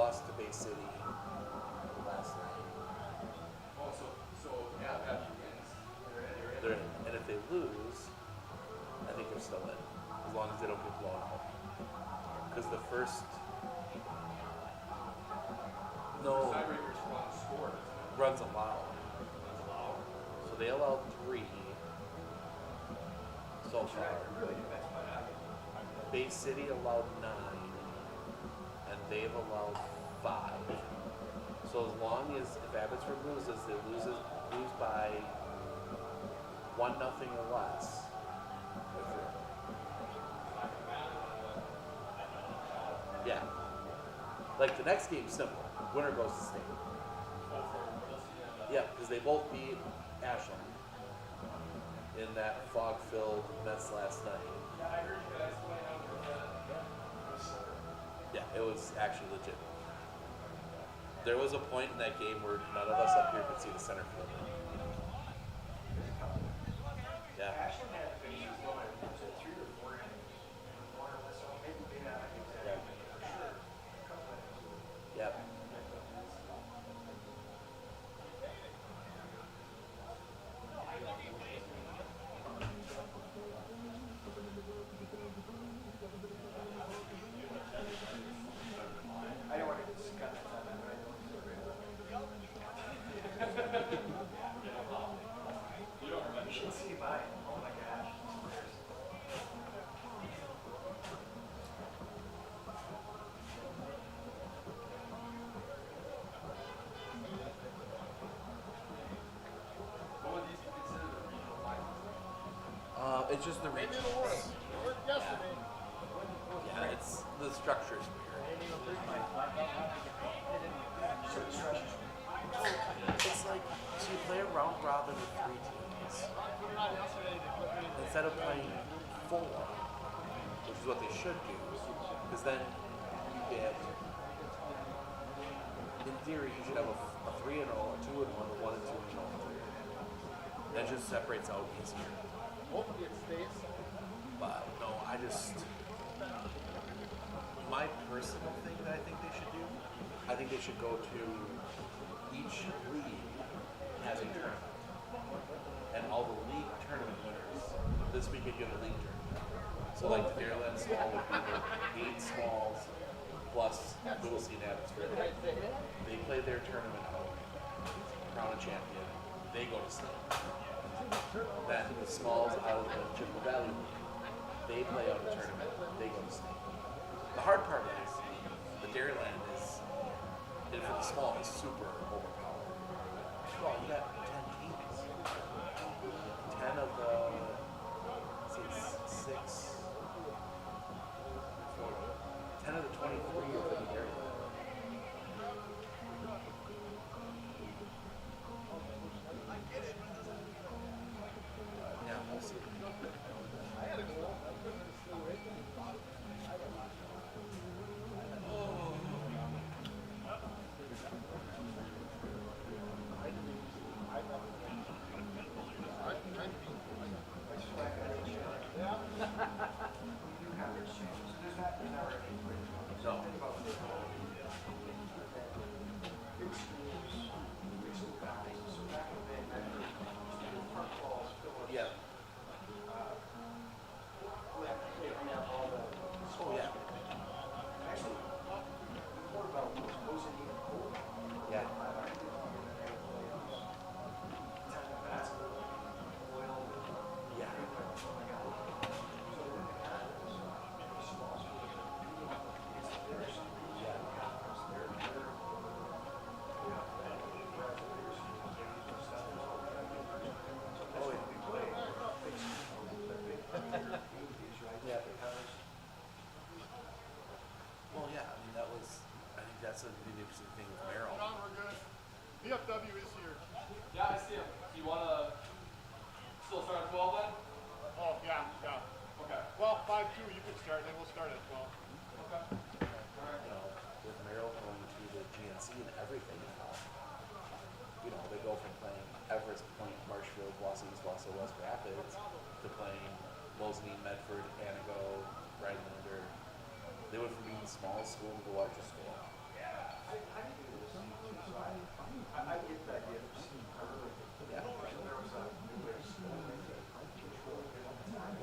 lost to Bay City last night. Oh, so yeah, after wins, They're in. And if they lose, I think they're still in, as long as they don't get blown out. Because the first tiebreakers run scored, runs allowed. So they allowed 3 so far. Bay City allowed 9, and they've allowed 5. So as long as if Abbotsford loses, they lose by 1-0 or less. They're through. Yeah. Like the next game's simple. Winner goes to state. Yeah, because they both beat Ashland in that fog-filled mess last night. Yeah, it was actually legit. There was a point in that game where none of us up here could see the center field. Yeah. Yep. I don't want to cut that time, but I don't You should see mine. Oh my gosh. what would these be considered the regional finals? It's just the regionals. Yeah, it's the structure's weird. It's like, so you play a round robin with 3 teams instead of playing 4, which is what they should do, because then you get, in theory, you should have a 3-0, a 2-1, a 1-2, and 0. That just separates out easier. Hopefully it stays. But no, my personal thing that I think they should do, I think they should go to each league has a tournament. And all the league tournament winners, this weekend you have a league tournament. So like the Dairyland Small would be the 8 smalls plus Whittley and Abbotsford. They play their tournament out, crown a champion, they go to state. Then the smalls out of the Chippewa Valley League, they play out a tournament, they go to state. The hard part is, the Dairyland is, and for the small, is super overpowered. Well, you got 10 teams. 10 of the, say, 6, 10 of the 23 are for the Dairyland. Yeah, we'll see. Yeah. Oh, yeah. Yeah. Yeah. Well, yeah, I mean, I think that's an interesting thing with Merrill. John, we're good. VFW is here. Yeah, I see him. Do you want to still start at 12 then? Oh, yeah, yeah. Okay. Well, 5-2, you can start, then we'll start at 12. Okay. You know, with Merrill going to the GNC and everything now, you know, they go from playing Everest Point, Marshfield, Wausau East, Wausau West Rapids to playing Mosinee, Medford, Anago, Redlander. They went from being the smallest school to the largest school. I get the idea of seeing early. Yeah. There was a new way of schooling that control it at the time.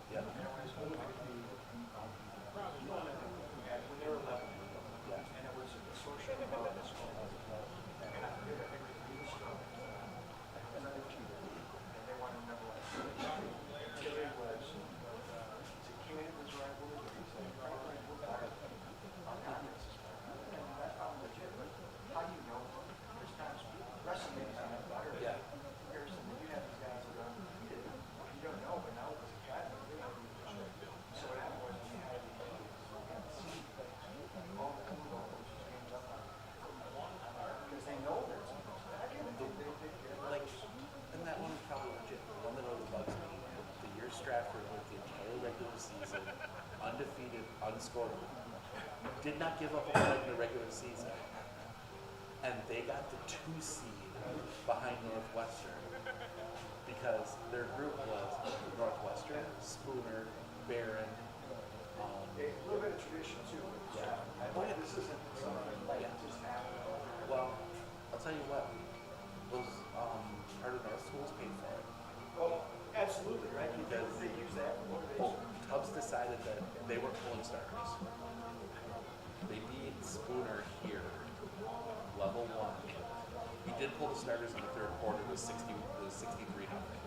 Yeah. And when they were 11, and it was a social club at school. And I forget, I think it was really strong. And then they cheated. And they wanted to remember like Tilly was, he came in with his rival, he said, we're better. Our confidence is better. And I found legit, but how do you know? There's times wrestling is not better. Yeah. Comparison, that you have these guys that are undefeated. You don't know, but now it's a academy. They don't even know. So what happened was when you had these games, you got to see all the cool coaches games up on because they know there's Like, and that one is probably legit. The one that always bugs me, the year Stratford went the entire regular season undefeated, unscorable. Did not give up a point in the regular season. And they got the 2 seed behind Northwestern because their group was Northwestern, Spooner, Barron. a little bit of tradition too. Yeah. This isn't something like just happened. Well, I'll tell you what, those Heart of North schools paid for it. Well, absolutely, right? Because They use that for Well, motivation. Tubbs decided that they were pulling starters. They beat Spooner here, level 1. He did pull the starters in the third quarter. It was 63 nothing.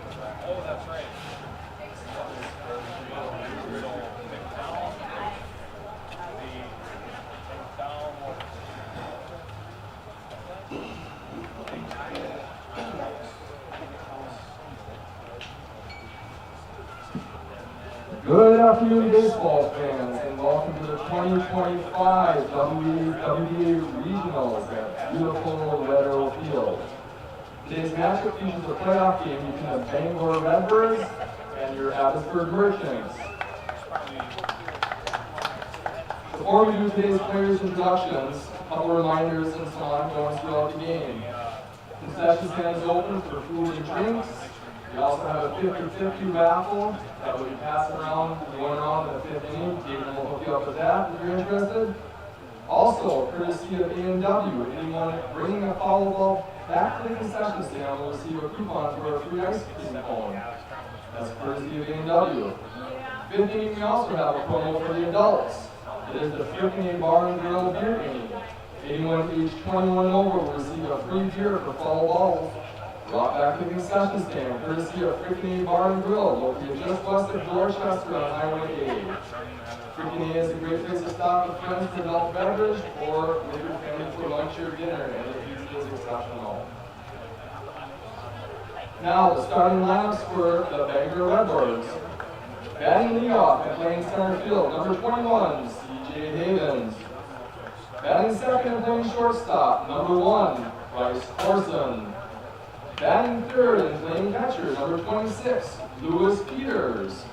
Right. Oh, that's right. Good afternoon, baseball fans, and welcome to the 2025 WBA Regional at beautiful Red Oak Field. Today's matchup features a playoff game between the Bangor Redbirds and your Abbotsford Merchants. Before we do today's players' introductions, a couple reminders and so on going throughout the game. Concession stands open for food and drinks. We also have a 50-50 raffle that will be passed around, going around in the 5th inning. David will hook you up with that if you're interested. Also, courtesy of A&W, anyone bringing a foul ball back to the concession stand will receive a coupon for a free ice cream cone. That's courtesy of A&W. 5th inning, we also have a promo for the adults. It is the Frickin' Bar and Grill beer inning. Anyone aged 21 and over will receive a free beer for foul balls. Brought back to the concession stand, courtesy of Frickin' Bar and Grill, located just west of Dorchester on Highway A. Frickin' is a great place to stop with friends for adult beverage, or with your family for lunch or dinner, and the pizza is exceptional. Now, the starting lineups for the Bangor Redbirds. Batting leadoff and playing center field, number 21, C.J. Havens. Batting second and playing shortstop, number 1, Bryce Corson. Batting third and playing catcher, number 26, Lewis Peters.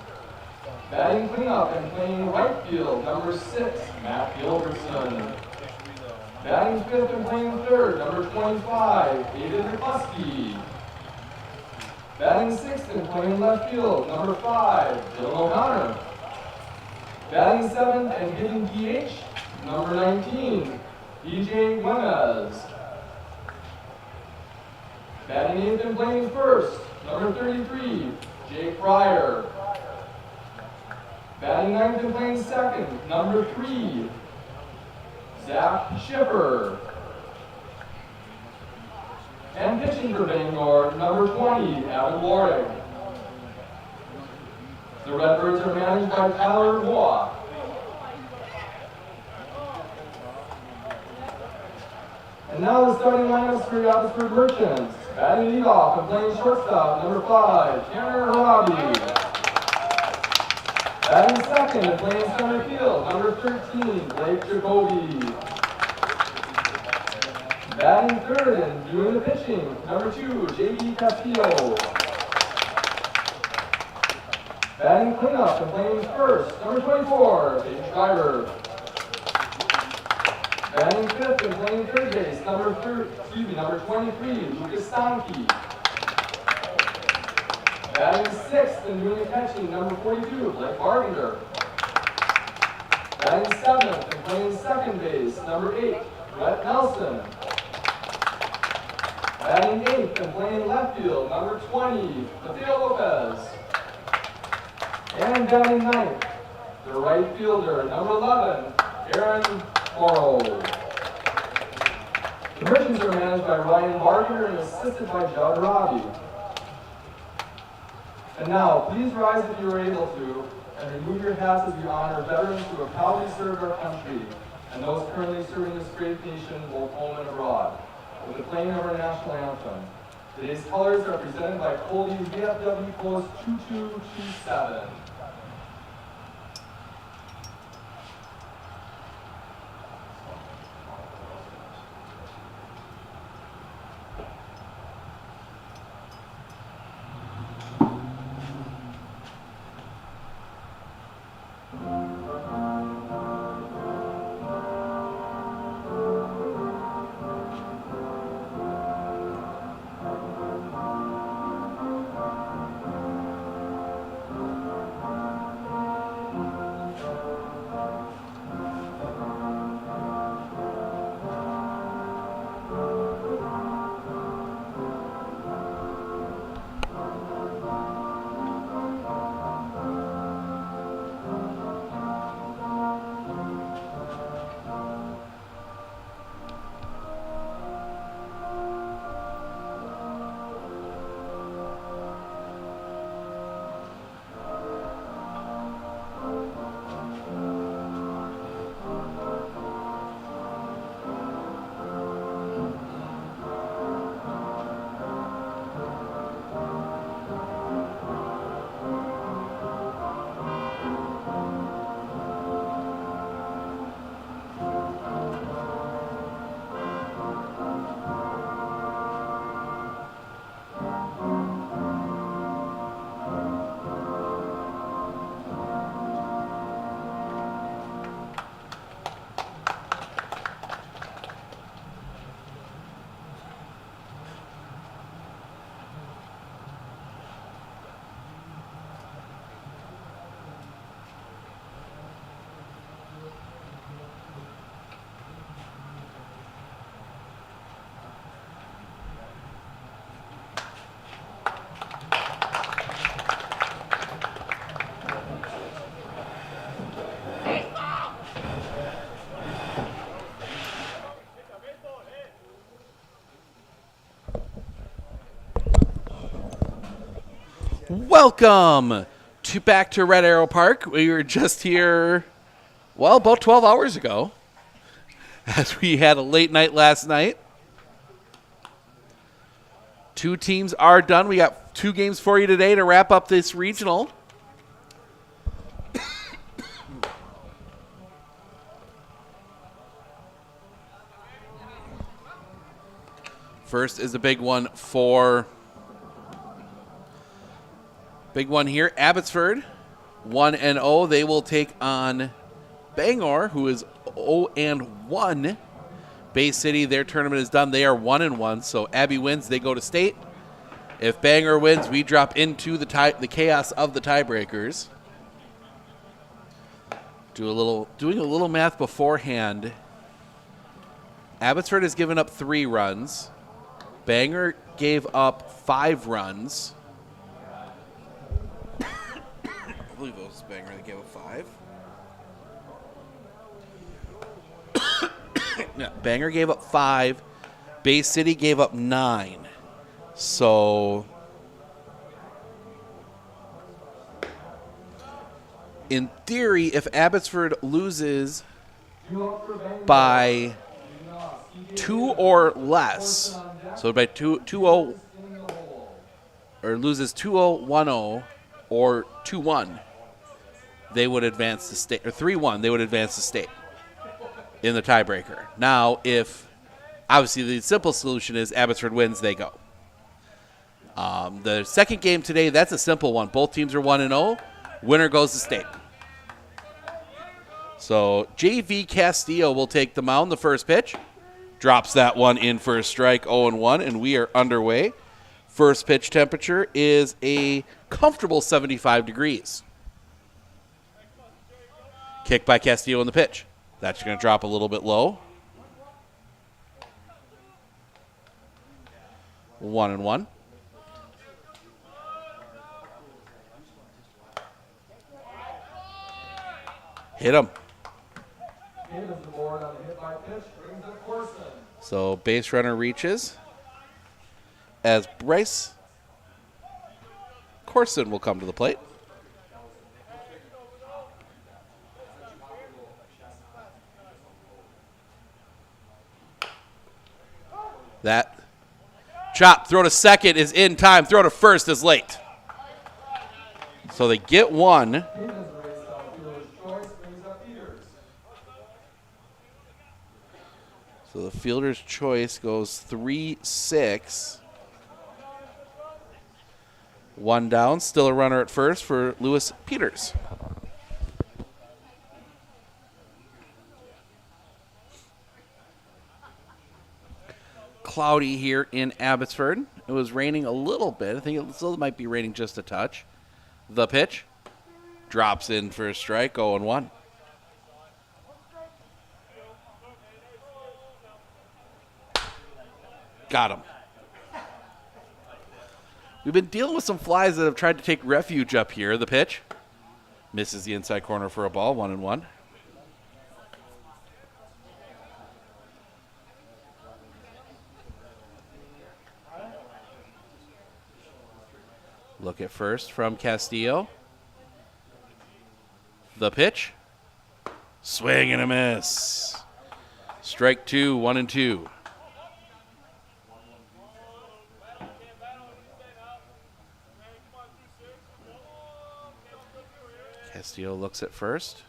Batting cleanup and playing right field, number 6, Matt Gilbertson. Batting fifth and playing third, number 25, David McCluskey. Batting sixth and playing left field, number 5, Dylan O'Connor. Batting seventh and hitting DH, number 19, DJ Gomez. Batting eighth and playing first, number 33, Jake Pryor. Batting ninth and playing second, number 3, Zach Schiffer. And pitching for Bangor, number 20, Adam Warwick. The Redbirds are managed by Tyler Moa. And now the starting lineups for the Abbotsford Merchants. Batting leadoff and playing shortstop, number 5, Tanner Harabi. Batting second and playing center field, number 13, Blake Jacoby. Batting third and doing the pitching, number 2, J.D. Castillo. Batting cleanup and playing first, number 24, Paige Schreiber. Batting fifth and playing third base, number 23, Lucas Stanke. Batting sixth and doing the catching, number 42, Blake Barbinger. Batting seventh and playing second base, number 8, Brett Nelson. Batting eighth and playing left field, number 20, Mateo Lopez. And batting ninth, the right fielder, number 11, Aaron Morrow. The Merchants are managed by Ryan Barker and assisted by Judd Robbie. And now, please rise if you are able to, and remove your hats as we honor veterans who have proudly served our country, and those currently serving this great nation, both home and abroad, with the playing of our national anthem. Today's colors are presented by Colby VFW Post 2227. Welcome back to Red Arrow Park. We were just here, well, about 12 hours ago, as we had a late night last night. Two teams are done. We got 2 games for you today to wrap up this regional. First is a big one here. Abbotsford, 1-0. They will take on Bangor, who is 0-1. Bay City, their tournament is done. They are 1-1. So Abbey wins, they go to state. If Bangor wins, we drop into the chaos of the tiebreakers. Doing a little math beforehand. Abbotsford has given up 3 runs. Bangor gave up 5 runs. I believe it was Bangor that gave up 5. Yeah, Bangor gave up 5. Bay City gave up 9. So, in theory, if Abbotsford loses by 2 or less, so by 2-0, or loses 2-0, 1-0, or 2-1, they would advance the state, or 3-1, they would advance the state in the tiebreaker. Now, if Obviously, the simple solution is Abbotsford wins, they go. The second game today, that's a simple one. Both teams are 1-0. Winner goes to state. So JV Castillo will take the mound. The first pitch drops that one in for a strike, 0-1, and we are underway. First pitch temperature is a comfortable 75 degrees. Kick by Castillo on the pitch. That's going to drop a little bit low. 1-1. Hit him. So base runner reaches as Bryce Corson will come to the plate. That chop, throw to second is in time. Throw to first is late. So they get one. So the fielder's choice goes 3-6. One down, still a runner at first for Lewis Peters. Cloudy here in Abbotsford. It was raining a little bit. I think it still might be raining just a touch. The pitch drops in for a strike, 0-1. Got him. We've been dealing with some flies that have tried to take refuge up here. The pitch misses the inside corner for a ball, 1-1. Look at first from Castillo. The pitch. Swing and a miss. Strike two, 1-2. Castillo looks at first.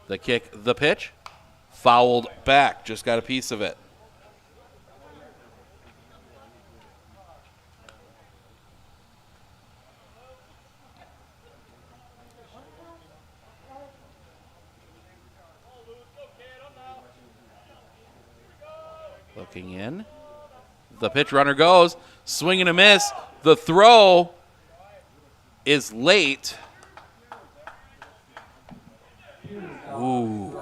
The kick, the pitch. Fouled back. Just got a piece of it. Looking in. The pitch, runner goes. Swing and a miss. The throw is late. Ooh.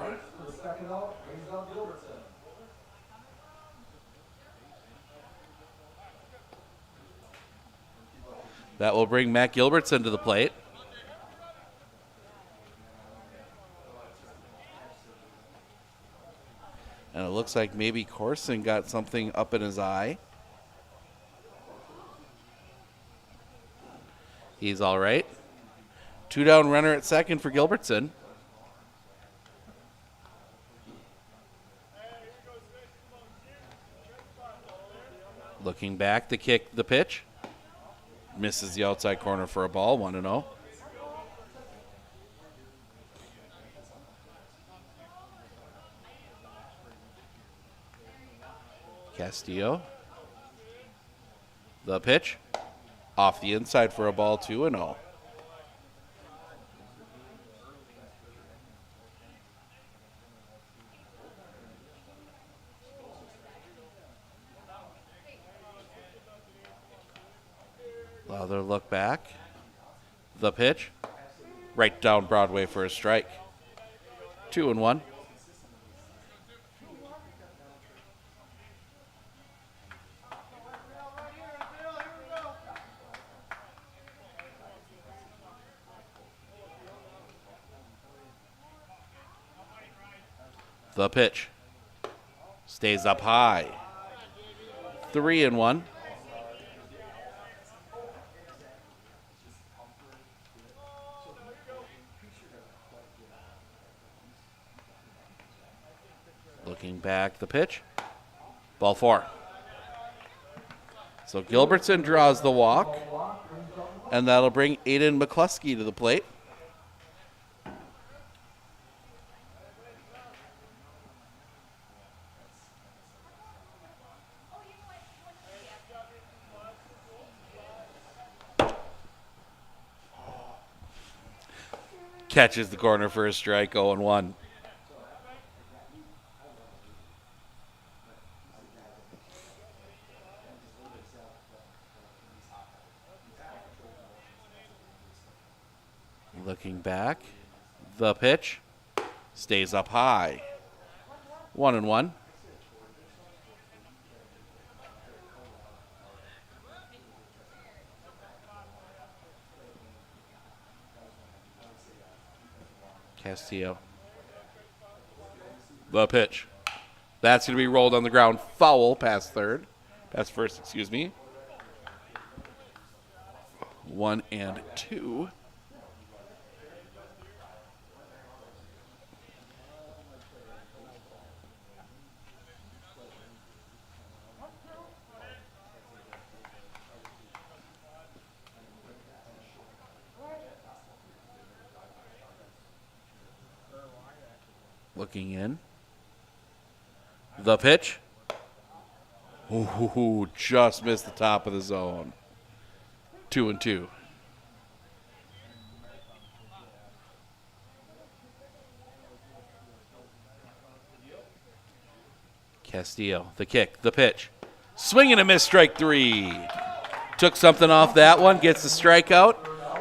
That will bring Matt Gilbertson to the plate. And it looks like maybe Corson got something up in his eye. He's all right. Two down runner at second for Gilbertson. Looking back, the kick, the pitch. Misses the outside corner for a ball, 1-0. Castillo. The pitch. Off the inside for a ball, 2-0. Another look back. The pitch. Right down Broadway for a strike. 2-1. The pitch stays up high. 3-1. Looking back, the pitch. Ball 4. So Gilbertson draws the walk, and that'll bring Aiden McCluskey to the plate. Catches the corner for a strike, 0-1. Looking back, the pitch stays up high. 1-1. Castillo. The pitch. That's going to be rolled on the ground. Foul past third. Past first, excuse me. 1-2. Looking in. The pitch. Ooh, just missed the top of the zone. 2-2. Castillo, the kick, the pitch. Swing and a miss, strike 3. Took something off that one, gets the strikeout.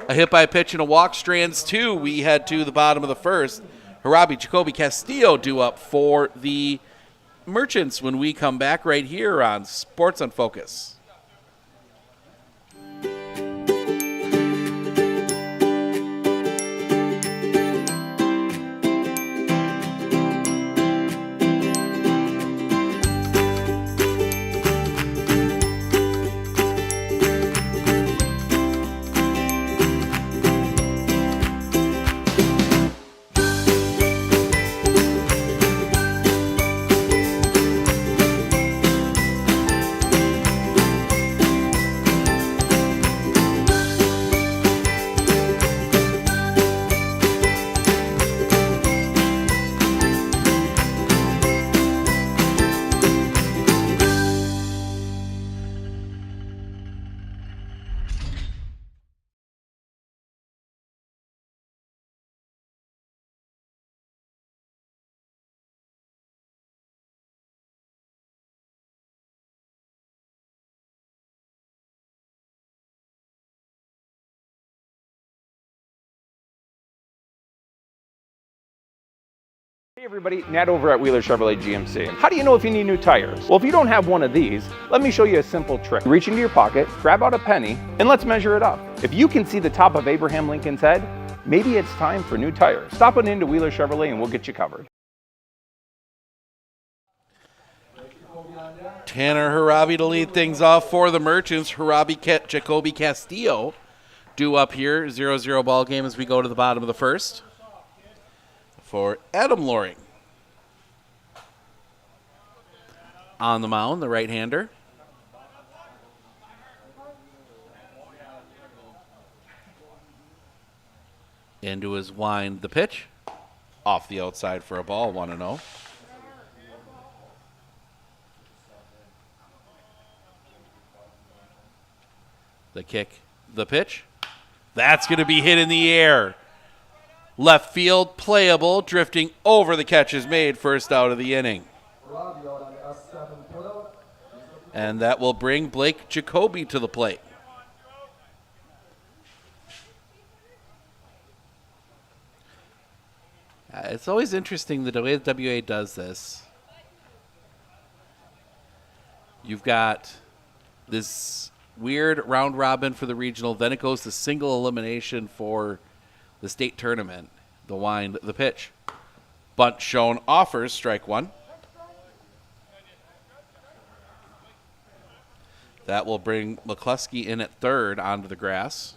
A hit by pitch and a walk, strands 2. We head to the bottom of the first. Harabi, Jacoby, Castillo due up for the Merchants when we come back right here on Sports on Focus. Hey everybody, Nat over at Wheeler Chevrolet GMC. How do you know if you need new tires? Well, if you don't have one of these, let me show you a simple trick. Reach into your pocket, grab out a penny, and let's measure it up. If you can see the top of Abraham Lincoln's head, maybe it's time for new tires. Stop on into Wheeler Chevrolet and we'll get you covered. Tanner Harabi to lead things off for the Merchants. Harabi, Jacoby Castillo due up here. 0-0 ball game as we go to the bottom of the first. For Adam Loring. On the mound, the right-hander. Into his wind, the pitch. Off the outside for a ball, 1-0. The kick, the pitch. That's going to be hit in the air. Left field, playable, drifting over the catch is made, first out of the inning. And that will bring Blake Jacoby to the plate. It's always interesting the way the WA does this. You've got this weird round robin for the regional, then it goes to single elimination for the state tournament. The wind, the pitch. Bunt shown, offers, strike 1. That will bring McCluskey in at third onto the grass.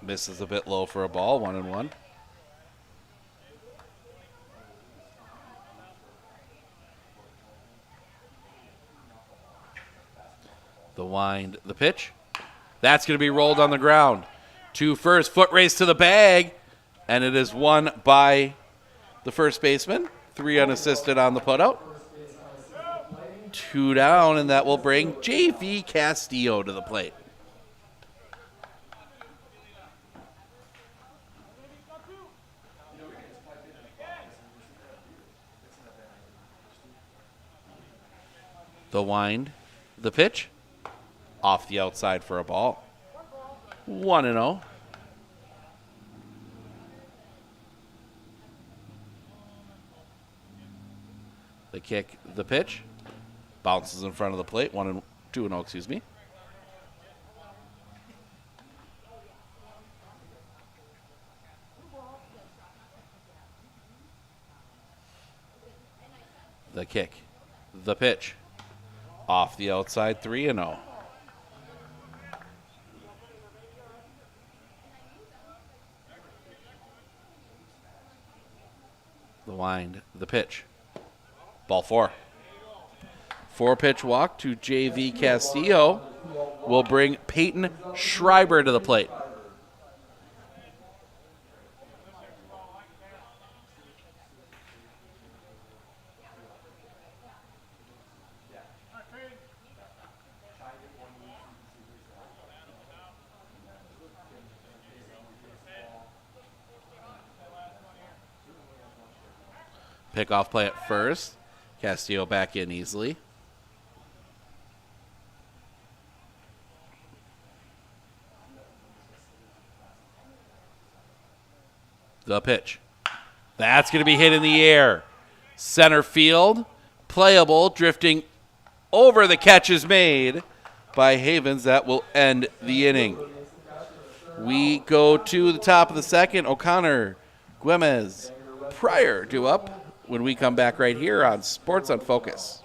Misses a bit low for a ball, 1-1. The wind, the pitch. That's going to be rolled on the ground. To first, foot race to the bag, and it is won by the first baseman. 3 unassisted on the putout. 2 down, and that will bring JV Castillo to the plate. The wind, the pitch, off the outside for a ball. 1-0. The kick, the pitch, bounces in front of the plate. 2-0, excuse me. The kick, the pitch, off the outside. 3-0. The wind, the pitch. Ball 4. 4-pitch walk to JV Castillo will bring Peyton Schreiber to the plate. Pickoff play at first. Castillo back in easily. The pitch. That's going to be hit in the air. Center field. Playable. Drifting over. The catch is made by Havens. That will end the inning. We go to the top of the second. O'Connor, Güemes, Pryor due up when we come back right here on Sports on Focus.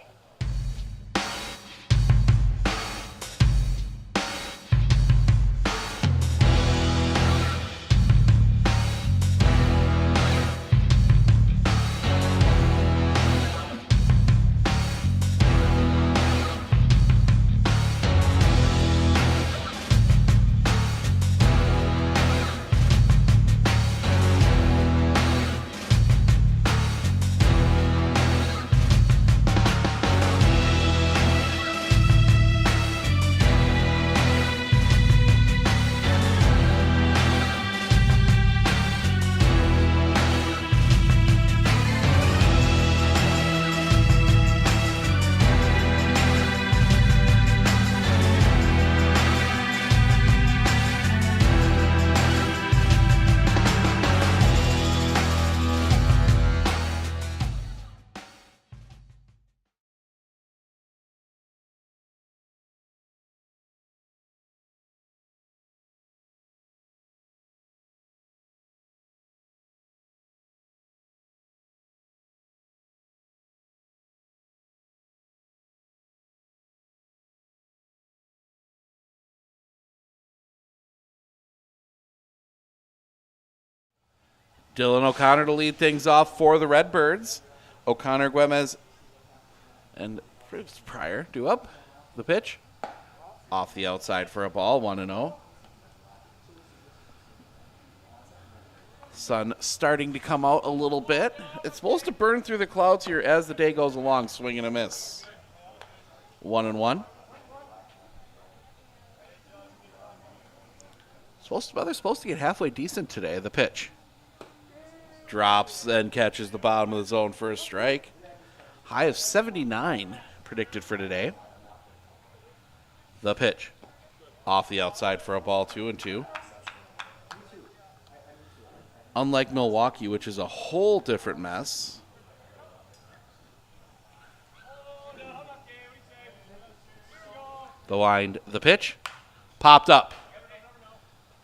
Dylan O'Connor to lead things off for the Redbirds. O'Connor, Güemes, and Pryor due up. The pitch. Off the outside for a ball. 1-0. Sun starting to come out a little bit. It's supposed to burn through the clouds here as the day goes along. Swing and a miss. 1-1. Weather's supposed to get halfway decent today. The pitch. Drops, then catches the bottom of the zone for a strike. High of 79 predicted for today. The pitch. Off the outside for a ball. 2-2. Unlike Milwaukee, which is a whole different mess. The wind, the pitch. Popped up.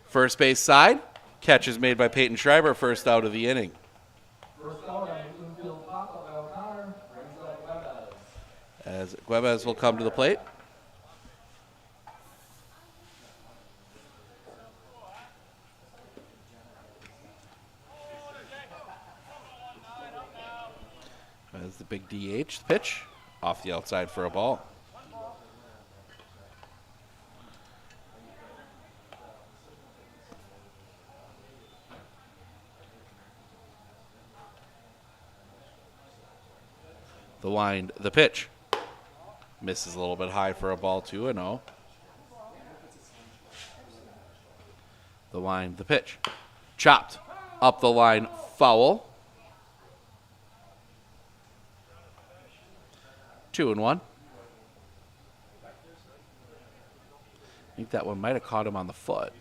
First base side. Catch is made by Peyton Schreiber, first out of the inning. First out on infield pop-up by O'Connor, brings up Güemes. As Güemes will come to the plate. As the big DH pitch, off the outside for a ball. The wind, the pitch. Misses a little bit high for a ball, 2-0. The line, the pitch. Chopped up the line, foul. 2-1. I think that one might have caught him on the foot.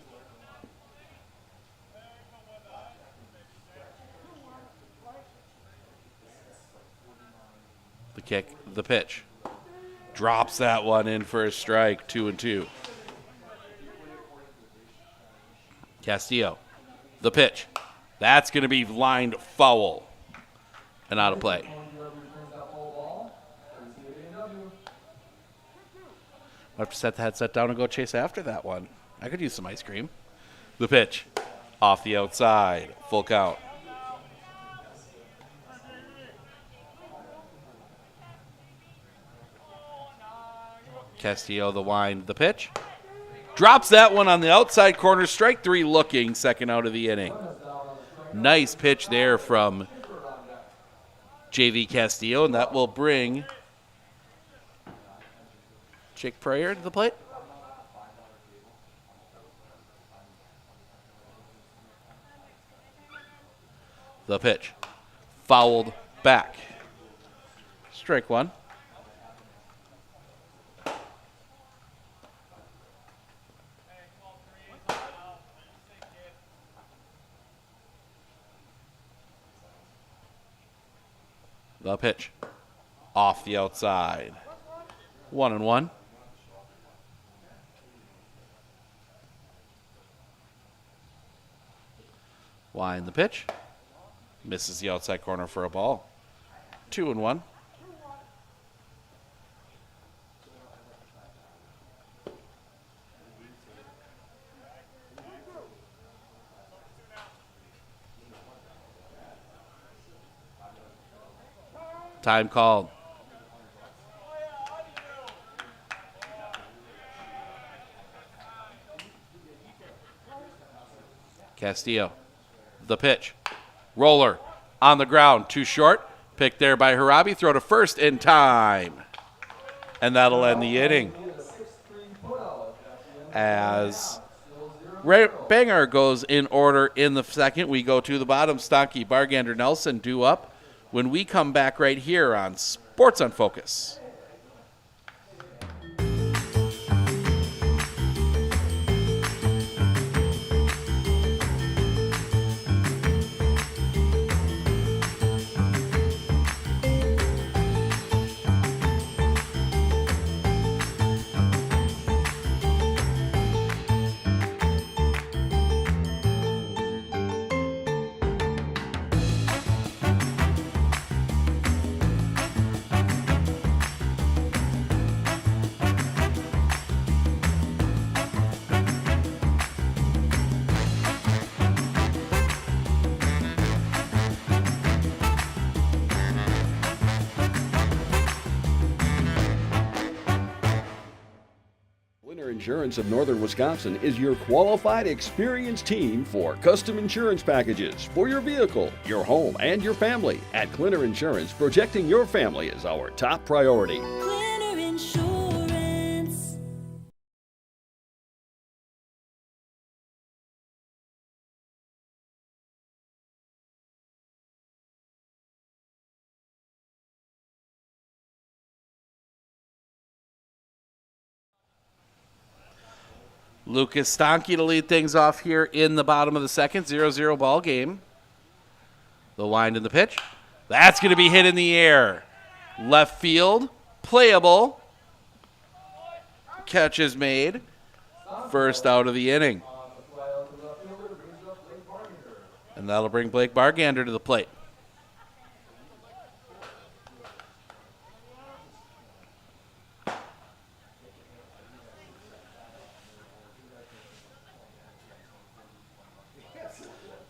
The kick, the pitch. Drops that one in for a strike, 2-2. Castillo, the pitch. That's going to be lined foul and out of play. I have to set the headset down and go chase after that one. I could use some ice cream. The pitch, off the outside, full count. Castillo, the wind, the pitch. Drops that one on the outside corner. Strike 3 looking, second out of the inning. Nice pitch there from JV Castillo, and that will bring Jake Pryor to the plate. The pitch. Fouled back. Strike 1. The pitch. Off the outside. 1-1. Wind the pitch. Misses the outside corner for a ball. 2-1. Time called. Castillo. The pitch. Roller on the ground. Too short. Picked there by Harabi. Throw to first in time. And that'll end the inning. As Banger goes in order in the second, we go to the bottom. Stonkey, Bargander, Nelson due up when we come back right here on Sports on Focus. Insurance of Northern Wisconsin is your qualified, experienced team for custom insurance packages for your vehicle, your home, and your family. At Clinner Insurance, protecting your family is our top priority. Clinner Insurance. Lucas Stonkey to lead things off here in the bottom of the second. 0-0 ball game. The wind in the pitch. That's going to be hit in the air. Left field. Playable. Catch is made. First out of the inning. And that'll bring Blake Bargander to the plate.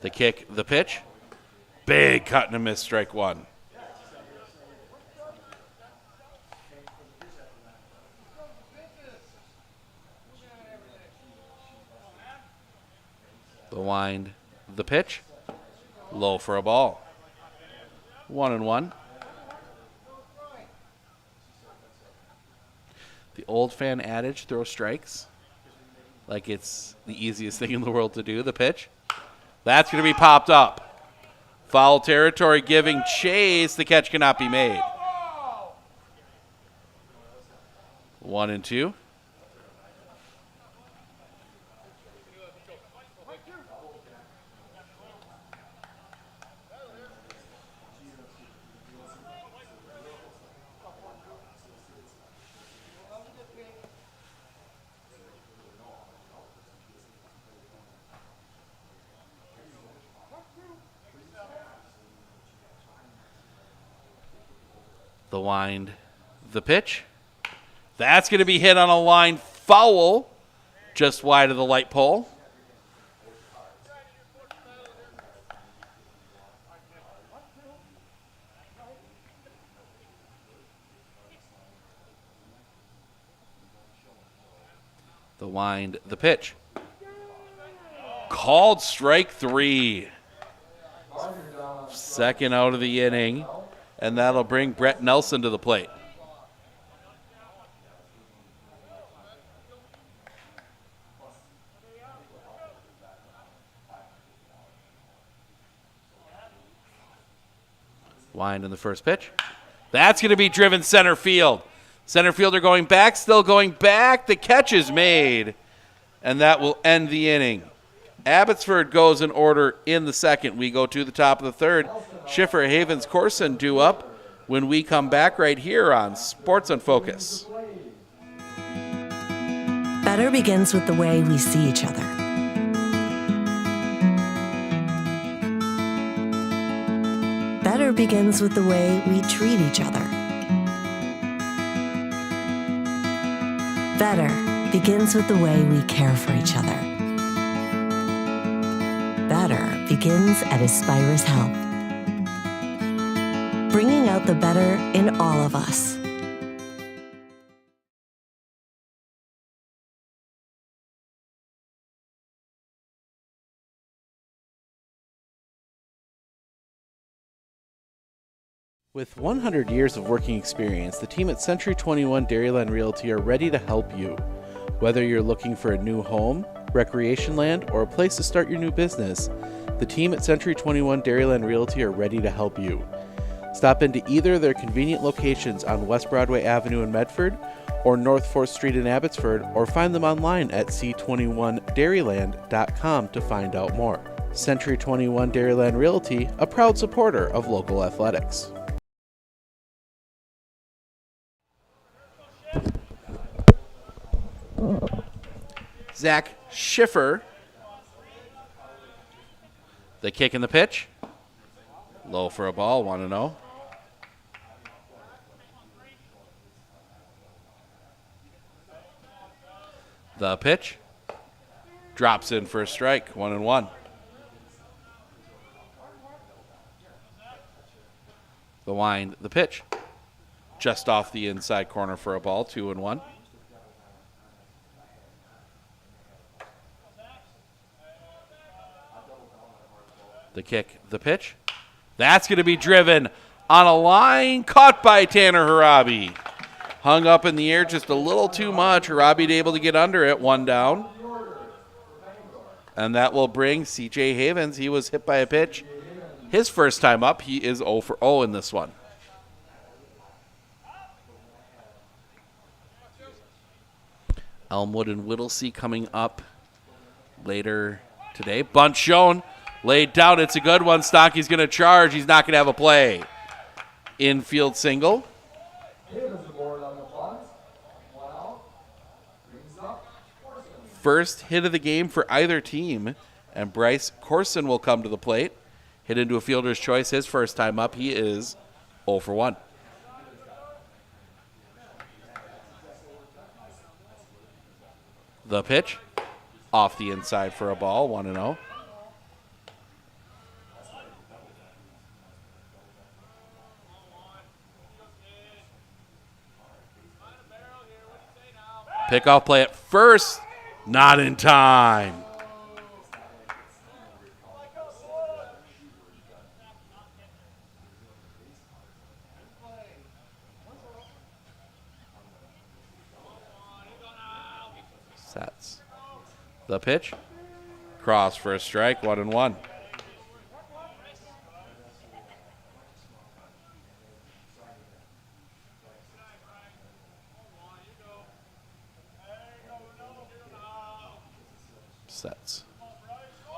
The kick, the pitch. Big cut and a miss, strike 1. The wind, the pitch. Low for a ball. 1-1. The old fan adage, throw strikes. Like it's the easiest thing in the world to do. The pitch. That's going to be popped up. Foul territory giving chase. The catch cannot be made. 1-2. The wind, the pitch. That's going to be hit on a line foul, just wide of the light pole. The wind, the pitch. Called strike 3. Second out of the inning. And that'll bring Brett Nelson to the plate. Wind in the first pitch. That's going to be driven center field. Center fielder going back, still going back. The catch is made, and that will end the inning. Abbotsford goes in order in the second. We go to the top of the third. Schiffer, Havens, Corson due up when we come back right here on Sports on Focus. Better begins with the way we see each other. Better begins with the way we treat each other. Better begins with the way we care for each other. Better begins at Aspirus Health, bringing out the better in all of us. With 100 years of working experience, the team at Century 21 Dairyland Realty are ready to help you. Whether you're looking for a new home, recreation land, or a place to start your new business, the team at Century 21 Dairyland Realty are ready to help you. Stop into either of their convenient locations on West Broadway Avenue in Medford or North 4th Street in Abbotsford, or find them online at c21dairyland.com to find out more. Century 21 Dairyland Realty, a proud supporter of local athletics. Zach Schiffer. The kick and the pitch. Low for a ball, 1-0. The pitch. Drops in for a strike, 1-1. The wind, the pitch. Just off the inside corner for a ball, 2-1. The kick, the pitch. That's going to be driven on a line caught by Tanner Harabi. Hung up in the air just a little too much. Harabi able to get under it, 1 down. And that will bring C.J. Havens. He was hit by a pitch. His first time up, he is 0 for 0 in this one. Elmwood and Whittley coming up later today. Bunt shown. Laid down. It's a good one. Stocky's going to charge. He's not going to have a play. Infield single. First hit of the game for either team. And Bryce Corson will come to the plate. Hit into a fielder's choice. His first time up. He is 0 for 1. The pitch. Off the inside for a ball. 1-0. Pickoff play at first, not in time. Sets. The pitch. Cross for a strike, 1-1. Sets.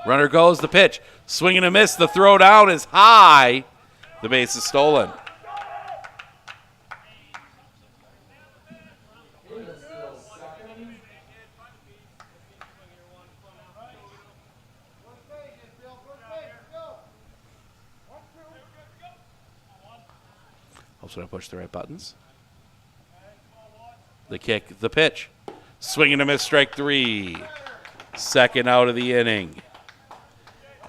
Runner goes, the pitch. Swing and a miss. The throw down is high. The base is stolen. Hopes when I push the right buttons. The kick, the pitch. Swing and a miss, strike 3. Second out of the inning.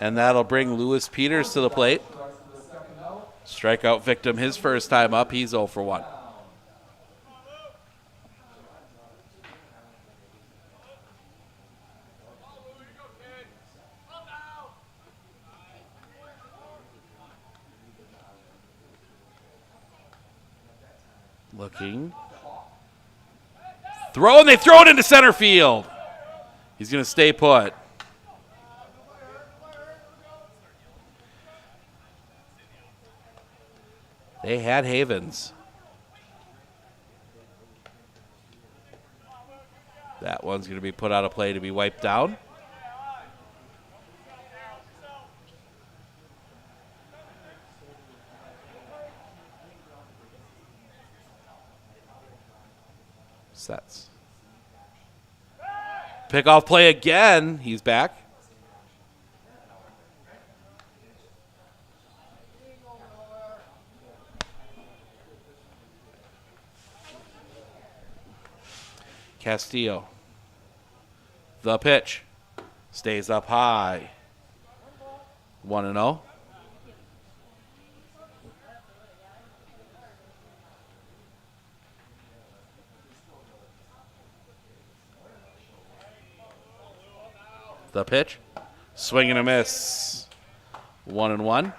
And that'll bring Lewis Peters to the plate. Strikeout victim his first time up. He's 0 for 1. Looking. Throw, and they throw it into center field. He's going to stay put. They had Havens. That one's going to be put out of play to be wiped down. Sets. Pickoff play again. He's back. Castillo. The pitch. Stays up high. 1-0. The pitch. Swing and a miss. 1-1.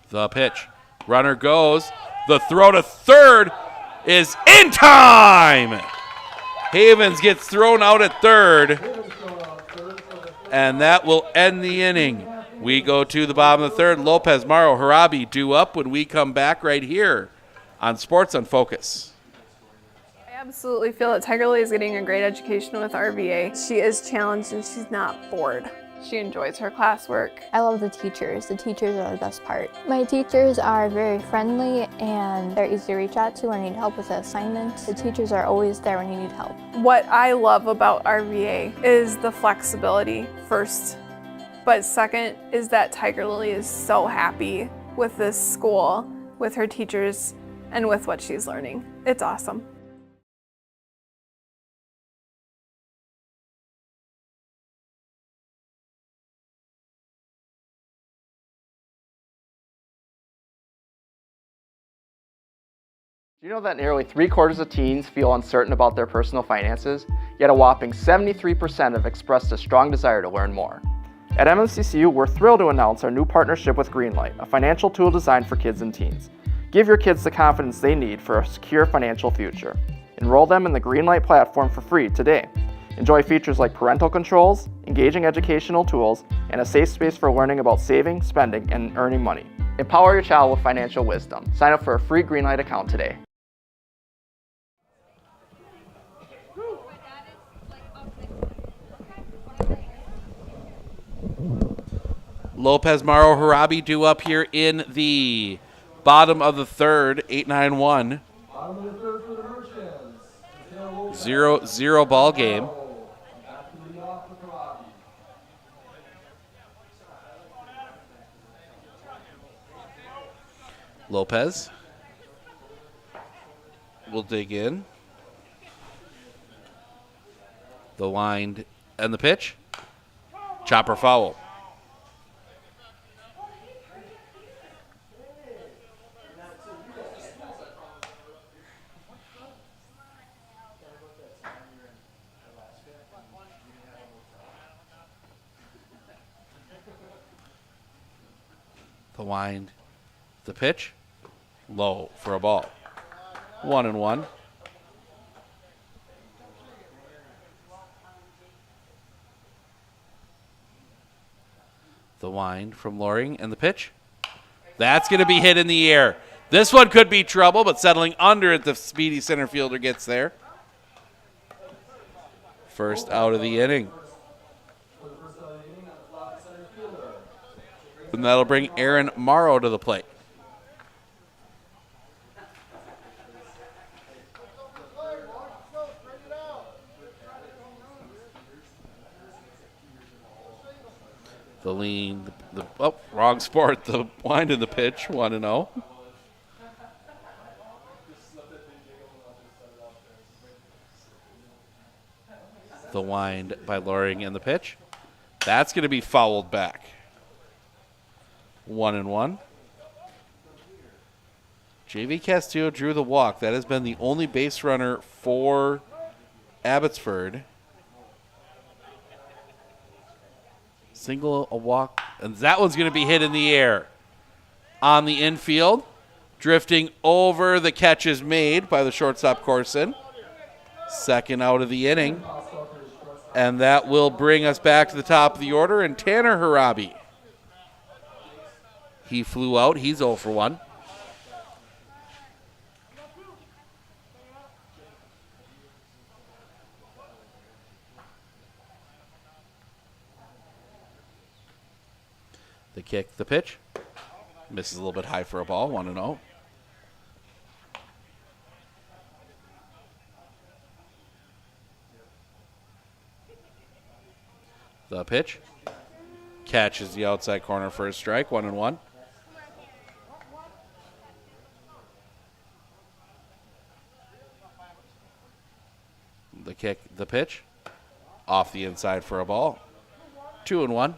The pitch. Runner goes. The throw to third is in time. Havens gets thrown out at third. And that will end the inning. We go to the bottom of the third. Lopez, Morrow, Harabi due up when we come back right here on Sports on Focus. I absolutely feel that Tiger Lily is getting a great education with RVA. She is challenged and she's not bored. She enjoys her classwork. I love the teachers. The teachers are the best part. My teachers are very friendly and they're easy to reach out to when you need help with an assignment. The teachers are always there when you need help. What I love about RVA is the flexibility first, but second is that Tiger Lily is so happy with this school, with her teachers, and with what she's learning. It's awesome. Do you know that nearly 3/4 of teens feel uncertain about their personal finances, yet a whopping 73% have expressed a strong desire to learn more? At MMCCU, we're thrilled to announce our new partnership with Greenlight, a financial tool designed for kids and teens. Give your kids the confidence they need for a secure financial future. Enroll them in the Greenlight platform for free today. Enjoy features like parental controls, engaging educational tools, and a safe space for learning about saving, spending, and earning money. Empower your child with financial wisdom. Sign up for a free Greenlight account today. Lopez, Morrow, Harabi due up here in the bottom of the third, 8-9-1. 0-0 ball game. Lopez will dig in. The wind and the pitch. Chopper foul. The wind, the pitch, low for a ball. 1-1. The wind from Loring and the pitch. That's going to be hit in the air. This one could be trouble, but settling under it, the speedy center fielder gets there. First out of the inning. And that'll bring Aaron Morrow to the plate. The lean, wrong sport. The wind and the pitch, 1-0. The wind by Loring and the pitch. That's going to be fouled back. 1-1. JV Castillo drew the walk. That has been the only base runner for Abbotsford. Single, a walk, and that one's going to be hit in the air. On the infield, drifting over, the catch is made by the shortstop Corson. Second out of the inning. And that will bring us back to the top of the order, and Tanner Harabi. He flew out. He's 0 for 1. The kick, the pitch. Misses a little bit high for a ball, 1-0. The pitch. Catches the outside corner for a strike, 1-1. The kick, the pitch. Off the inside for a ball. 2-1.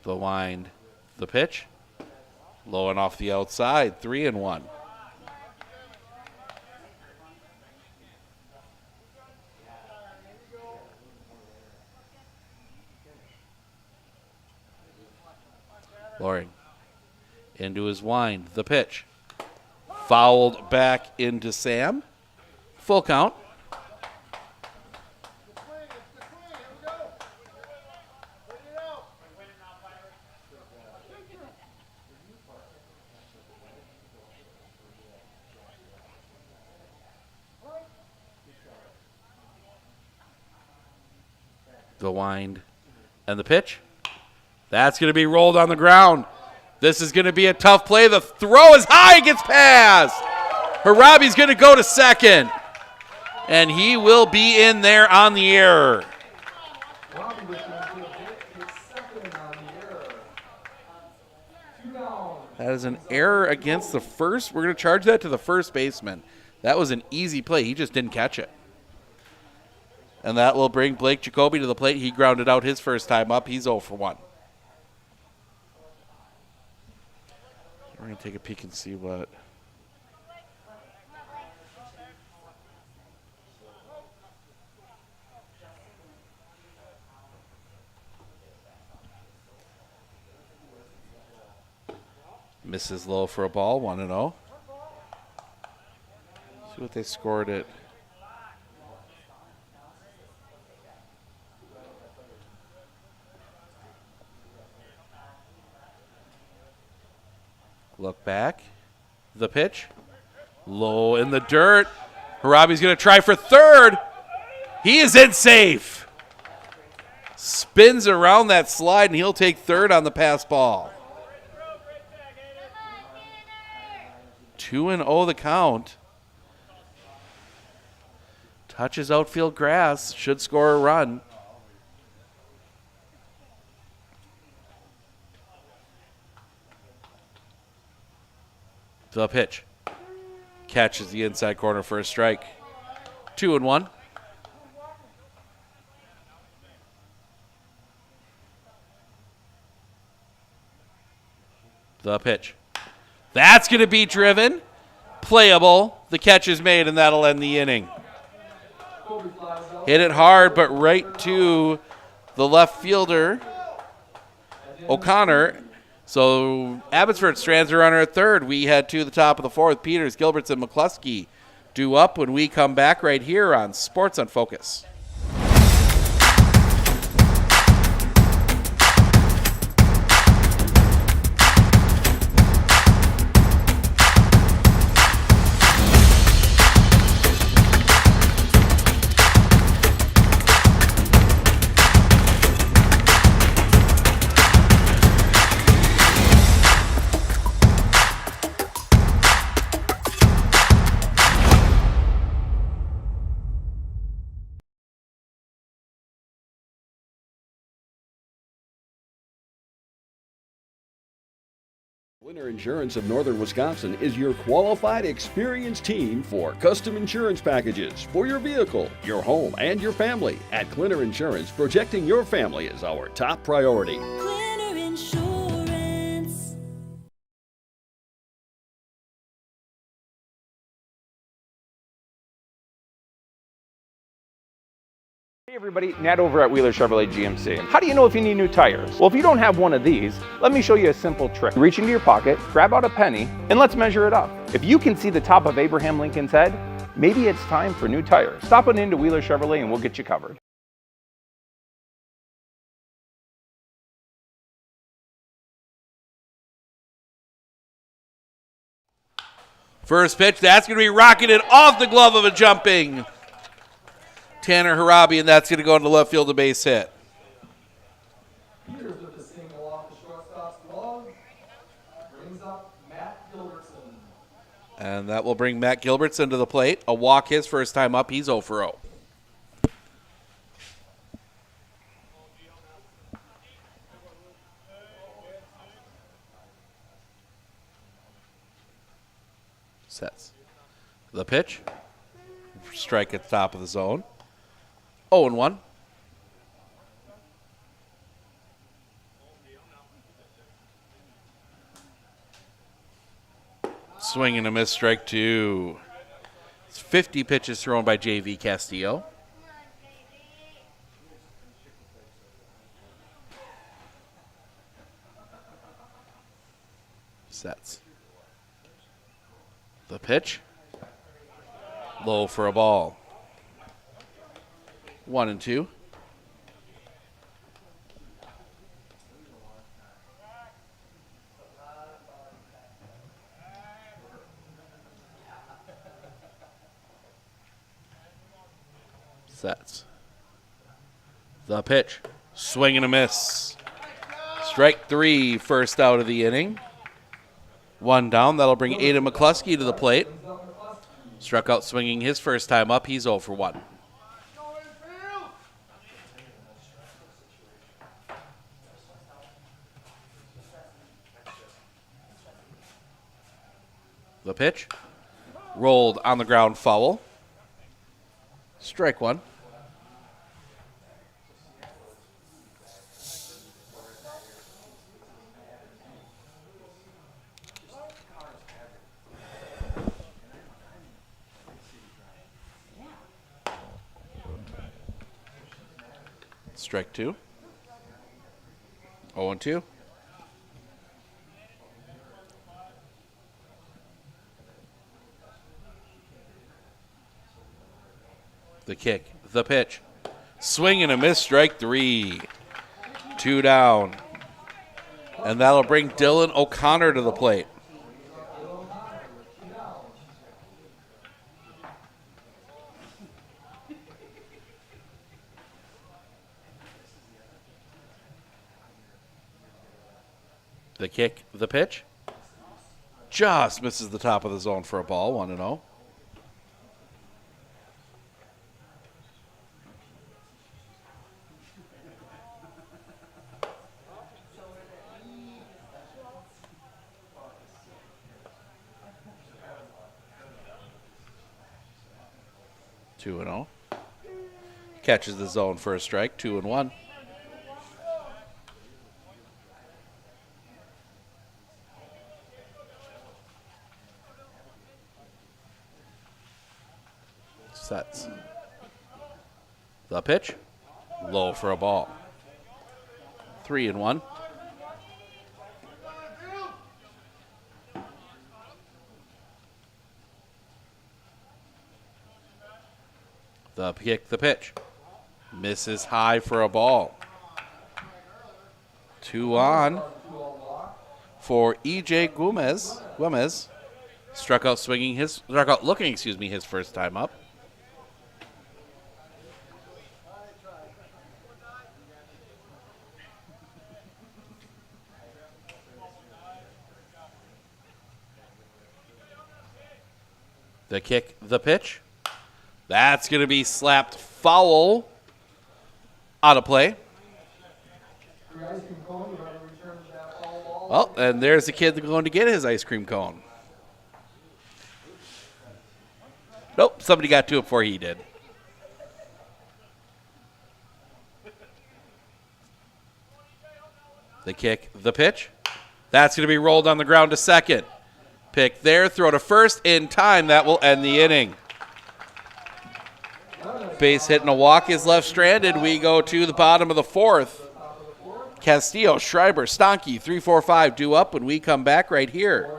The wind, the pitch. Low and off the outside, 3-1. Loring into his wind, the pitch. Fouled back into Sam. Full count. The wind and the pitch. That's going to be rolled on the ground. This is going to be a tough play. The throw is high, gets past. Harabi's going to go to second. And he will be in there on the error. That is an error against the first. We're going to charge that to the first baseman. That was an easy play. He just didn't catch it. And that will bring Blake Jacoby to the plate. He grounded out his first time up. He's 0 for 1. We're going to take a peek and see what. Misses low for a ball, 1-0. See what they scored it. Look back. The pitch. Low in the dirt. Harabi's going to try for third. He is in safe. Spins around that slide, and he'll take third on the pass ball. 2-0 the count. Touches outfield grass. Should score a run. The pitch. Catches the inside corner for a strike. 2-1. The pitch. That's going to be driven playable. The catch is made, and that'll end the inning. Hit it hard, but right to the left fielder, O'Connor. So Abbotsford strands a runner at third. We head to the top of the fourth. Peters, Gilberts, and McCluskey due up when we come back right here on Sports on Focus. Winter Insurance of Northern Wisconsin is your qualified, experienced team for custom insurance packages for your vehicle, your home, and your family. At Clinner Insurance, protecting your family is our top priority. Clinner Insurance. Hey everybody, Nat over at Whittley Chevrolet GMC. How do you know if you need new tires? Well, if you don't have one of these, let me show you a simple trick. Reach into your pocket, grab out a penny, and let's measure it up. If you can see the top of Abraham Lincoln's head, maybe it's time for new tires. Stop on into Whittley Chevrolet and we'll get you covered. First pitch, that's going to be rocketed off the glove of a jumping Tanner Harabi, and that's going to go into left field, a base hit. Peters with the single off the shortstop's glove. Brings up Matt Gilbertson. And that will bring Matt Gilbertson to the plate. A walk his first time up. He's 0 for 0. Sets. The pitch. Strike at the top of the zone. 0-1. Swing and a miss, strike 2. It's 50 pitches thrown by J.V. Castillo. Sets. The pitch. Low for a ball. 1-2. Sets. The pitch. Swing and a miss. Strike 3, first out of the inning. 1 down. That'll bring Aiden McCluskey to the plate. Struck out swinging his first time up. He's 0 for 1. The pitch. Rolled on the ground, foul. Strike 1. Strike 2. 0-2. The kick, the pitch. Swing and a miss, strike 3. 2 down. And that'll bring Dylan O'Connor to the plate. The kick, the pitch. Just misses the top of the zone for a ball, 1-0. Two and 0. Catches the zone for a strike. 2-1. sets. The pitch, low for a ball. 3-1. The kick, the pitch. Misses high for a ball. 2 on for E.J. Gomez. Struck out looking his first time up. The kick, the pitch. That's going to be slapped foul out of play. Well, and there's the kid going to get his ice cream cone. Nope, somebody got to it before he did. The kick, the pitch. That's going to be rolled on the ground to second. Pick there, throw to first in time. That will end the inning. Base hit and a walk is left stranded. We go to the bottom of the fourth. Castillo, Schreiber, Stonke, 3-4-5 due up when we come back right here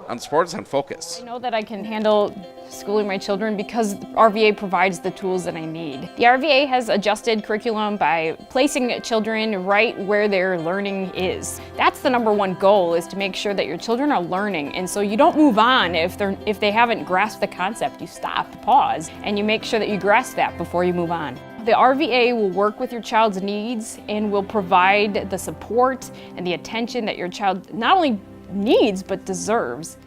on Sports on Focus. I know that I can handle schooling my children because RVA provides the tools that I need. The RVA has adjusted curriculum by placing children right where their learning is. That's the #1 goal, is to make sure that your children are learning, and so you don't move on if they haven't grasped the concept. You stop, pause, and you make sure that you grasp that before you move on. The RVA will work with your child's needs and will provide the support and the attention that your child not only needs but deserves.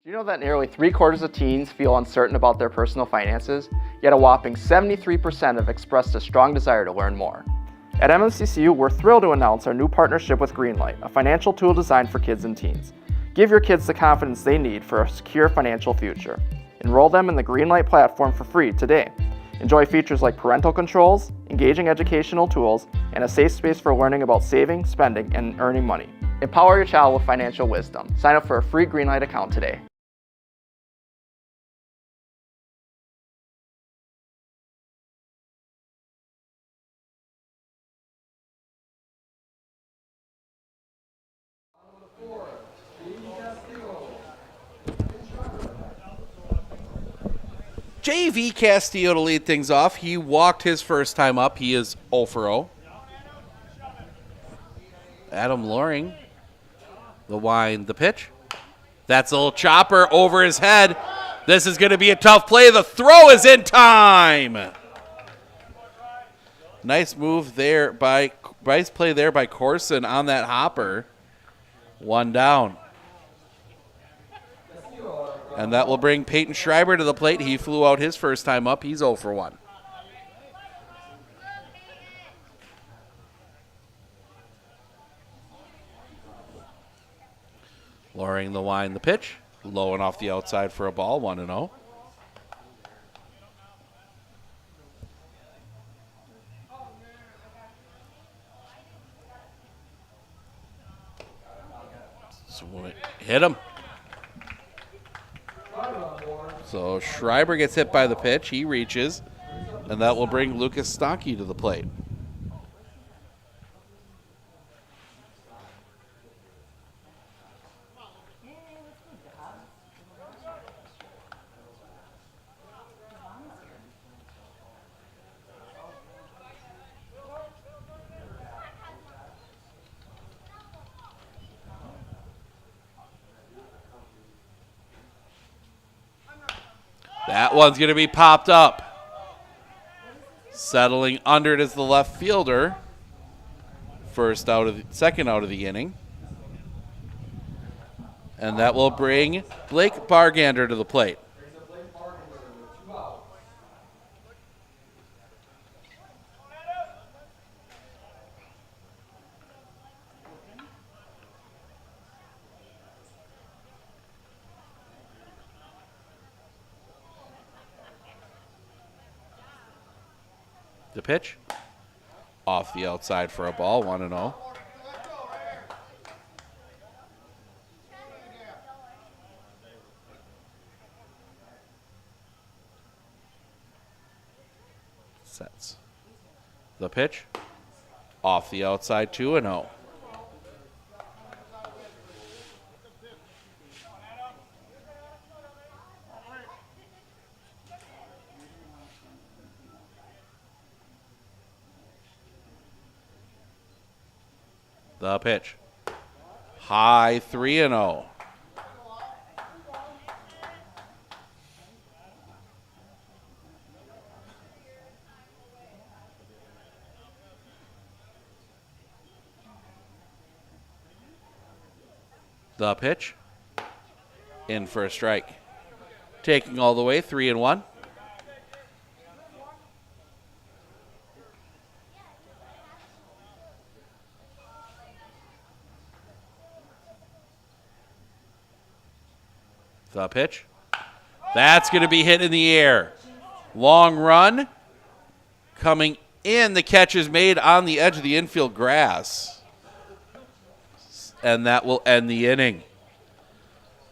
Do you know that nearly 3/4 of teens feel uncertain about their personal finances, yet a whopping 73% have expressed a strong desire to learn more? At MMCCU, we're thrilled to announce our new partnership with Greenlight, a financial tool designed for kids and teens. Give your kids the confidence they need for a secure financial future. Enroll them in the Greenlight platform for free today. Enjoy features like parental controls, engaging educational tools, and a safe space for learning about saving, spending, and earning money. Empower your child with financial wisdom. Sign up for a free Greenlight account today. JV Castillo to lead things off. He walked his first time up. He is 0 for 0. Adam Loring, the wind, the pitch. That's a little chopper over his head. This is going to be a tough play. The throw is in time. Nice move there by, nice play there by Corson on that hopper. 1 down. And that will bring Peyton Schreiber to the plate. He flew out his first time up. He's 0 for 1. Loring the wind, the pitch. Low and off the outside for a ball, 1-0. So hit him. So Schreiber gets hit by the pitch. He reaches, and that will bring Lucas Stonke to the plate. That one's going to be popped up. Settling under it is the left fielder. Second out of the inning. And that will bring Blake Bargander to the plate. The pitch. Off the outside for a ball, 1-0. Sets. The pitch. Off the outside, 2-0. The pitch. High, 3-0. The pitch. In for a strike. Taking all the way, 3-1. The pitch. That's going to be hit in the air. Long run. Coming in. The catch is made on the edge of the infield grass. And that will end the inning.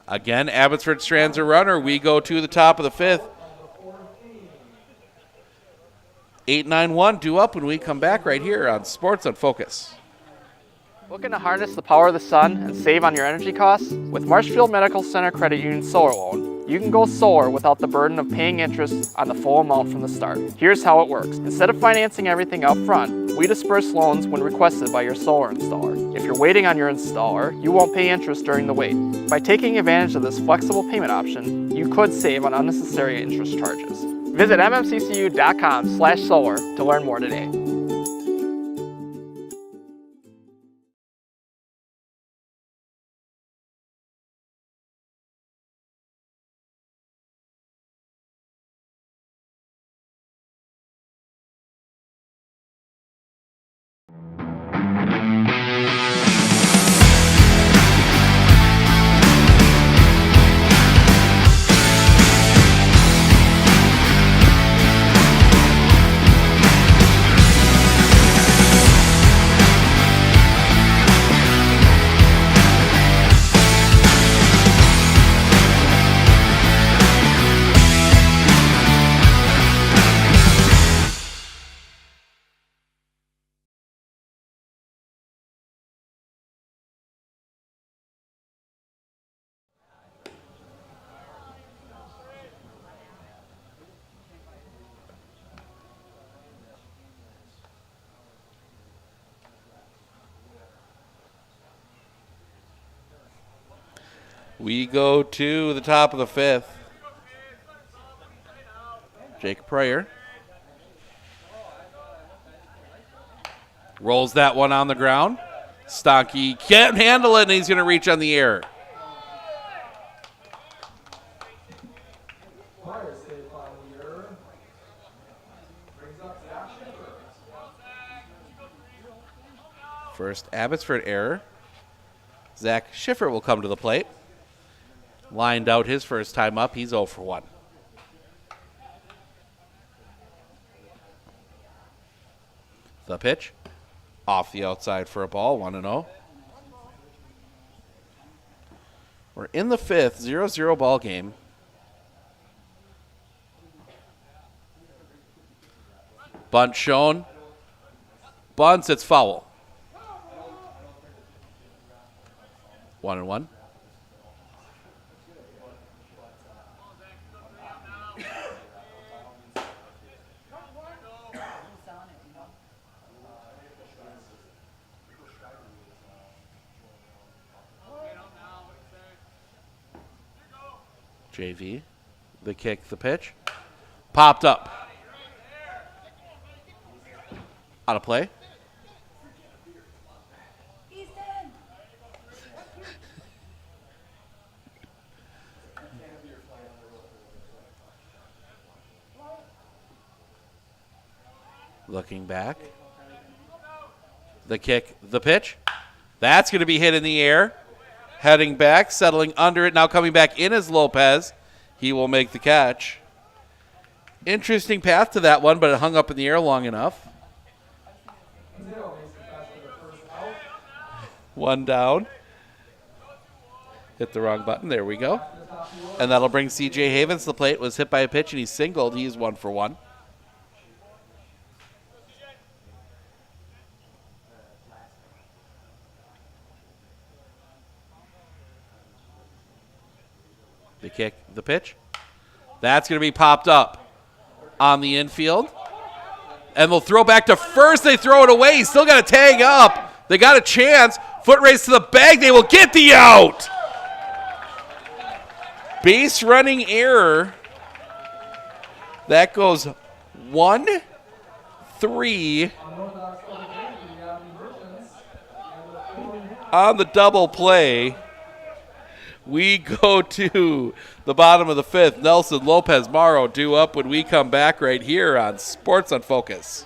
Again, Abbotsford strands a runner. We go to the top of the fifth. 8-9-1 due up when we come back right here on Sports on Focus. Looking to harness the power of the sun and save on your energy costs? With Marshfield Medical Center Credit Union Solar Loan, you can go solar without the burden of paying interest on the full amount from the start. Here's how it works. Instead of financing everything up front, we disperse loans when requested by your solar installer. If you're waiting on your installer, you won't pay interest during the wait. By taking advantage of this flexible payment option, you could save on unnecessary interest charges. Visit mmccu.com/solar to learn more today. We go to the top of the fifth. Jacob Pryor rolls that one on the ground. Stonky can't handle it, and he's going to reach on the air. First Abbotsford error. Zach Schiffer will come to the plate. Lined out his first time up. He's 0 for 1. The pitch. Off the outside for a ball. 1-0. We're in the fifth. 0-0 ball game. Bunt shown. Bunts. It's foul. 1-1. JV, the kick, the pitch. Popped up. Out of play. Looking back. The kick, the pitch. That's going to be hit in the air. Heading back, settling under it. Now coming back in is Lopez. He will make the catch. Interesting path to that one, but it hung up in the air long enough. One down. Hit the wrong button. There we go. And that'll bring C.J. Havens to the plate. Was hit by a pitch, and he's singled. He's 1 for 1. The kick, the pitch. That's going to be popped up on the infield. And they'll throw back to first. They throw it away. He's still got to tag up. They got a chance. Foot race to the bag. They will get the out. Base running error. That goes 1-3 on the double play. We go to the bottom of the 5th. Nelson, Lopez, Morrow due up when we come back right here on Sports on Focus.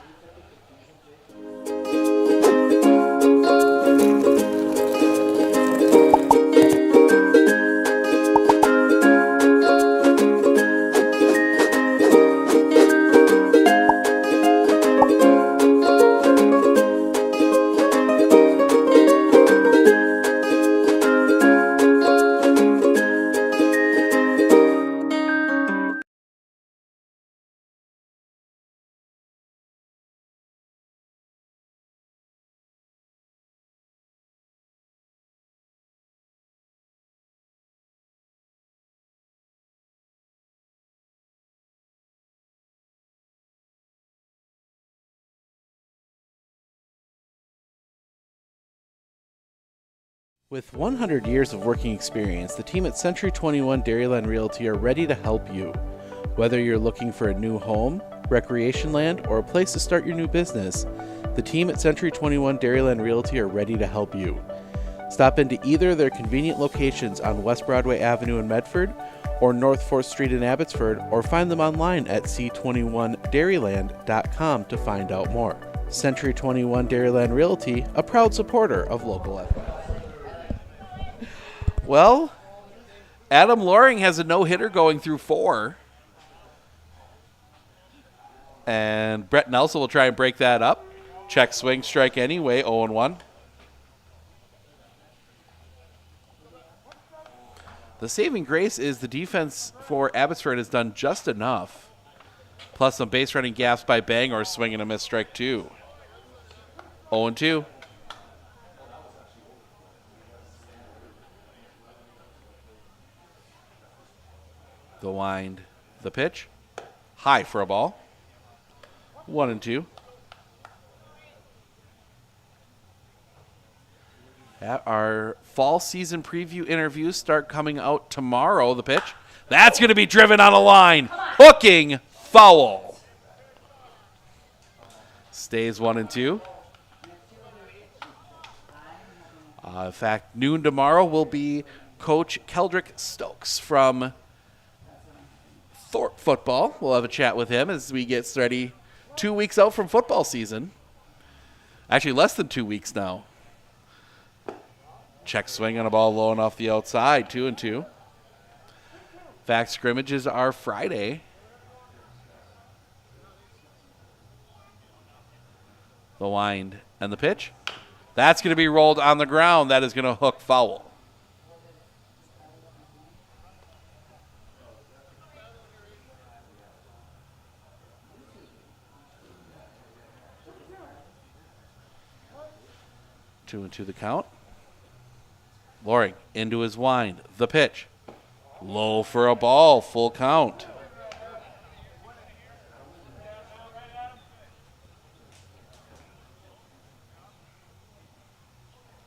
With 100 years of working experience, the team at Century 21 Dairyland Realty are ready to help you. Whether you're looking for a new home, recreation land, or a place to start your new business, the team at Century 21 Dairyland Realty are ready to help you. Stop into either of their convenient locations on West Broadway Avenue in Medford or North 4th Street in Abbotsford, or find them online at c21dairyland.com to find out more. Century 21 Dairyland Realty, a proud supporter of local athletics. Well, Adam Loring has a no-hitter going through 4. And Brett Nelson will try and break that up. Check swing, strike anyway, 0-1. The saving grace is the defense for Abbotsford has done just enough. Plus some base running gaps by Bangor, swing and a miss, strike 2. 0-2. The wind, the pitch. High for a ball. 1-2. Our fall season preview interviews start coming out tomorrow. The pitch. That's going to be driven on a line. Hooking, foul. Stays 1-2. In fact, noon tomorrow will be Coach Keldrick Stokes from Thorpe football. We'll have a chat with him as we get ready 2 weeks out from football season. Actually, less than 2 weeks now. Check swing on a ball low and off the outside, 2-2. In fact, scrimmages are Friday. The wind and the pitch. That's going to be rolled on the ground. That is going to hook foul. Two and two the count. Loring into his wind. The pitch. Low for a ball. Full count.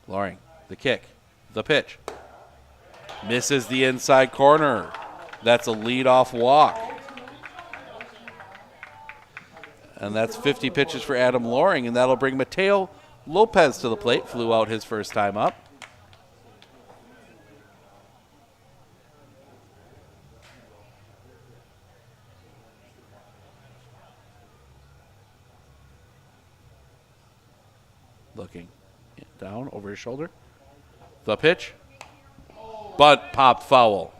Loring. The kick. The pitch. Misses the inside corner. That's a leadoff walk. And that's 50 pitches for Adam Loring, and that'll bring Mateo Lopez to the plate. Flew out his first time up. Looking down over his shoulder. The pitch. Bunt pop foul.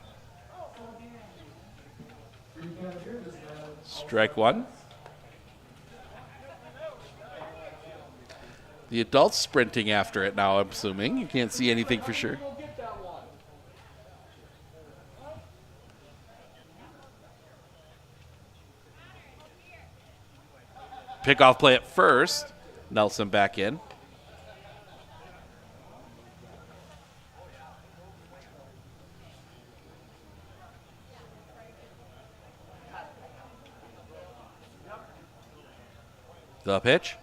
Strike one. The adult's sprinting after it now, I'm assuming. You can't see anything for sure. Pickoff play at first. Nelson back in. The pitch.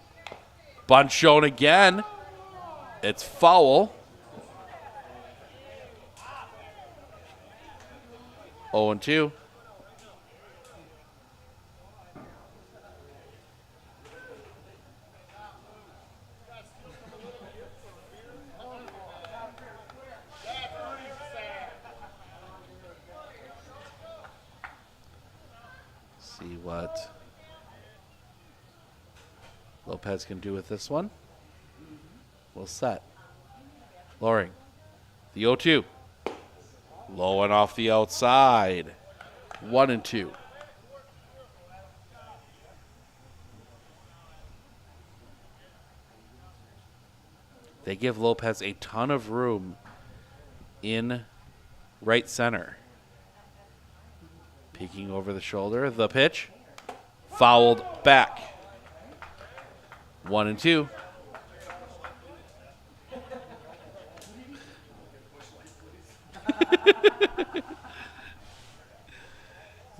Bunt shown again. It's foul. 0-2. See what Lopez can do with this one. We'll set. Loring. The 0-2. Low and off the outside. 1-2. They give Lopez a ton of room in right center. Peeking over the shoulder. The pitch. Fouled back. 1-2.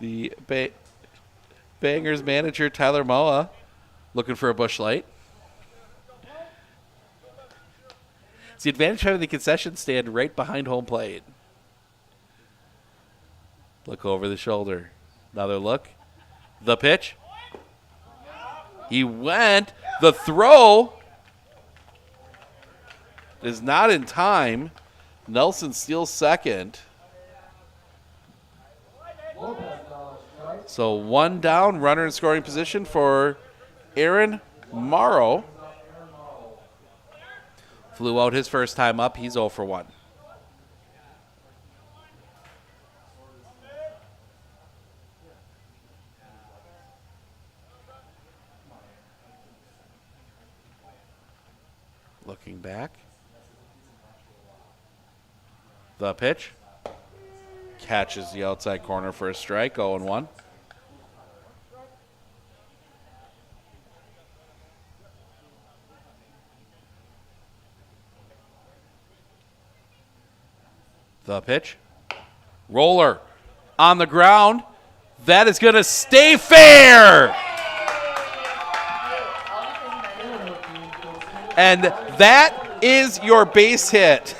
The Bangers manager, Tyler Moa, looking for a bush light. It's the advantage of having the concession stand right behind home plate. Look over the shoulder. Another look. The pitch. He went. The throw is not in time. Nelson steals second. So one down, runner in scoring position for Aaron Morrow. Flew out his first time up. He's 0 for 1. Looking back. The pitch. Catches the outside corner for a strike. 0-1. The pitch. Roller on the ground. That is going to stay fair. And that is your base hit.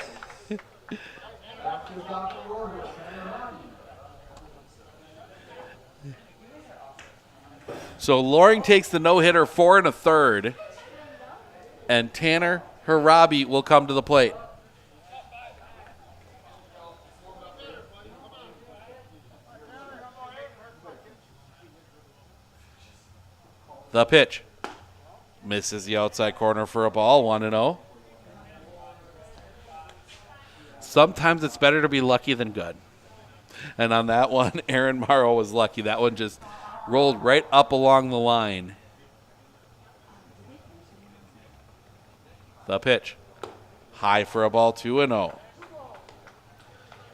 So Loring takes the no-hitter 4 1/3. And Tanner Harabi will come to the plate. The pitch. Misses the outside corner for a ball, 1-0. Sometimes it's better to be lucky than good. And on that one, Aaron Morrow was lucky. That one just rolled right up along the line. The pitch. High for a ball, 2-0.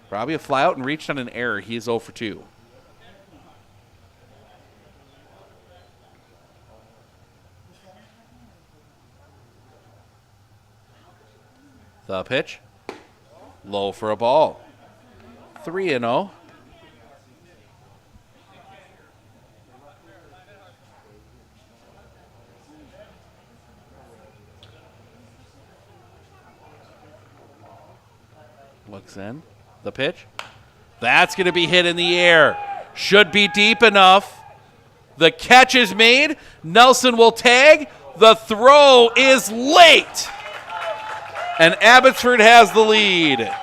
Probably a fly out and reached on an error. He's 0 for 2. The pitch. Low for a ball. 3-0. Looks in. The pitch. That's going to be hit in the air. Should be deep enough. The catch is made. Nelson will tag. The throw is late. And Abbotsford has the lead.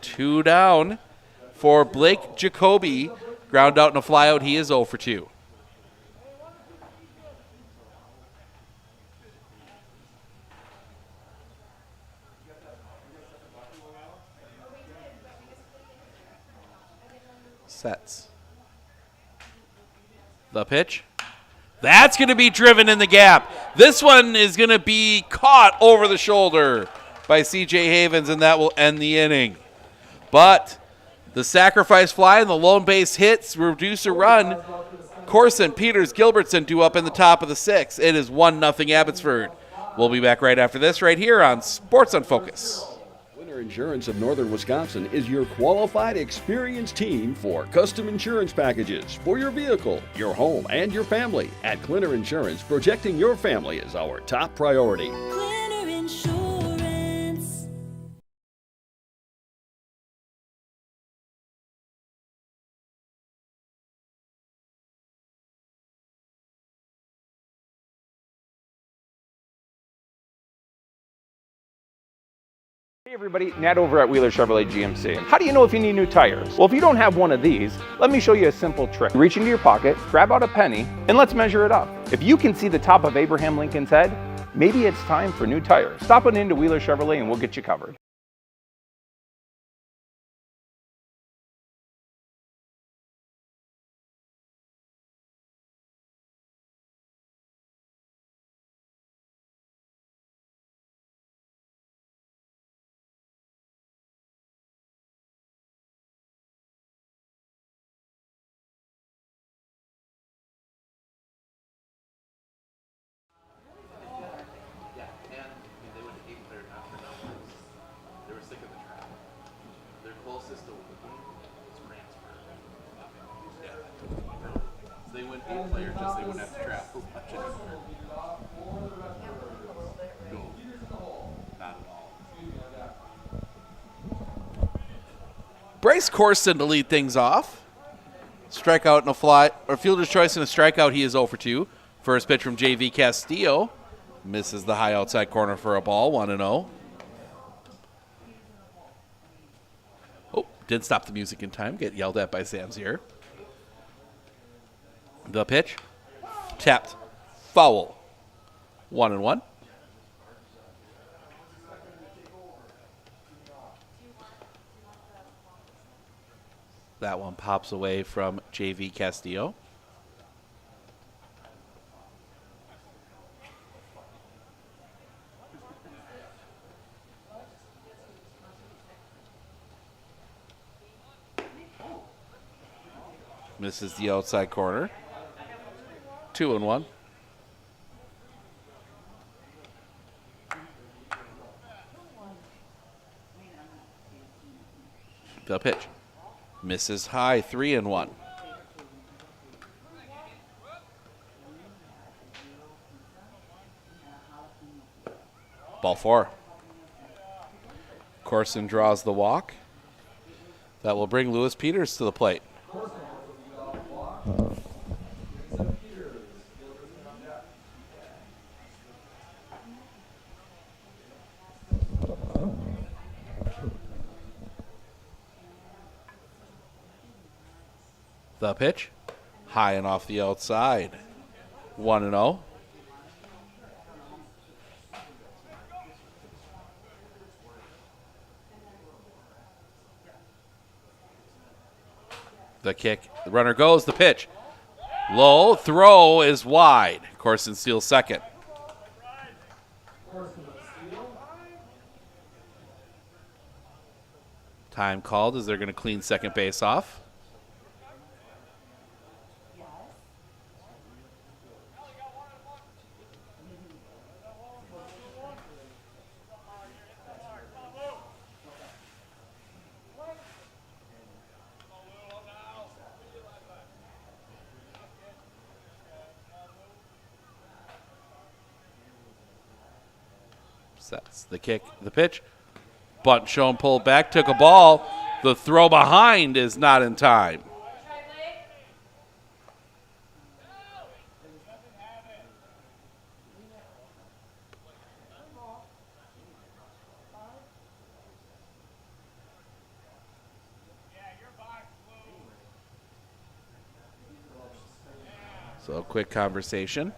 Two down for Blake Jacoby. Ground out and a fly out. He is 0 for 2. Sets. The pitch. That's going to be driven in the gap. This one is going to be caught over the shoulder by C.J. Havens, and that will end the inning. But the sacrifice fly and the lone base hits reduce a run. Corson, Peters, Gilbertson due up in the top of the sixth. It is 1-0 Abbotsford. We'll be back right after this right here on Sports on Focus. Winter Insurance of Northern Wisconsin is your qualified, experienced team for custom insurance packages for your vehicle, your home, and your family. At Clinner Insurance, protecting your family is our top priority. Clinner Insurance. Hey everybody, Nat over at Wheeler Chevrolet GMC. How do you know if you need new tires? Well, if you don't have one of these, let me show you a simple trick. Reach into your pocket, grab out a penny, and let's measure it up. If you can see the top of Abraham Lincoln's head, maybe it's time for new tires. Stop on into Wheeler Chevrolet and we'll get you covered. They went 8 players just they wouldn't have to travel much anymore. No, not at all. Bryce Corson to lead things off. Strikeout and a fly, or fielder's choice and a strikeout. He is 0 for 2. First pitch from JV Castillo. Misses the high outside corner for a ball, 1-0. Oh, didn't stop the music in time. Get yelled at by Sam's here. The pitch. Tapped. Foul. 1-1. That one pops away from JV Castillo. Misses the outside corner. 2-1. The pitch. Misses high, 3-1. Ball 4. Corson draws the walk. That will bring Lewis Peters to the plate. The pitch, high and off the outside. 1-0. The kick, the runner goes, the pitch. Low, throw is wide. Corson steals second. Time called as they're going to clean second base off. Sets the kick, the pitch. Bunt shown, pulled back, took a ball. The throw behind is not in time. So quick conversation.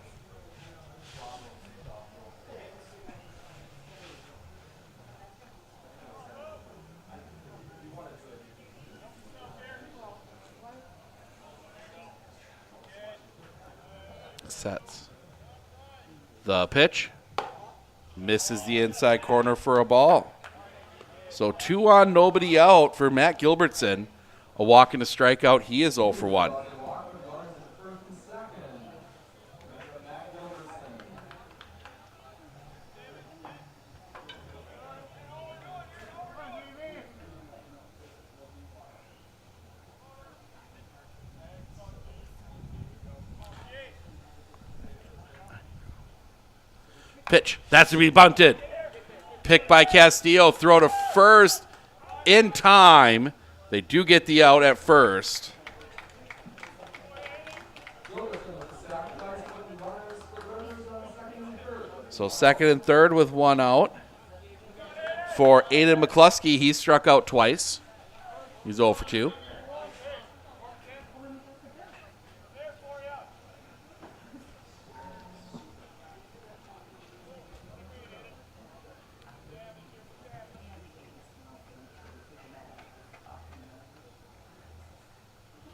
Sets. The pitch. Misses the inside corner for a ball. So 2 on, nobody out for Matt Gilbertson. A walk and a strikeout. He is 0 for 1. Pitch. That's to be bunted. Pick by Castillo. Throw to first in time. They do get the out at first. So second and third with 1 out. For Aiden McCluskey, he struck out twice. He's 0 for 2.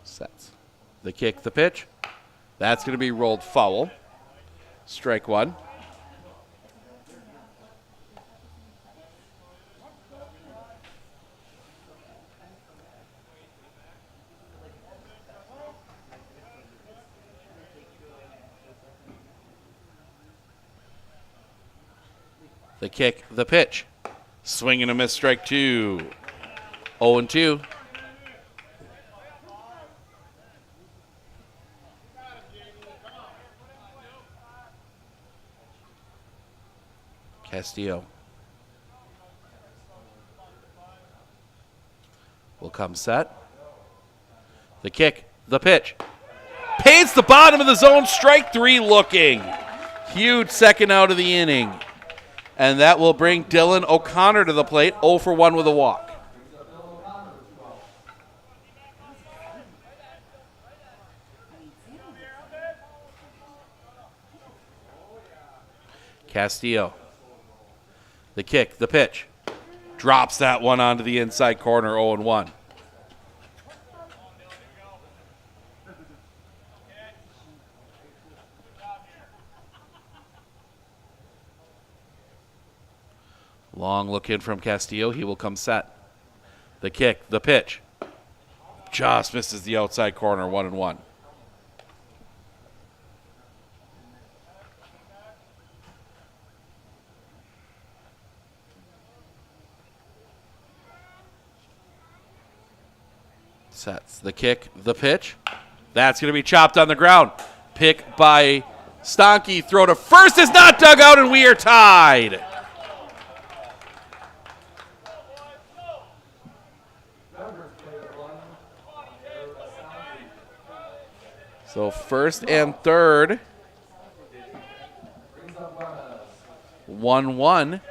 Sets. The kick, the pitch. That's going to be rolled foul. Strike 1. The kick, the pitch. Swing and a miss, strike 2. 0 and 2. Castillo will come set. The kick, the pitch. Paints the bottom of the zone, strike 3 looking. Huge second out of the inning. And that will bring Dylan O'Connor to the plate, 0 for 1 with a walk. Castillo. The kick, the pitch. Drops that one onto the inside corner, 0 and 1. Long look in from Castillo. He will come set. The kick, the pitch. Just misses the outside corner, 1 and 1. Sets the kick, the pitch. That's going to be chopped on the ground. Pick by Stonky. Throw to first is not dug out, and we are tied. So first and third. 1-1.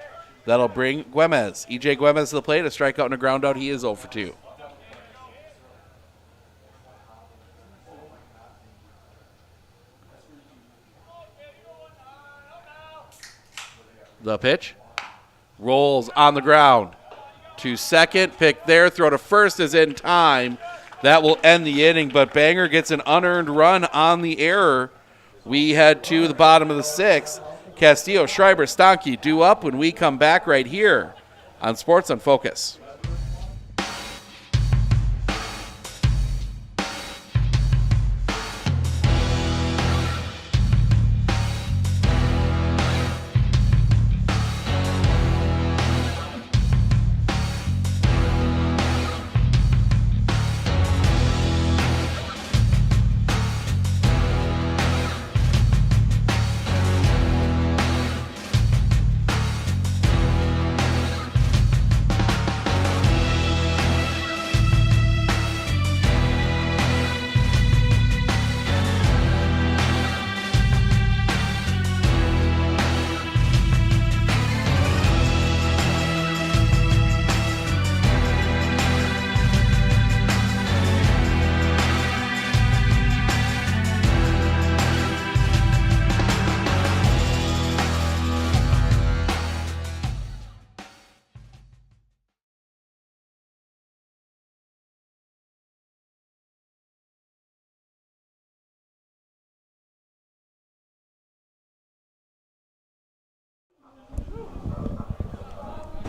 That'll bring Güemes. EJ Güemes to the plate. A strikeout and a ground out. He is 0 for 2. The pitch. Rolls on the ground. To second. Pick there. Throw to first is in time. That will end the inning, but Bangor gets an unearned run on the error. We head to the bottom of the 6th. Castillo, Schreiber, Stonky due up when we come back right here on Sports on Focus.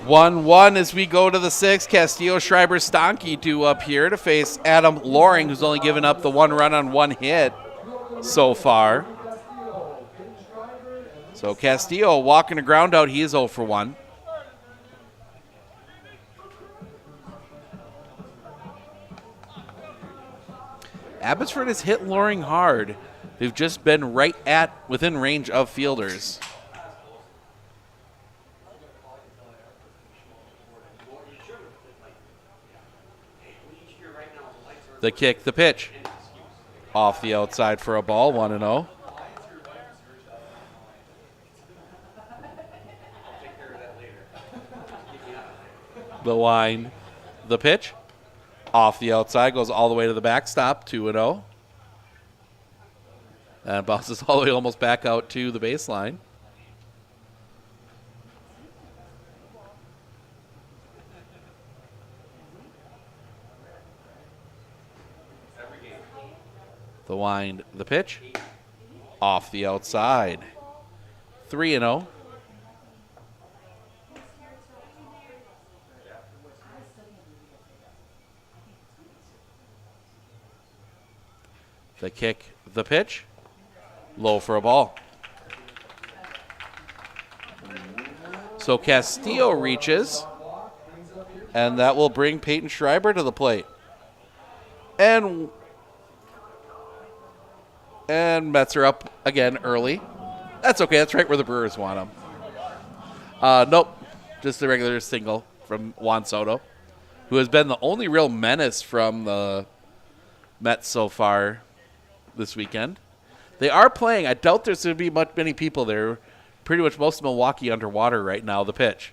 1-1 as we go to the 6th. Castillo, Schreiber, Stanke due up here to face Adam Loring, who's only given up the 1 run on 1 hit so far. So Castillo walking a ground out. He is 0 for 1. Abbotsford has hit Loring hard. They've just been right at within range of fielders. The kick, the pitch. Off the outside for a ball, 1-0. The line, the pitch. Off the outside, goes all the way to the backstop, 2-0. And bounces all the way almost back out to the baseline. The wind, the pitch. Off the outside. 3-0. The kick, the pitch. Low for a ball. So Castillo reaches, and that will bring Peyton Schreiber to the plate. And Metzer up again early. That's okay. That's right where the Brewers want him. Nope. Just the regular single from Juan Soto, who has been the only real menace from the Mets so far this weekend. They are playing. I doubt there's going to be many people there. Pretty much most of Milwaukee underwater right now. The pitch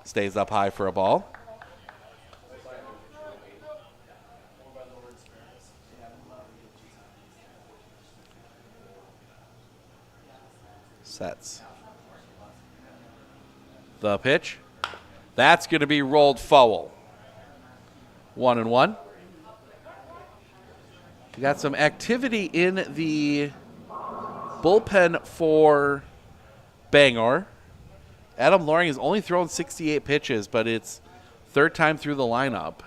stays up high for a ball. Sets. The pitch. That's going to be rolled foul. 1-1. We got some activity in the bullpen for Bangor. Adam Loring has only thrown 68 pitches, but it's third time through the lineup.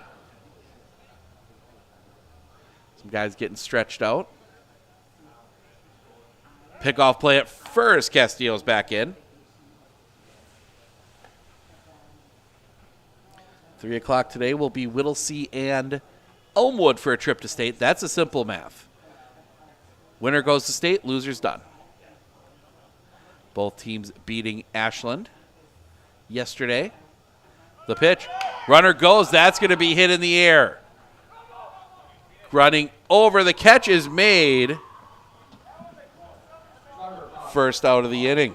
Some guys getting stretched out. Pickoff play at first. Castillo's back in. 3 o'clock today will be Whittley and Elmwood for a trip to state. That's a simple math. Winner goes to state, loser's done. Both teams beating Ashland yesterday. The pitch. Runner goes. That's going to be hit in the air. Running over. The catch is made. First out of the inning.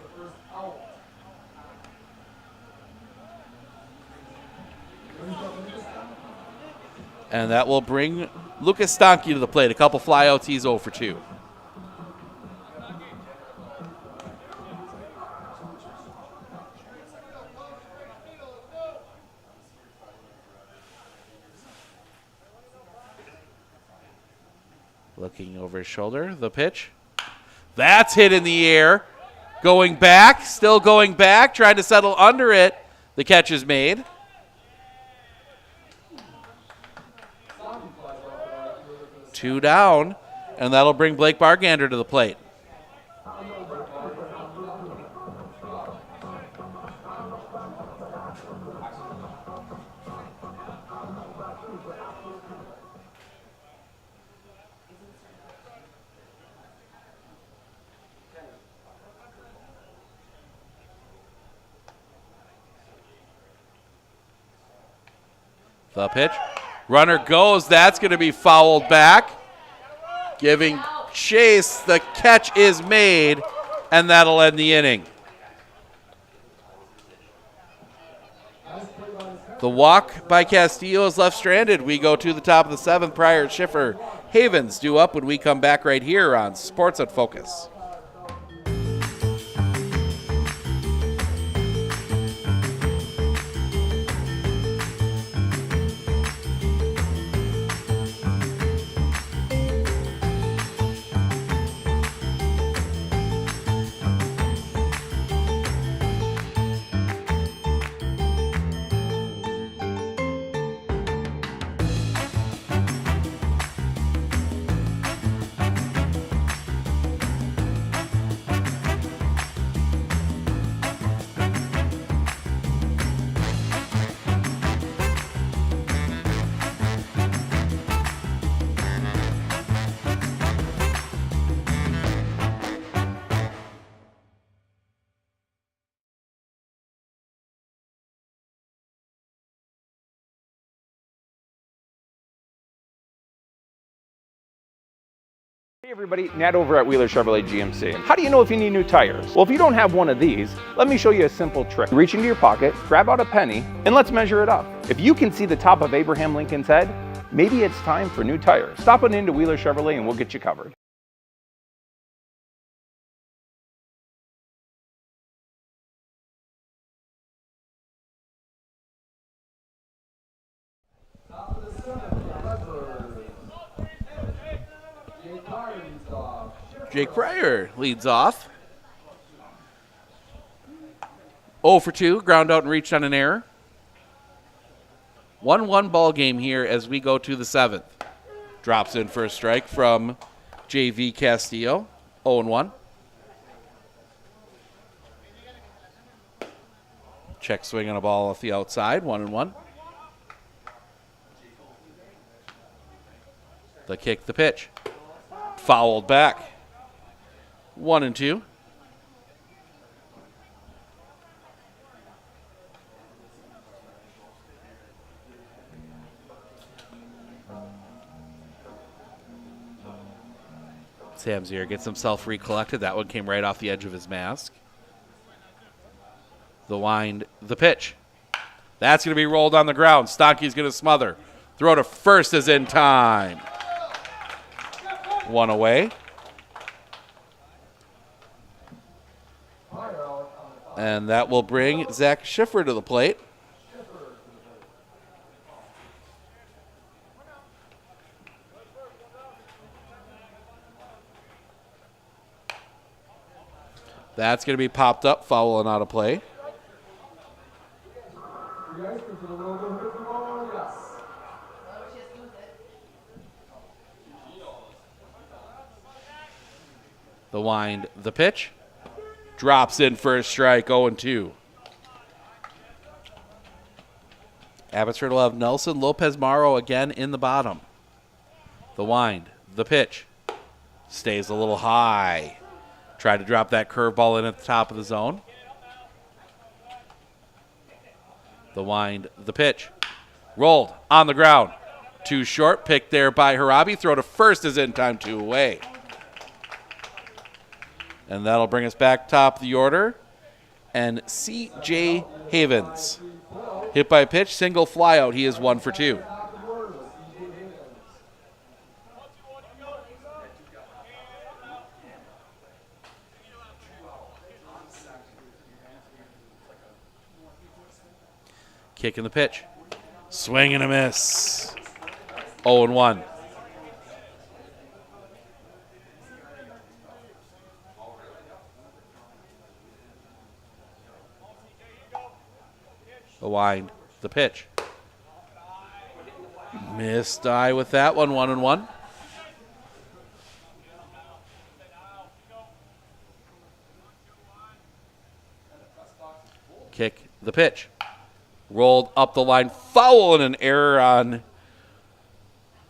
And that will bring Lucas Stanke to the plate. A couple flyouts. He's 0 for 2. Looking over his shoulder. The pitch. That's hit in the air. Going back. Still going back. Trying to settle under it. The catch is made. Two down, and that'll bring Blake Bargander to the plate. The pitch. Runner goes. That's going to be fouled back. Giving chase. The catch is made, and that'll end the inning. The walk by Castillo is left stranded. We go to the top of the 7th. Pryor, Schiffer, Havens due up when we come back right here on Sports at Focus. Everybody, Nat over at Whittley Chevrolet GMC. How do you know if you need new tires? Well, if you don't have one of these, let me show you a simple trick. Reach into your pocket, grab out a penny, and let's measure it up. If you can see the top of Abraham Lincoln's head, maybe it's time for new tires. Stop on into Whittley Chevrolet and we'll get you covered. Jake Pryor leads off. 0 for 2, ground out and reached on an error. 1-1 ball game here as we go to the 7th. Drops in for a strike from JV Castillo. 0-1. Check swing on a ball off the outside. 1-1. The kick, the pitch. Fouled back. 1-2. Samzier gets himself recollected. That one came right off the edge of his mask. The wind, the pitch. That's going to be rolled on the ground. Stocky's going to smother. Throw to first is in time. One away. And that will bring Zach Schiffer to the plate. That's going to be popped up, foul and out of play. The wind, the pitch. Drops in for a strike, 0-2. Abbotsford will have Nelson Lopez Morrow again in the bottom. The wind, the pitch. Stays a little high. Tried to drop that curveball in at the top of the zone. The wind, the pitch. Rolled on the ground. Too short, picked there by Harabi. Throw to first is in time, 2 away. And that'll bring us back top of the order. And C.J. Havens. Hit by pitch, single flyout. He is 1 for 2. Kick in the pitch. Swing and a miss. 0-1. The wind, the pitch. Missed eye with that one, 1-1. Kick, the pitch. Rolled up the line, foul and an error on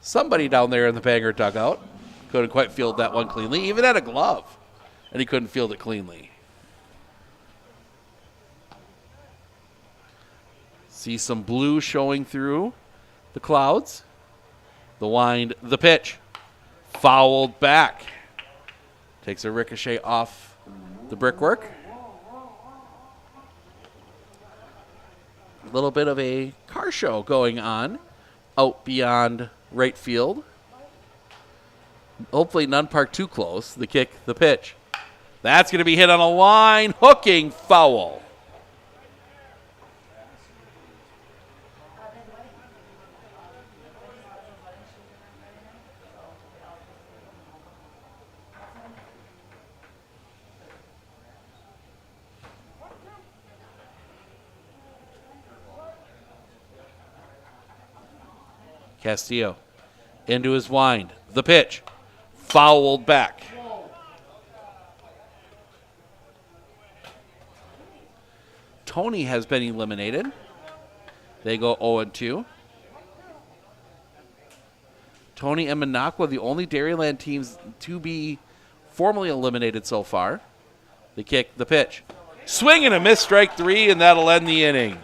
somebody down there in the Bangor dugout. Couldn't quite field that one cleanly, even had a glove, and he couldn't field it cleanly. See some blue showing through the clouds. The wind, the pitch. Fouled back. Takes a ricochet off the brickwork. A little bit of a car show going on out beyond right field. Hopefully none parked too close. The kick, the pitch. That's going to be hit on a line. Hooking foul. Castillo into his wind. The pitch. Fouled back. Tony has been eliminated. They go 0-2. Tony and Minocqua, the only Dairyland teams to be formally eliminated so far. The kick, the pitch. Swing and a miss, strike 3, and that'll end the inning.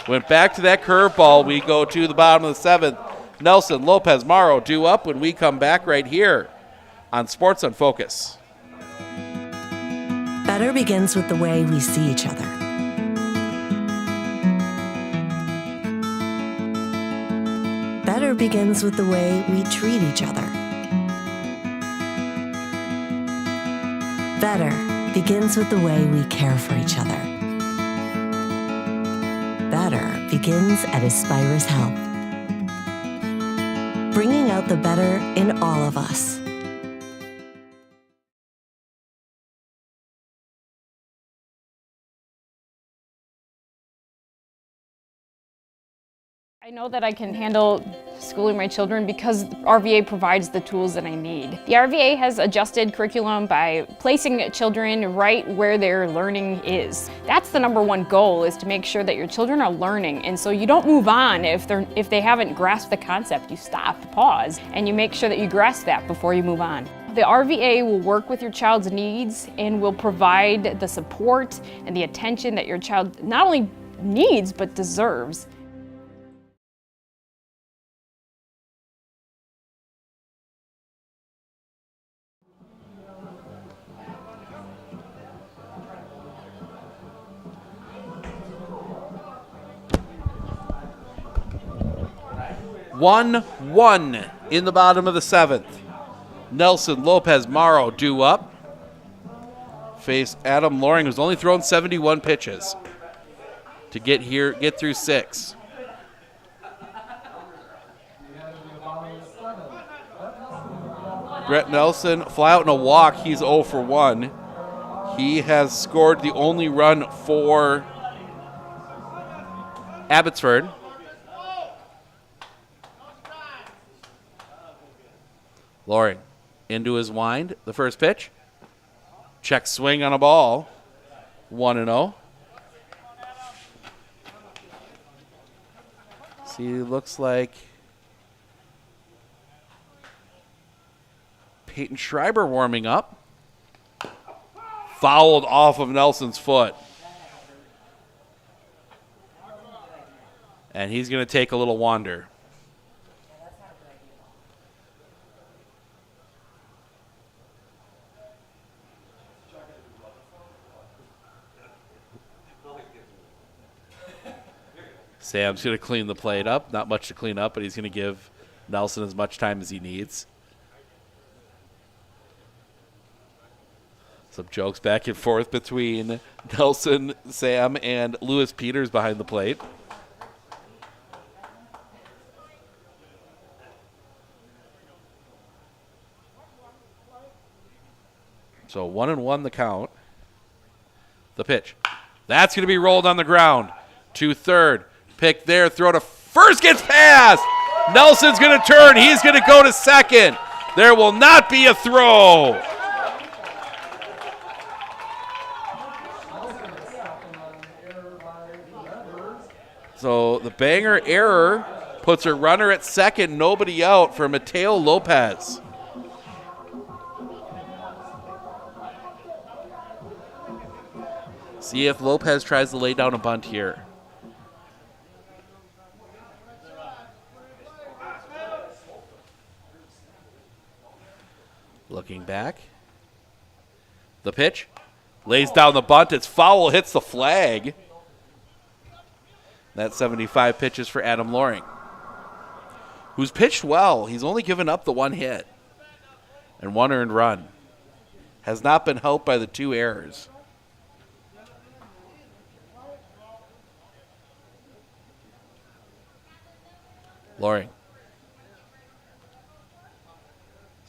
Went back to that curveball. We go to the bottom of the 7th. Nelson Lopez Morrow due up when we come back right here on Sports on Focus. Better begins with the way we see each other. Better begins with the way we treat each other. Better begins with the way we care for each other. Better begins at Aspirus Health, bringing out the better in all of us. I know that I can handle schooling my children because RVA provides the tools that I need. The RVA has adjusted curriculum by placing children right where their learning is. That's the #1 goal, is to make sure that your children are learning, and so you don't move on if they haven't grasped the concept. You stop, pause, and you make sure that you grasp that before you move on. The RVA will work with your child's needs and will provide the support and the attention that your child not only needs but deserves. One in the bottom of the 7th. Nelson, Lopez, Morrow due up. Face Adam Loring, who's only thrown 71 pitches to get through 6. Brett Nelson, fly out in a walk. He's 0 for 1. He has scored the only run for Abbotsford. Loring into his wind. The first pitch. Check swing on a ball. 1-0. See, looks like Peyton Schreiber warming up. Fouled off of Nelson's foot. And he's going to take a little wander. Sam's going to clean the plate up. Not much to clean up, but he's going to give Nelson as much time as he needs. Some jokes back and forth between Nelson, Sam, and Lewis Peters behind the plate. So 1-1 the count. The pitch. That's going to be rolled on the ground. To third. Pick there, throw to first, gets past. Nelson's going to turn. He's going to go to second. There will not be a throw. So the banger error puts a runner at second, nobody out for Mateo Lopez. See if Lopez tries to lay down a bunt here. Looking back. The pitch. Lays down the bunt. It's foul. Hits the flag. That's 75 pitches for Adam Loring, who's pitched well. He's only given up the 1 hit and 1 earned run. Has not been helped by the 2 errors. Loring.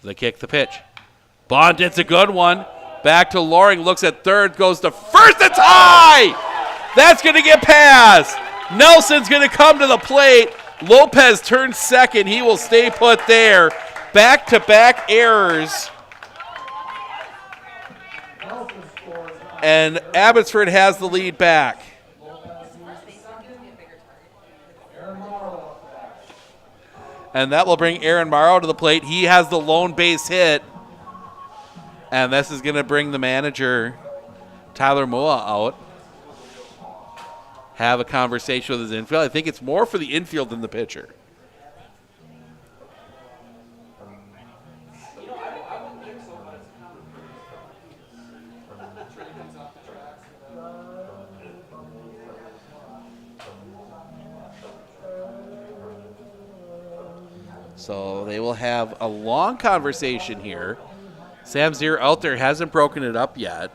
The kick, the pitch. Bond, it's a good one. Back to Loring, looks at third, goes to first, it's high! That's going to get past. Nelson's going to come to the plate. Lopez turns second. He will stay put there. Back-to-back errors. And Abbotsford has the lead back. And that will bring Aaron Morrow to the plate. He has the lone base hit. And this is going to bring the manager, Tyler Moa, out. Have a conversation with his infield. I think it's more for the infield than the pitcher. So they will have a long conversation here. Sam Zier out there hasn't broken it up yet.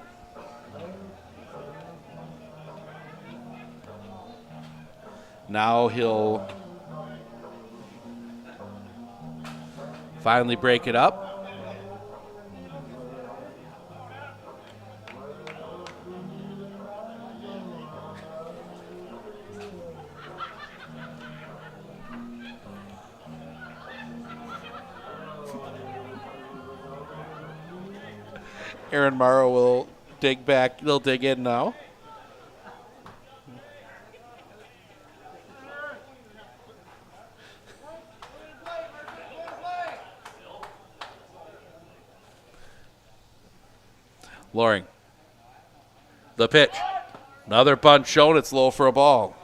Now he'll finally break it up. Aaron Morrow will dig back. They'll dig in now. Loring. The pitch. Another bunt shown. It's low for a ball.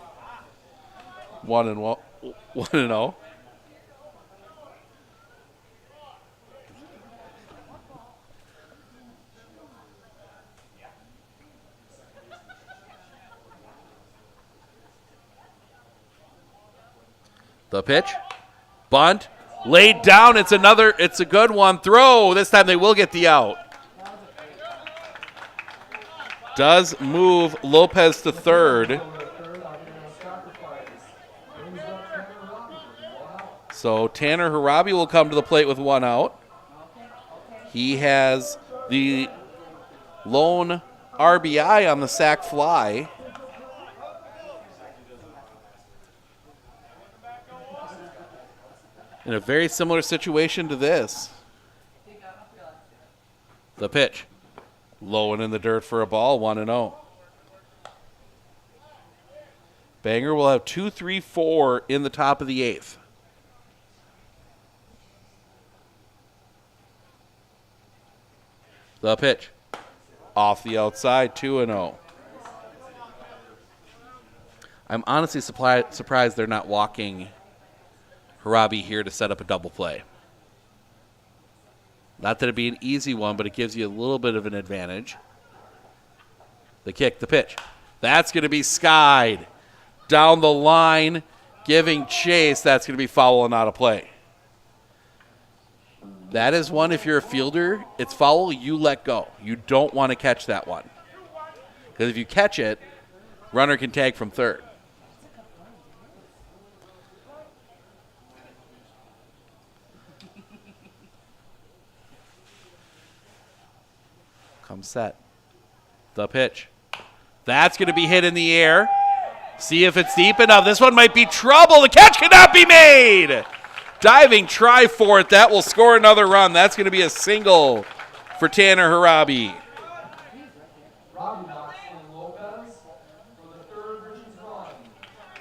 1-0. The pitch, bunt, laid down. It's a good one. Throw. This time they will get the out. Does move Lopez to third. So Tanner Harabi will come to the plate with one out. He has the lone RBI on the sac fly. In a very similar situation to this. The pitch. Low and in the dirt for a ball, 1-0. Banger will have 2, 3, 4 in the top of the 8th. The pitch. Off the outside, 2-0. I'm honestly surprised they're not walking Harabi here to set up a double play. Not that it'd be an easy one, but it gives you a little bit of an advantage. The kick, the pitch. That's going to be skied down the line, giving chase. That's going to be foul and not a play. That is one, if you're a fielder, it's foul, you let go. You don't want to catch that one. Because if you catch it, runner can tag from third. Come set. The pitch. That's going to be hit in the air. See if it's deep enough. This one might be trouble. The catch cannot be made. Diving try for it. That will score another run. That's going to be a single for Tanner Harabi.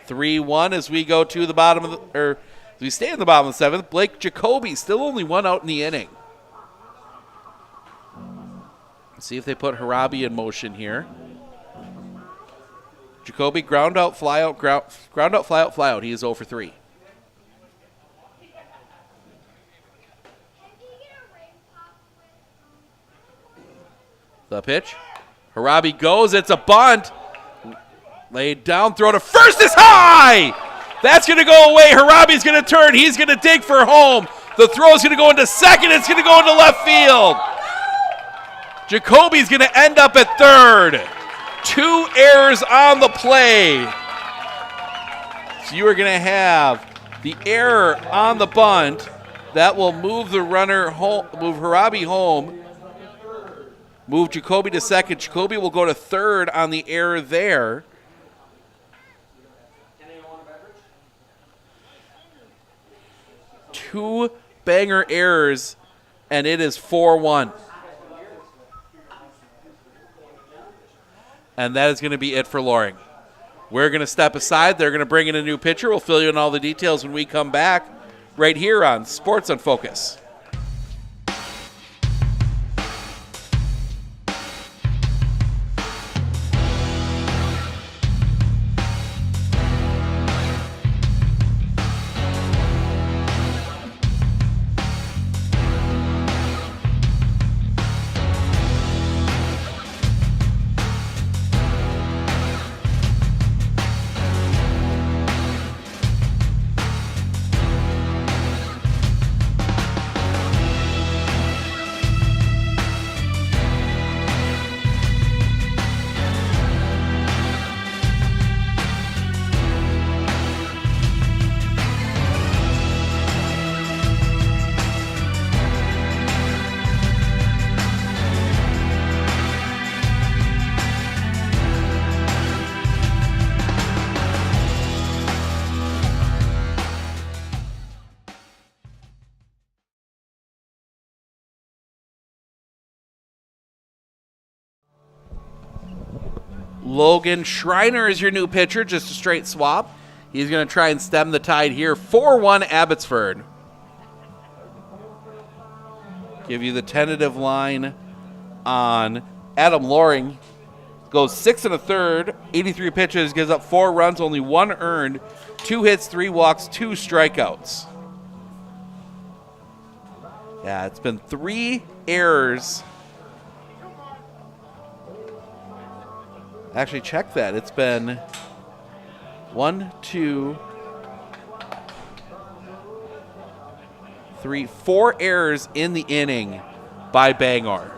3-1 as we go to the bottom of the, or as we stay in the bottom of the 7th. Blake Jacoby still only one out in the inning. See if they put Harabi in motion here. Jacoby, ground out, fly out, ground out, fly out, fly out. He is 0 for 3. The pitch. Harabi goes. It's a bunt. Laid down, throw to first is high. That's going to go away. Harabi's going to turn. He's going to dig for home. The throw is going to go into second. It's going to go into left field. Jacoby's going to end up at third. 2 errors on the play. So you are going to have the error on the bunt. That will move the runner home, move Harabi home. Move Jacoby to second. Jacoby will go to third on the error there. Two banger errors, and it is 4-1. And that is going to be it for Loring. We're going to step aside. They're going to bring in a new pitcher. We'll fill you in all the details when we come back right here on Sports on Focus. Logan Schreiner is your new pitcher, just a straight swap. He's going to try and stem the tide here. 4-1 Abbotsford. Give you the tentative line on Adam Loring. Goes 6 1/3, 83 pitches, gives up 4 runs, only 1 earned, 2 hits, 3 walks, 2 strikeouts. Yeah, it's been 3 errors. Actually, check that. It's been 1, 2, 3, 4 errors in the inning by Bangor.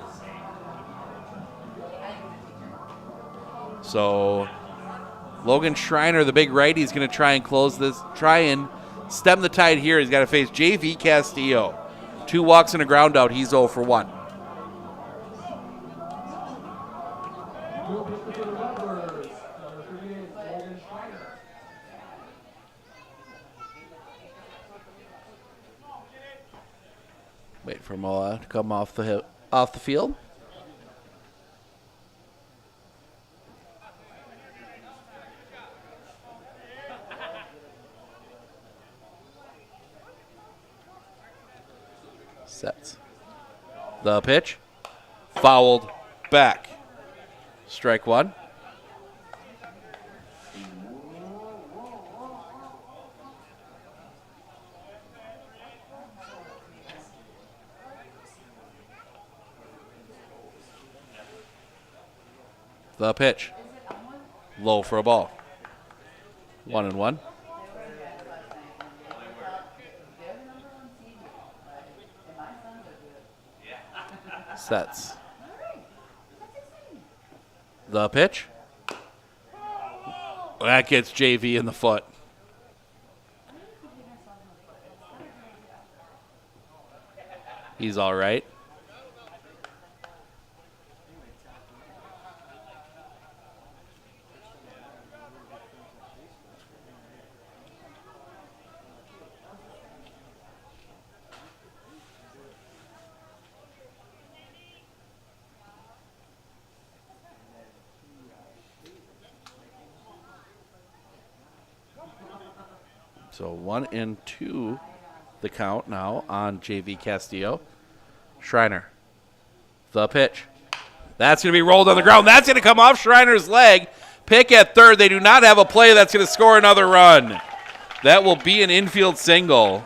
So Logan Schreiner, the big righty, is going to try and close this, try and stem the tide here. He's got to face JV Castillo. 2 walks and a ground out. He's 0 for 1. Wait for Moa to come off the field. Sets. The pitch. Fouled back. Strike 1. The pitch. Low for a ball. 1-1. Sets. The pitch. That gets JV in the foot. He's all right. So 1-2 the count now on JV Castillo. Schreiner. The pitch. That's going to be rolled on the ground. That's going to come off Schreiner's leg. Pick at third. They do not have a play that's going to score another run. That will be an infield single.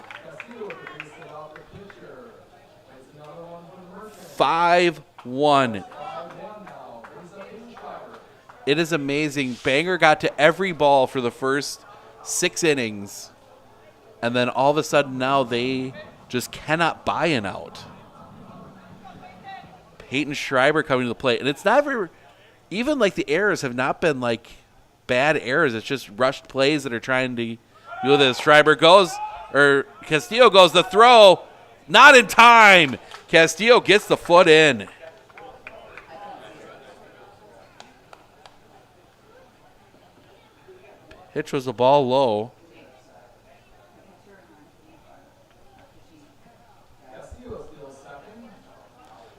5-1. It is amazing. Bangor got to every ball for the first 6 innings. And then all of a sudden now they just cannot buy an out. Peyton Schreiber coming to the plate. And it's not very, even like the errors have not been like bad errors. It's just rushed plays that are trying to do this. Schreiber goes, or Castillo goes, the throw, not in time. Castillo gets the foot in. Pitch was a ball low.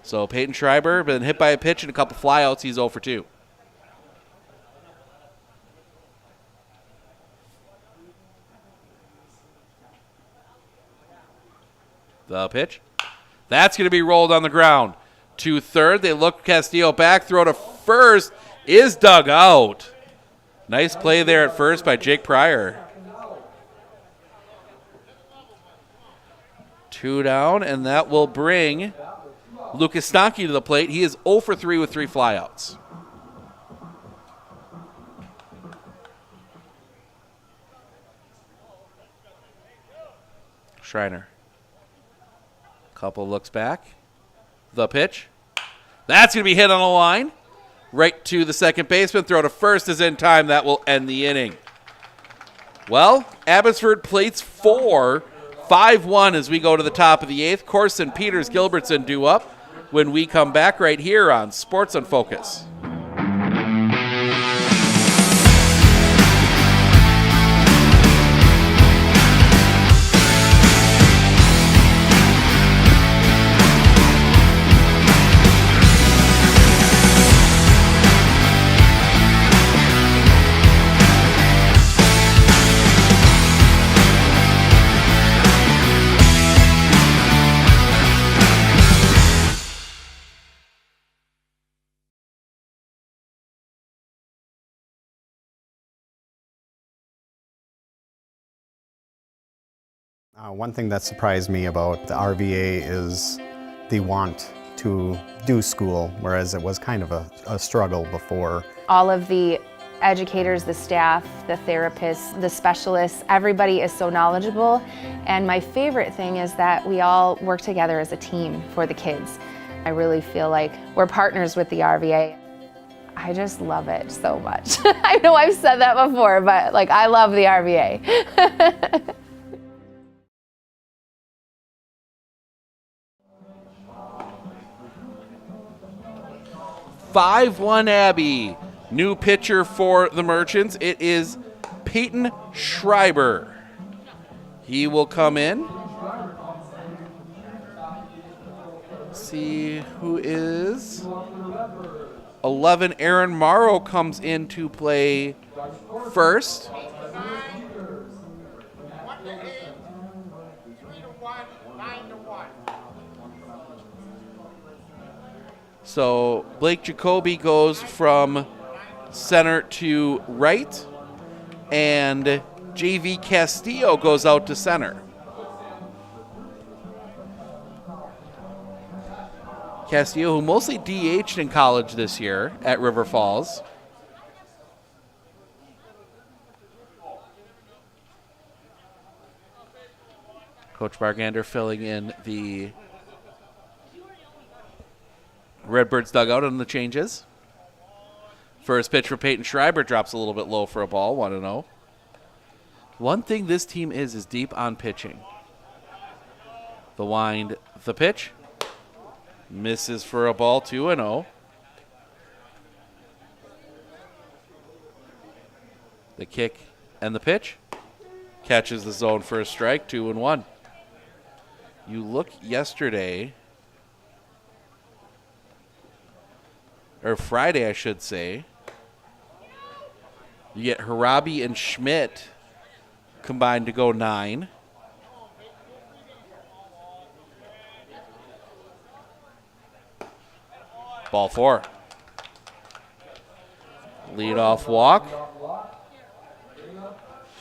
So Peyton Schreiber been hit by a pitch and a couple flyouts. He's 0 for 2. The pitch. That's going to be rolled on the ground. To third. They look Castillo back. Throw to first is dug out. Nice play there at first by Jake Pryor. 2 down, and that will bring Lucas Stanke to the plate. He is 0 for 3 with 3 flyouts. Schreiner. Couple looks back. The pitch. That's going to be hit on the line. Right to the second baseman. Throw to first is in time. That will end the inning. Well, Abbotsford plates 4. 5-1 as we go to the top of the 8th. Corson, Peters, Gilbertson due up when we come back right here on Sports on Focus. One thing that surprised me about the RVA is the want to do school, whereas it was kind of a struggle before. All of the educators, the staff, the therapists, the specialists, everybody is so knowledgeable. And my favorite thing is that we all work together as a team for the kids. I really feel like we're partners with the RVA. I just love it so much. I know I've said that before, but like I love the RVA. 5-1 Abbey. New pitcher for the Merchants. It is Peyton Schreiber. He will come in. See who is 11. Aaron Morrow comes in to play first. 1 to 8, 3 to 1, 9 to 1. So Blake Jacoby goes from center to right, and JV Castillo goes out to center. Castillo, who mostly DH'd in college this year at River Falls. Coach Bargander filling in the Redbirds dugout on the changes. First pitch for Peyton Schreiber drops a little bit low for a ball, 1-0. One thing this team is deep on pitching. The wind, the pitch. Misses for a ball, 2-0. The kick and the pitch. Catches the zone for a strike, 2-1. You look yesterday, or Friday, I should say. You get Harabi and Schmidt combined to go 9. Ball 4. Leadoff walk.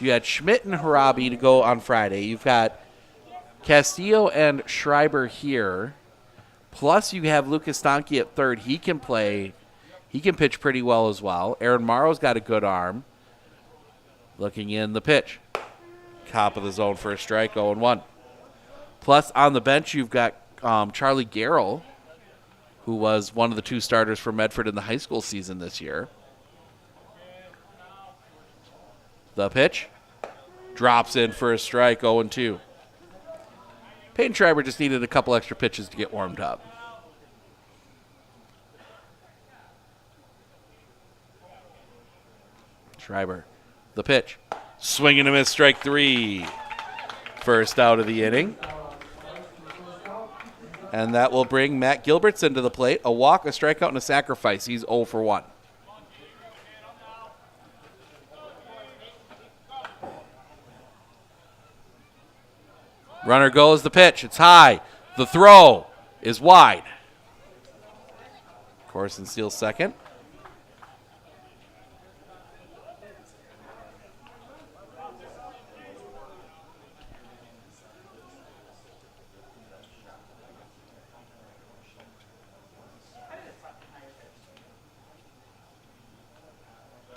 You had Schmidt and Harabi to go on Friday. You've got Castillo and Schreiber here. Plus you have Lucas Stanke at third. He can play. He can pitch pretty well as well. Aaron Morrow's got a good arm. Looking in the pitch. Top of the zone for a strike, 0-1. Plus on the bench you've got Charlie Garrell, who was one of the 2 starters for Medford in the high school season this year. The pitch. Drops in for a strike, 0-2. Peyton Schreiber just needed a couple extra pitches to get warmed up. Schreiber, the pitch. Swing and a miss, strike 3. First out of the inning. And that will bring Matt Gilbertson to the plate. A walk, a strikeout, and a sacrifice. He's 0 for 1. Runner goes, the pitch. It's high. The throw is wide. Corson steals second.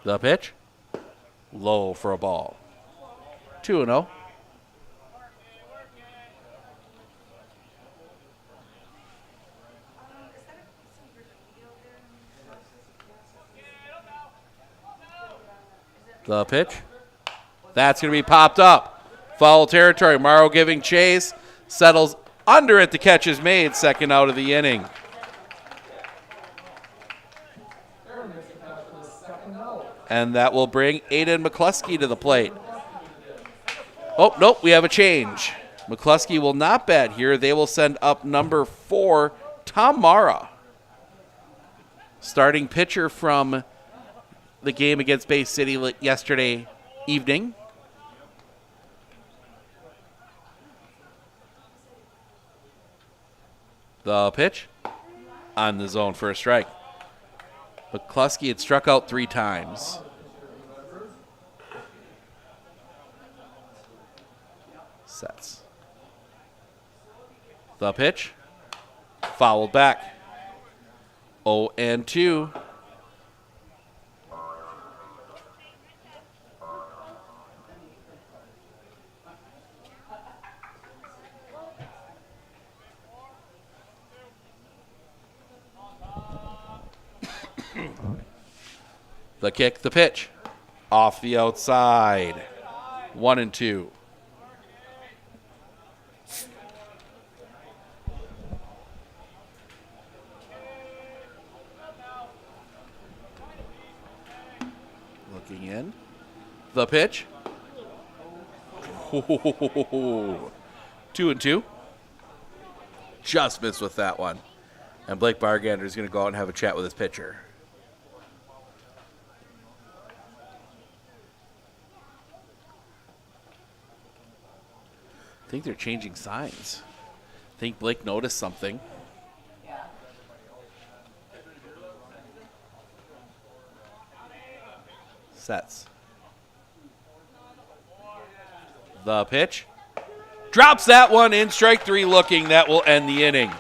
The pitch. Low for a ball. 2-0. The pitch. That's going to be popped up. Foul territory. Morrow giving chase. Settles under it. The catch is made. Second out of the inning. And that will bring Aiden McCluskey to the plate. Oh, nope, we have a change. McCluskey will not bat here. They will send up number 4, Tom Mara. Starting pitcher from the game against Bay City yesterday evening. The pitch on the zone for a strike. McCluskey had struck out 3 times. Sets. The pitch. Fouled back. 0-2. The kick, the pitch. Off the outside. 1-2. Looking in. The pitch. 2-2. Just missed with that one. And Blake Bargander is going to go out and have a chat with his pitcher. I think they're changing signs. I think Blake noticed something. Sets. The pitch. Drops that one in strike three looking. That will end the inning.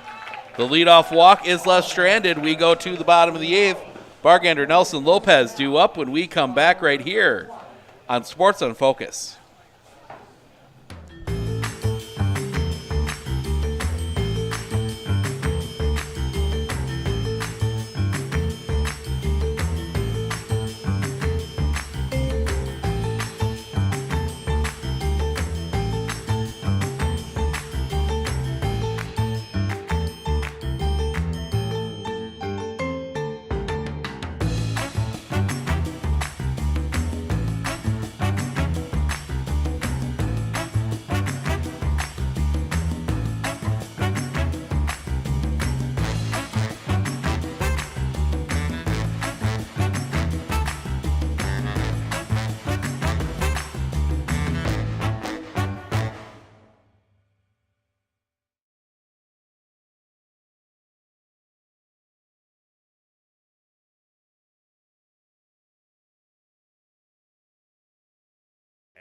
The leadoff walk is left stranded. We go to the bottom of the eighth. Bargander, Nelson, Lopez due up when we come back right here on Sports on Focus.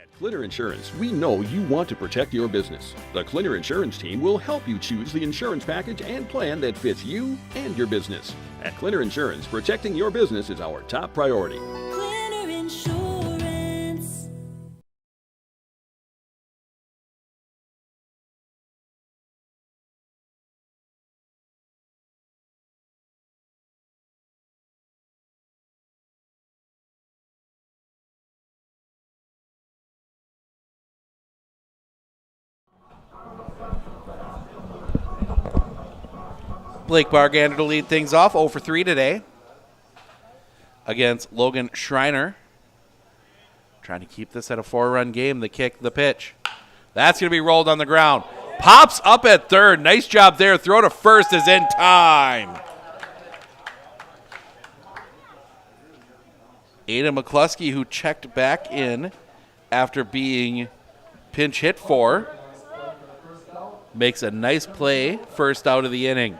At Clinner Insurance, we know you want to protect your business. The Clinner Insurance team will help you choose the insurance package and plan that fits you and your business. At Clinner Insurance, protecting your business is our top priority. Clinner Insurance. Blake Bargander to lead things off, 0 for 3 today against Logan Schreiner. Trying to keep this at a 4-run game. The kick, the pitch. That's going to be rolled on the ground. Pops up at third. Nice job there. Throw to first is in time. Ada McCluskey, who checked back in after being pinch hit for, makes a nice play first out of the inning.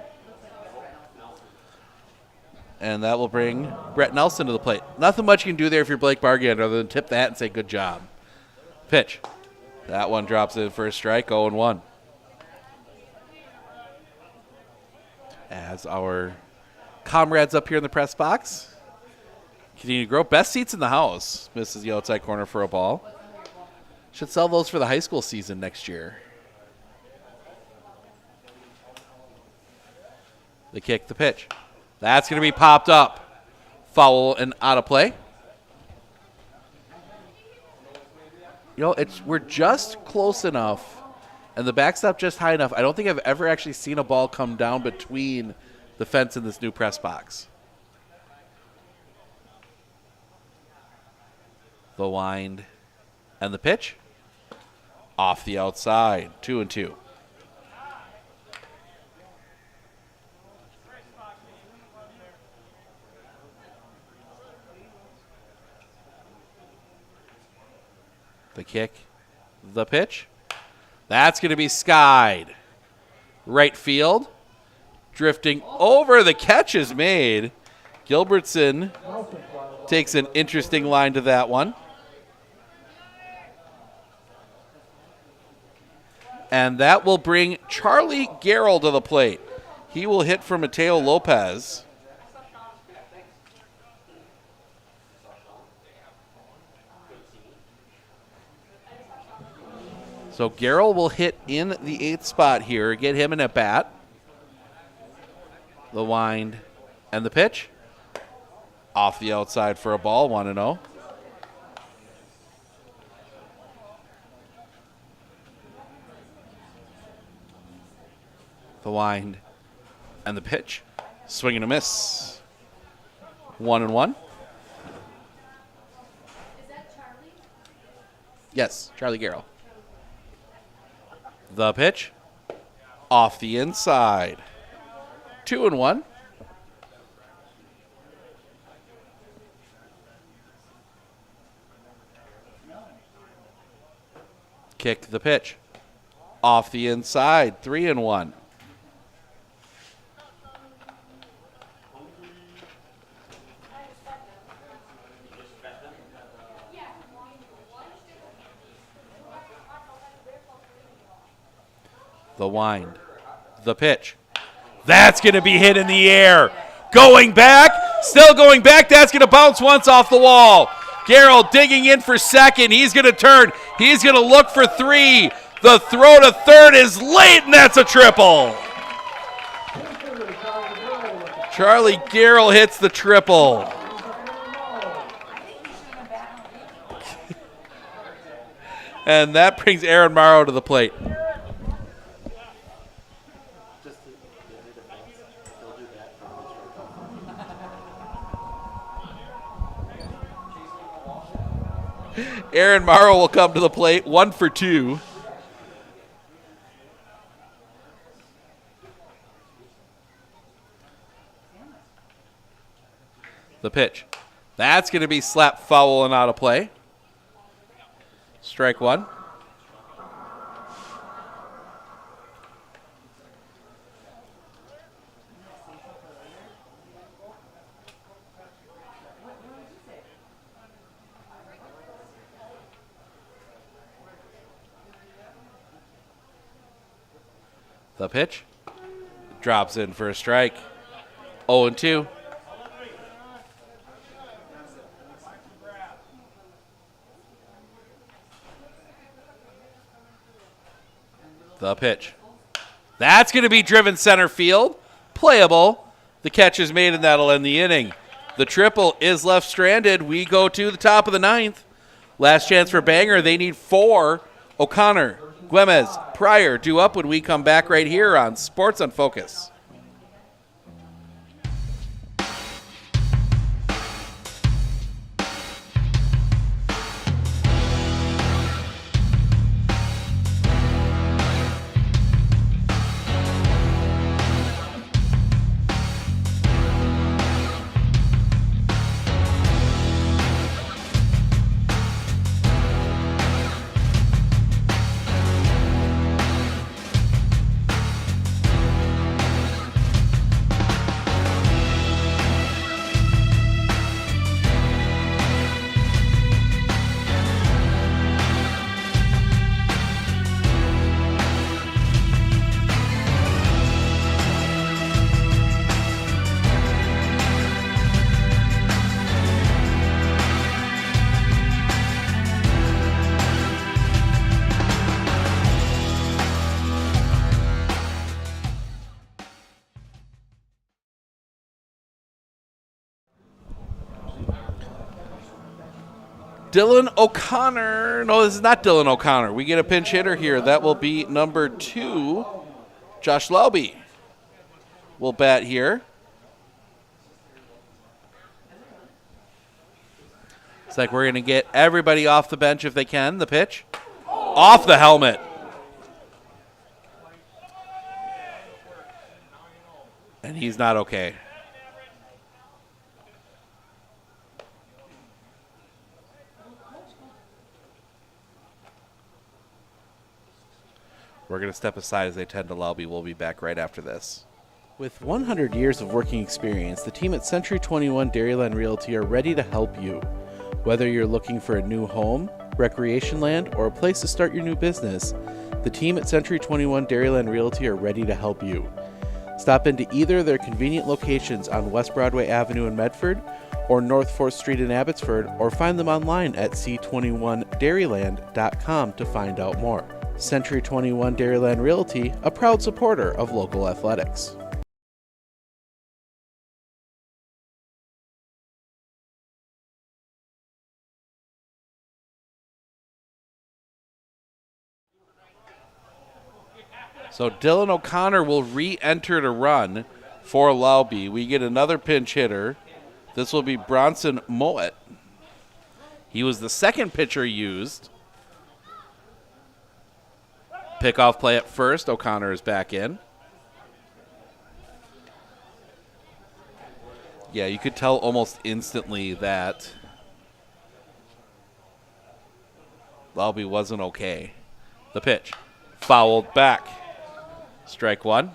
And that will bring Brett Nelson to the plate. Nothing much you can do there if you're Blake Bargander other than tip the hat and say good job. Pitch. That one drops in for a strike, 0-1. As our comrades up here in the press box continue to grow. Best seats in the house. Misses the outside corner for a ball. Should sell those for the high school season next year. The kick, the pitch. That's going to be popped up. Foul and out of play. You know, we're just close enough, and the backstop just high enough. I don't think I've ever actually seen a ball come down between the fence and this new press box. The wind and the pitch. Off the outside. 2-2. The kick, the pitch. That's going to be skied. Right field. Drifting over. The catch is made. Gilbertson takes an interesting line to that one. And that will bring Charlie Garrell to the plate. He will hit for Mateo Lopez. So Garrell will hit in the 8th spot here, get him an at-bat. The wind and the pitch. Off the outside for a ball, 1-0. The wind and the pitch. Swing and a miss. 1-1. Yes, Charlie Garrell. The pitch. Off the inside. 2-1. Kick the pitch. Off the inside. 3-1. The wind. The pitch. That's going to be hit in the air. Going back. Still going back. That's going to bounce once off the wall. Garrell digging in for second. He's going to turn. He's going to look for 3. The throw to third is late, and that's a triple. Charlie Garrell hits the triple. And that brings Aaron Morrow to the plate. Aaron Morrow will come to the plate, 1 for 2. The pitch. That's going to be slapped foul and out of play. Strike 1. The pitch drops in for a strike. 0-2. The pitch. That's going to be driven center field. Playable. The catch is made, and that'll end the inning. The triple is left stranded. We go to the top of the 9th. Last chance for Bangor. They need 4. O'Connor, Guemez, Pryor due up when we come back right here on Sports on Focus. Dylan O'Connor. No, this is not Dylan O'Connor. We get a pinch hitter here. That will be number 2, Josh Lauby. Will bat here. It's like we're going to get everybody off the bench if they can. The pitch. Off the helmet. And he's not okay. We're going to step aside as they tend to lobby. We'll be back right after this. With 100 years of working experience, the team at Century 21 Dairyland Realty are ready to help you. Whether you're looking for a new home, recreation land, or a place to start your new business, The team at Century 21 Dairyland Realty are ready to help you. Stop into either of their convenient locations on West Broadway Avenue in Medford or North 4th Street in Abbotsford, or find them online at c21dairyland.com to find out more. Century 21 Dairyland Realty, a proud supporter of local athletics. So Dylan O'Connor will re-enter to run for Lowby. We get another pinch hitter. This will be Bronson Moet. He was the second pitcher used. Pickoff play at first. O'Connor is back in. Yeah, you could tell almost instantly that Lowby wasn't okay. The pitch. Fouled back. Strike one.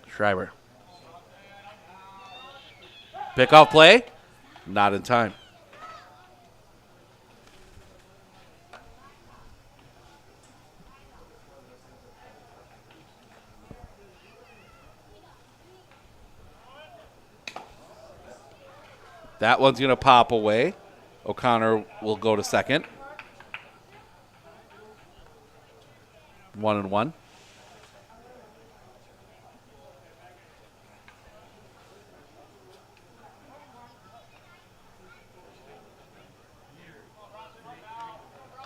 Schreiber. Pickoff play. Not in time. That one's going to pop away. O'Connor will go to second. 1-1.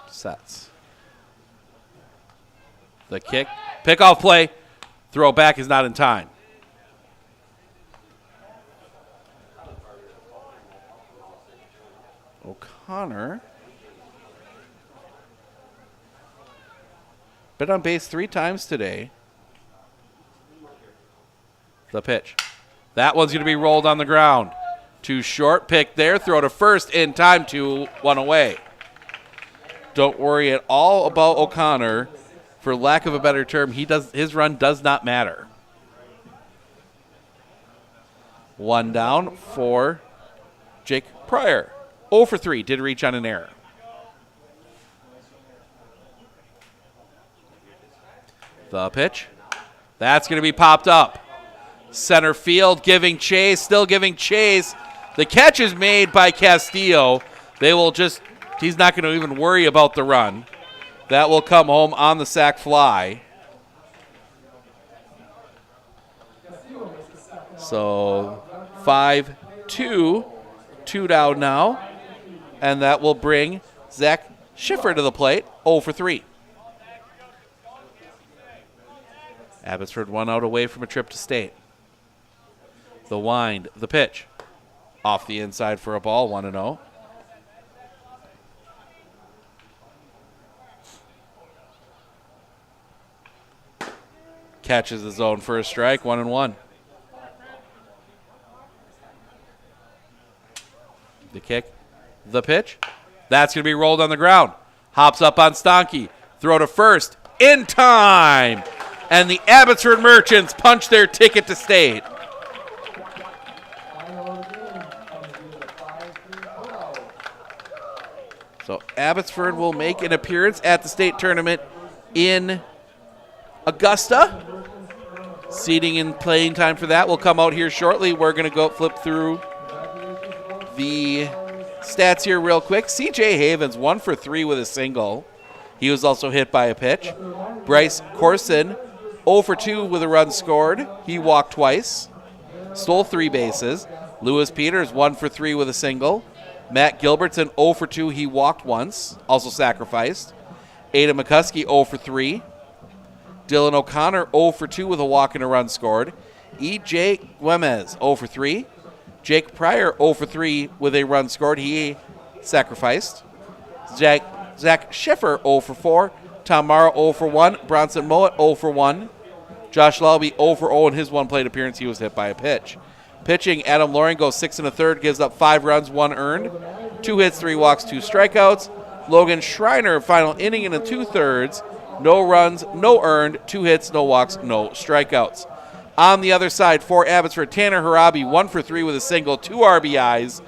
Sets. The kick. Pickoff play. Throw back is not in time. O'Connor been on base 3 times today. The pitch. That one's going to be rolled on the ground. Too short. Pick there. Throw to first in time. 2-1 away. Don't worry at all about O'Connor. For lack of a better term, his run does not matter. 1 down for Jake Pryor. 0 for 3, did reach on an error. The pitch. That's going to be popped up. Center field giving chase, still giving chase. The catch is made by Castillo. He's not going to even worry about the run. That will come home on the sac fly. So 5-2, 2 down now. And that will bring Zach Schiffer to the plate, 0 for 3. Abbotsford 1 out away from a trip to state. The wind, the pitch. Off the inside for a ball, 1-0. Catches the zone for a strike, 1-1. The kick. The pitch. That's going to be rolled on the ground. Hops up on Stonky. Throw to first. In time. And the Abbotsford Merchants punch their ticket to state. So Abbotsford will make an appearance at the state tournament in Augusta. Seating and playing time for that will come out here shortly. We're going to go flip through the stats here real quick. CJ Havens 1 for 3 with a single. He was also hit by a pitch. Bryce Corson 0 for 2 with a run scored. He walked twice. Stole 3 bases. Lewis Peters 1 for 3 with a single. Matt Gilbertson 0 for 2. He walked once. Also sacrificed. Ada McCuskey 0 for 3. Dylan O'Connor 0 for 2 with a walk and a run scored. E.J. Guemez 0 for 3. Jake Pryor 0 for 3 with a run scored. He sacrificed. Zach Schiffer 0 for 4. Tom Morrow 0 for 1. Bronson Moet 0 for 1. Josh Lowby 0 for 0 in his one plate appearance. He was hit by a pitch. Pitching, Adam Loring goes 6 1/3, gives up 5 runs, 1 earned. 2 hits, 3 walks, 2 strikeouts. Logan Schreiner, final inning in the 2/3. no runs, no earned, 2 hits, no walks, no strikeouts. On the other side, for Abbotsford, Tanner Harabi, 1 for 3 with a single, 2 RBIs,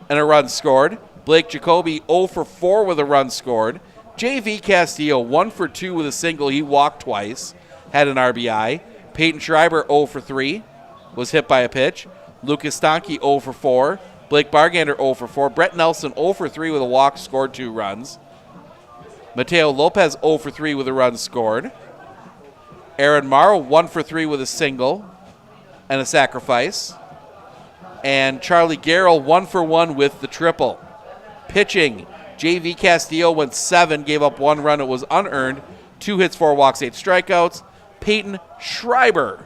and a run scored. Blake Jacoby, 0 for 4 with a run scored. JV Castillo, 1 for 2 with a single. He walked twice, had an RBI. Peyton Schreiber, 0 for 3, was hit by a pitch. Lucas Stanke, 0 for 4. Blake Bargander, 0 for 4. Brett Nelson, 0 for 3 with a walk, scored 2 runs. Mateo Lopez, 0 for 3 with a run scored. Aaron Morrow, 1 for 3 with a single and a sacrifice. And Charlie Garrell, 1 for 1 with the triple. Pitching, JV Castillo went 7, gave up 1 run. It was unearned. 2 hits, 4 walks, 8 strikeouts. Peyton Schreiber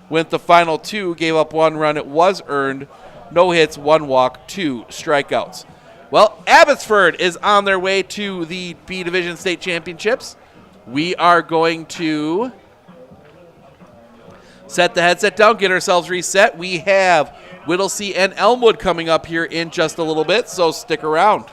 went the final 2, gave up 1 run. It was earned. No hits, 1 walk, 2 strikeouts. Well, Abbotsford is on their way to the B Division State Championships. We are going to set the headset down, get ourselves reset. We have Whittley and Elmwood coming up here in just a little bit, so stick around.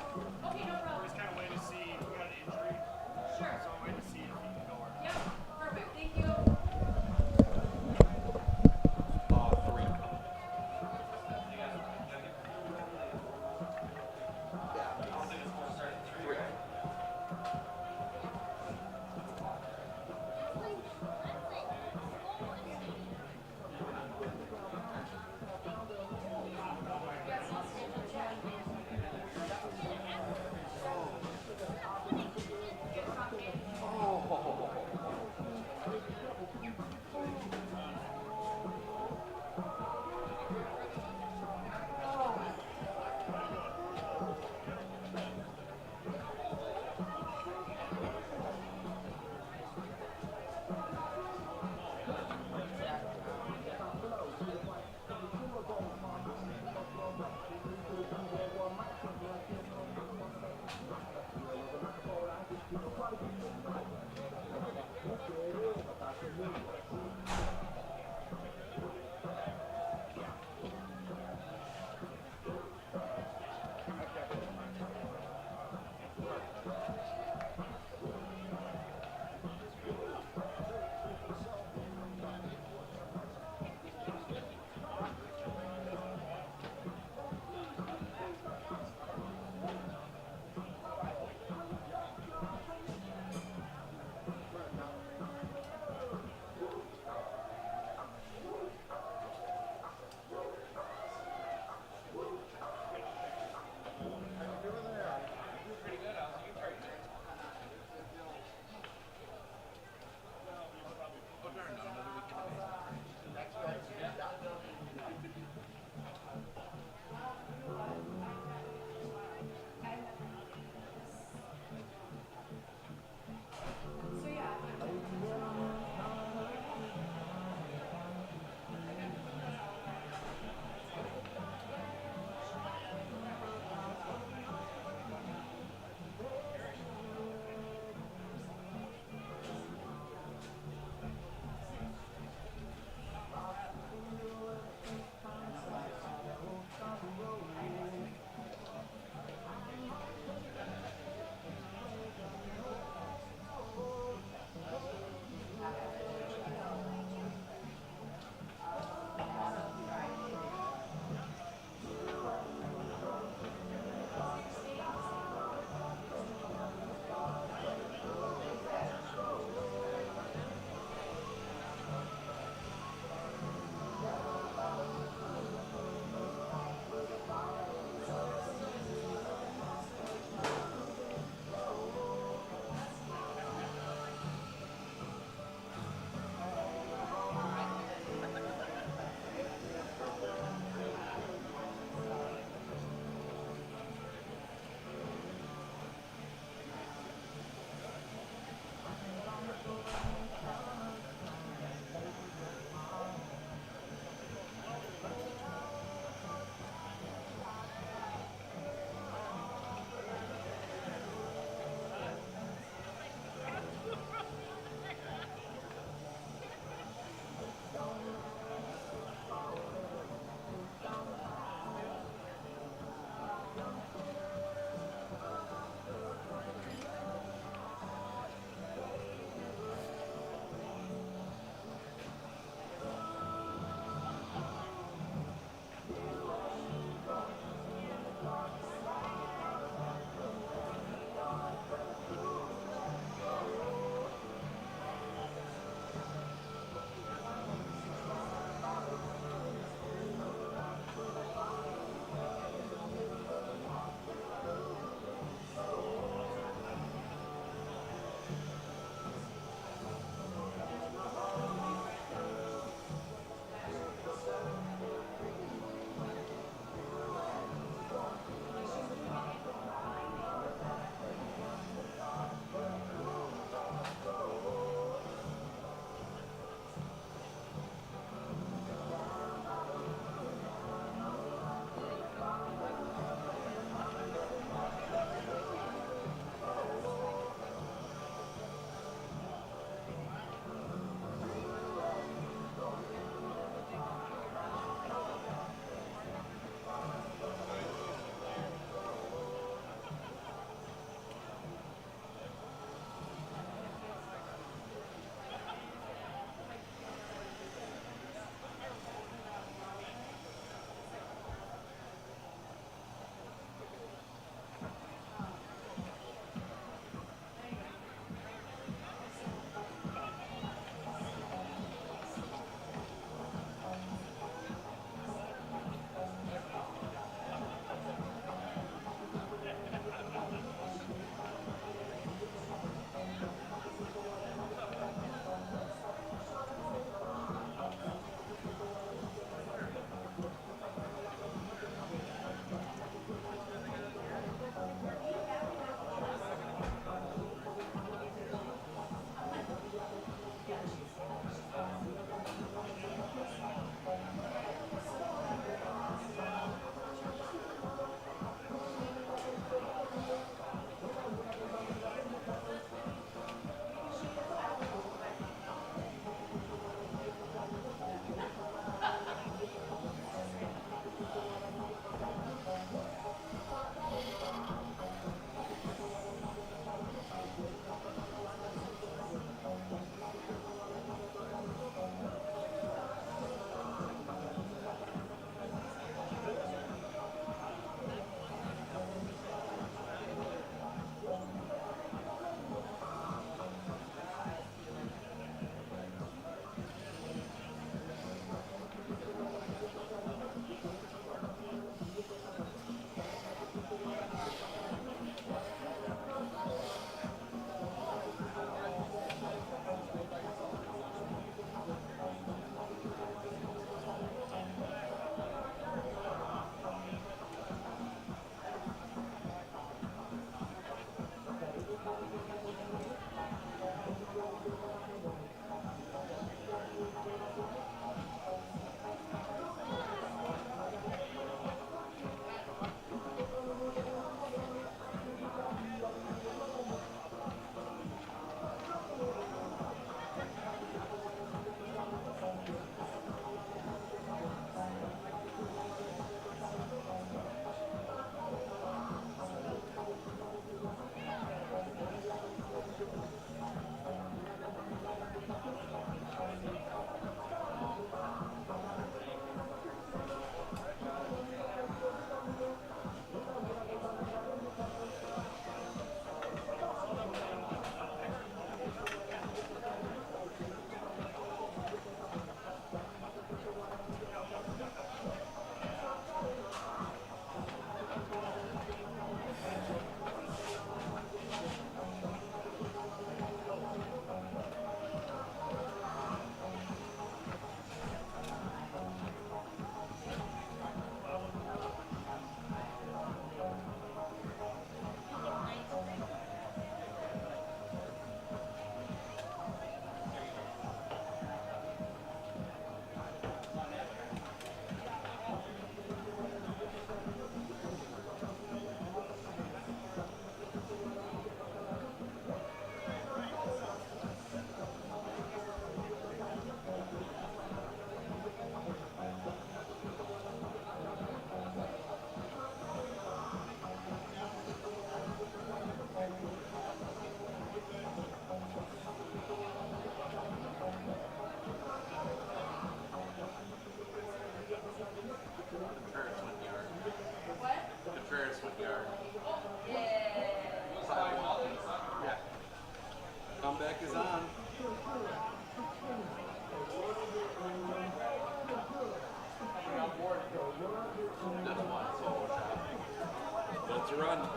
It's a run.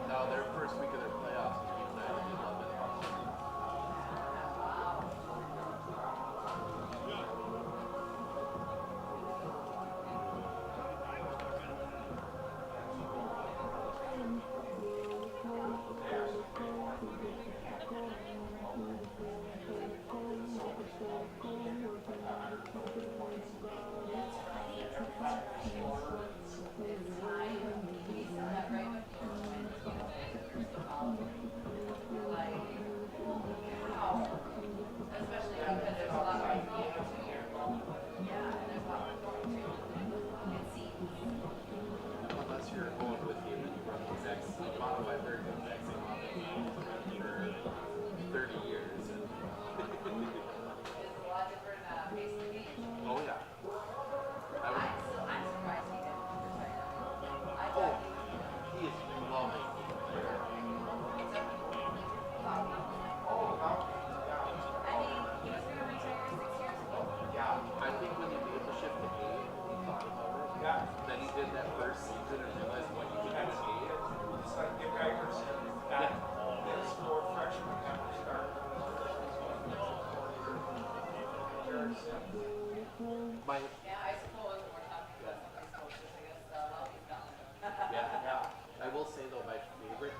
No, their first week of their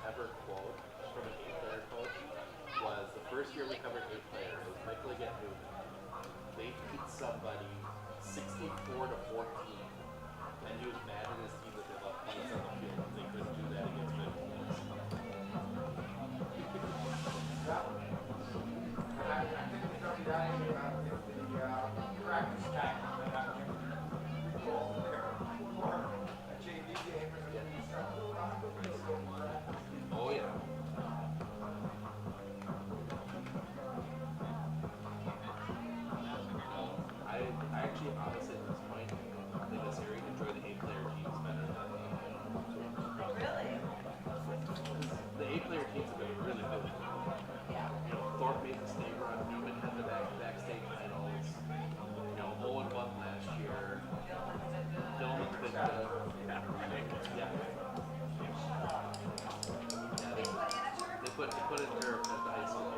ever quote from an A-player coach was the first year we covered A-player, it was Whittley get Newman. They beat somebody 64 to 14, and he was mad at his team that they left points on the field because they couldn't do that against good teams. Oh yeah. I actually honestly at this point in this area enjoy the A-player teams better than really? The A-player teams have been really good. You know, Thorpe made the state run, Newman had the back state titles. You know, Owen won last year. Dillman's been good. Yeah. They put in Turf at the high school.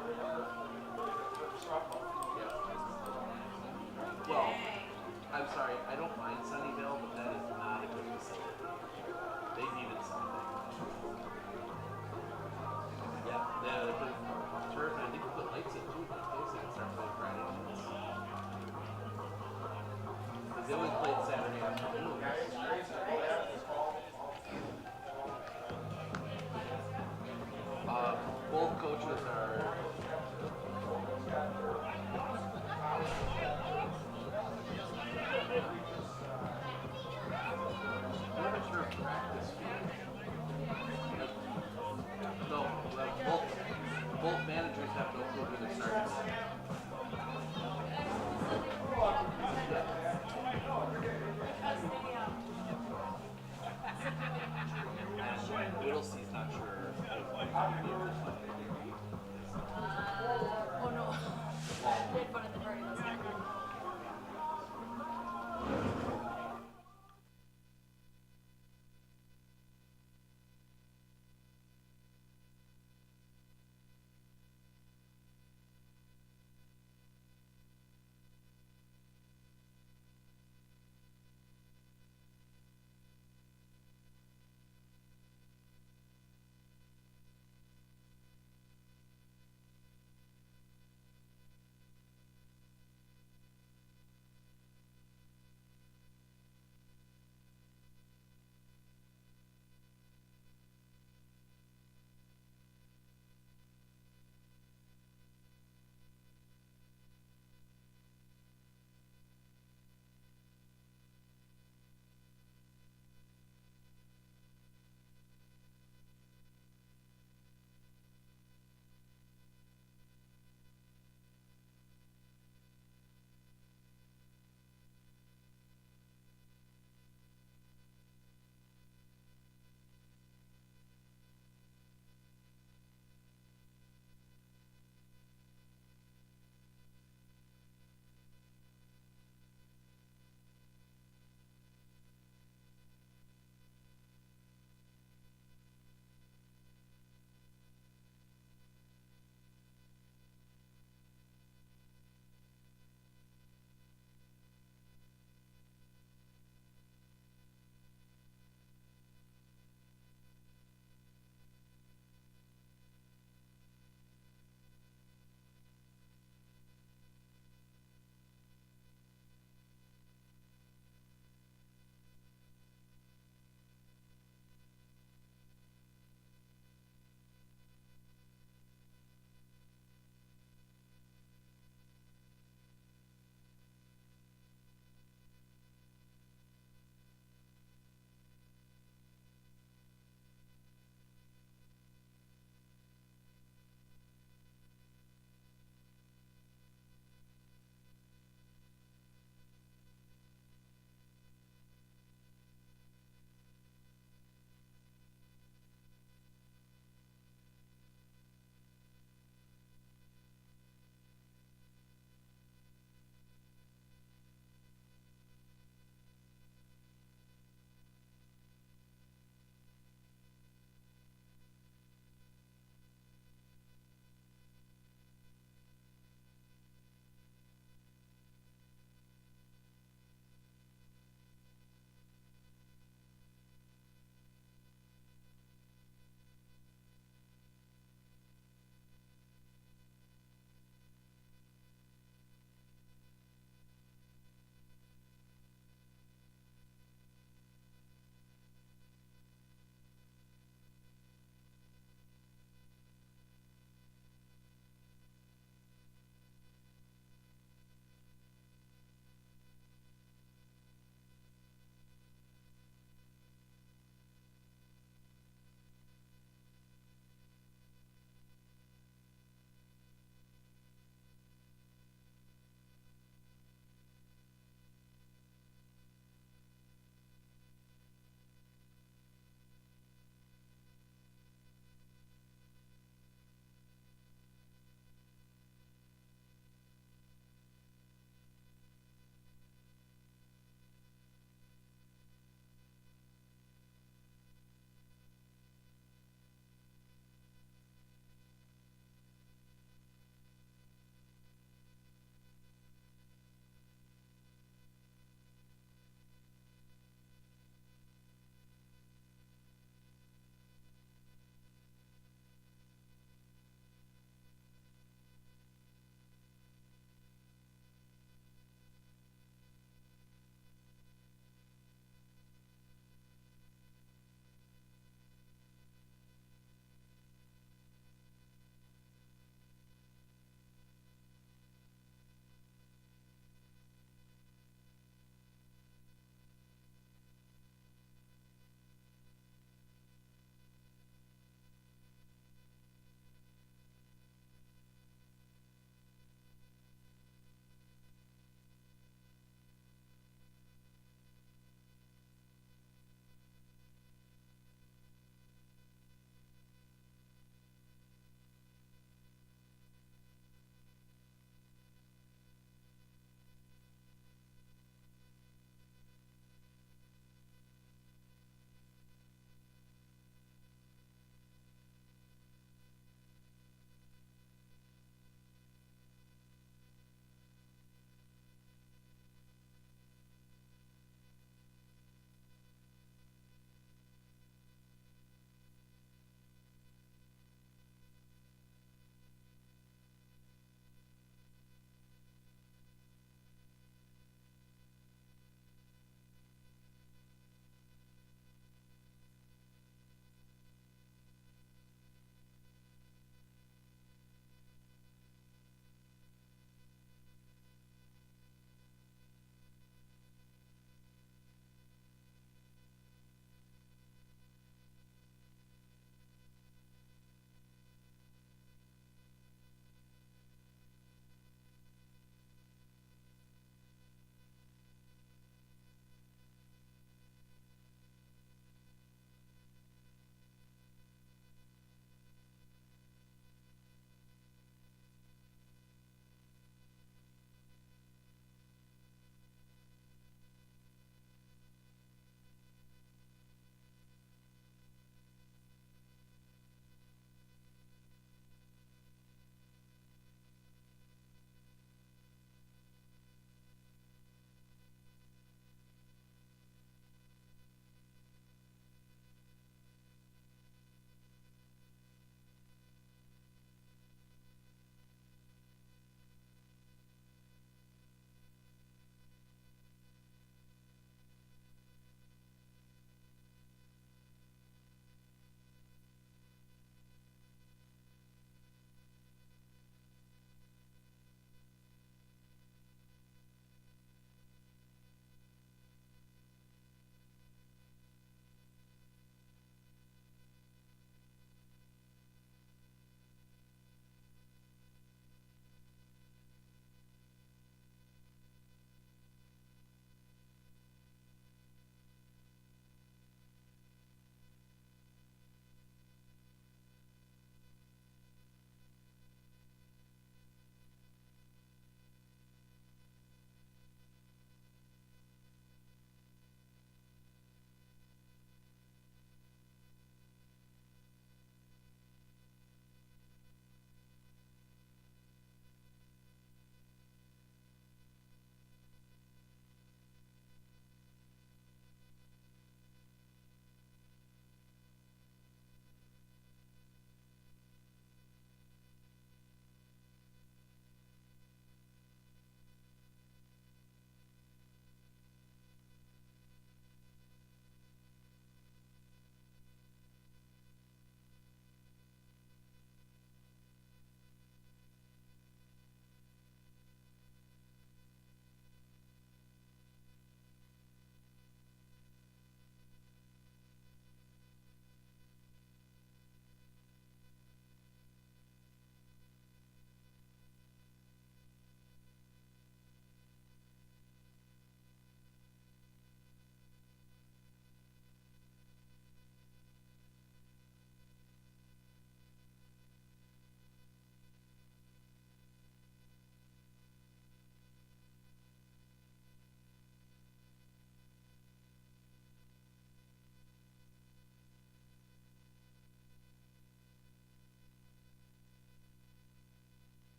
Yeah. Well, I'm sorry, I don't mind Sunnyvale, but that is not a good facility. They needed something. Yeah, they put Turf, and I think they put lights in too, like they said, start playing Friday nights. Because they always played Saturday afternoons. Both coaches are. I'm not sure of practice field. No, both managers have no clue who they're starting with. And Whittley's not sure if he can be able to play. Oh no. We had fun at the party last night.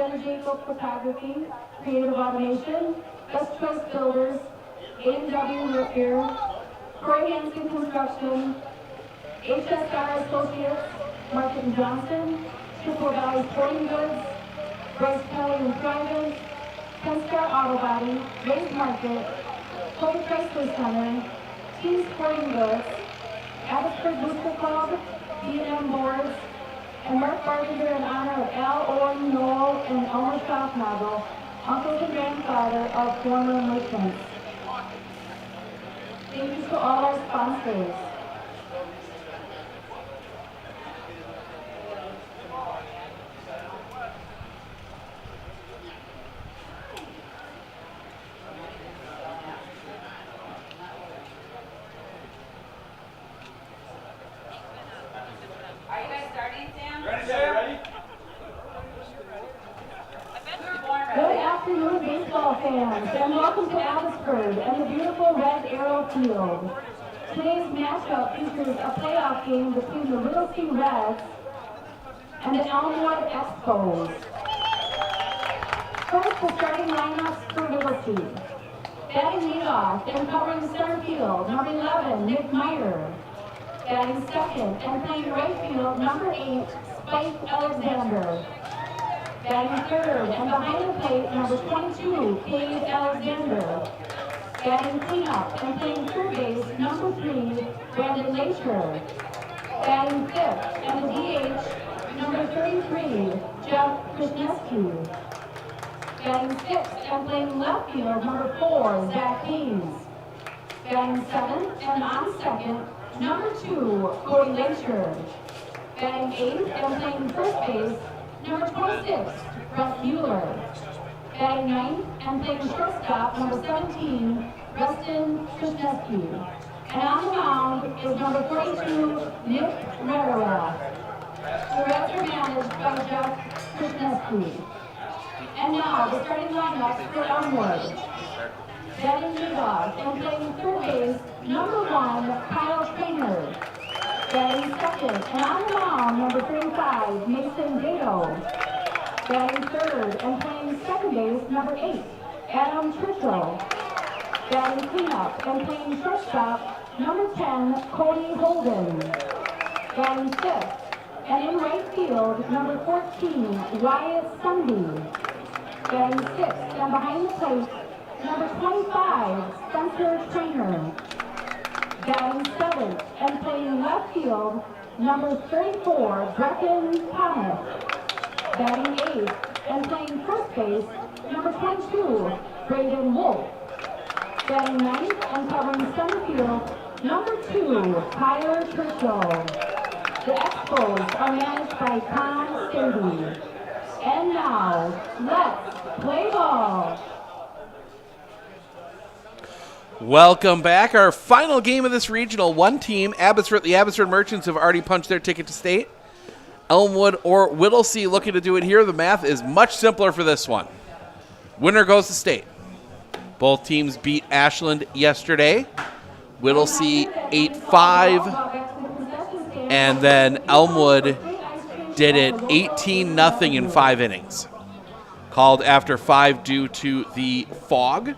Jenna Jacob Photography, Creative Automation, Best Choice Builders, A&W Repair, Corey Hansen Construction, HSR Associates, Market and Johnson, Triple Valley Sporting Goods, Bryce Kelly and Private, Tenstar Auto Body, Ray's Market, Toy Chrysler Center, Team Sporting Goods, Abbotsford Booster Club, B&M Boards, and Mark Bartender in honor of Al Owen Knoll and Elmer Schaffnagel, uncles and grandfather of former merchants. Thank you to all our sponsors. Good afternoon, baseball fans, and welcome to Abbotsford and the beautiful Red Arrow Field. Today's matchup features a playoff game between the Whittley Reds and the Elmwood Expos. First, the starting lineups for Whittley. Batting leadoff and covering center field, number 11, Nick Meyer. Batting second and playing right field, number 8, Spike Alexander. Batting third and behind the plate, number 22, Cade Alexander. Batting cleanup and playing third base, number 3, Brandon Lacher. Batting fifth and the DH, number 33, Jeff Krasniewski. Batting sixth and playing left field, number 4, Zach Hayes. Batting seventh and on second, number 2, Cody Lacher. Batting eighth and playing first base, number 26, Brett Mueller. Batting ninth and playing shortstop, number 17, Rustin Krasniewski. And on the mound is number 42, Nick Rerath. The Reds are managed by Jeff Krasniewski. And now the starting lineups for Elmwood. Batting leadoff and playing third base, number 1, Kyle Trainer. Batting second and on the mound, number 35, Mason Dado. Batting third and playing second base, number 8, Adam Churchill. Batting cleanup and playing shortstop, number 10, Cody Holden. Batting fifth and in right field, number 14, Wyatt Sunday. Batting sixth and behind the plate, number 25, Spencer Trainer. Batting seventh and playing left field, number 34, Brecken Thomas. Batting eighth and playing first base, number 22, Braden Wolf. Batting ninth and covering center field, number 2, Tyler Churchill. The Expos are managed by Tom Stady. And now, let's play ball. Welcome back. Our final game of this regional. One team, Abbotsford, the Abbotsford Merchants, have already punched their ticket to state. Elmwood or Whittley looking to do it here. The math is much simpler for this one. Winner goes to state. Both teams beat Ashland yesterday. Whittley 8-5. And then Elmwood did it 18-0 in 5 innings. Called after 5 due to the fog.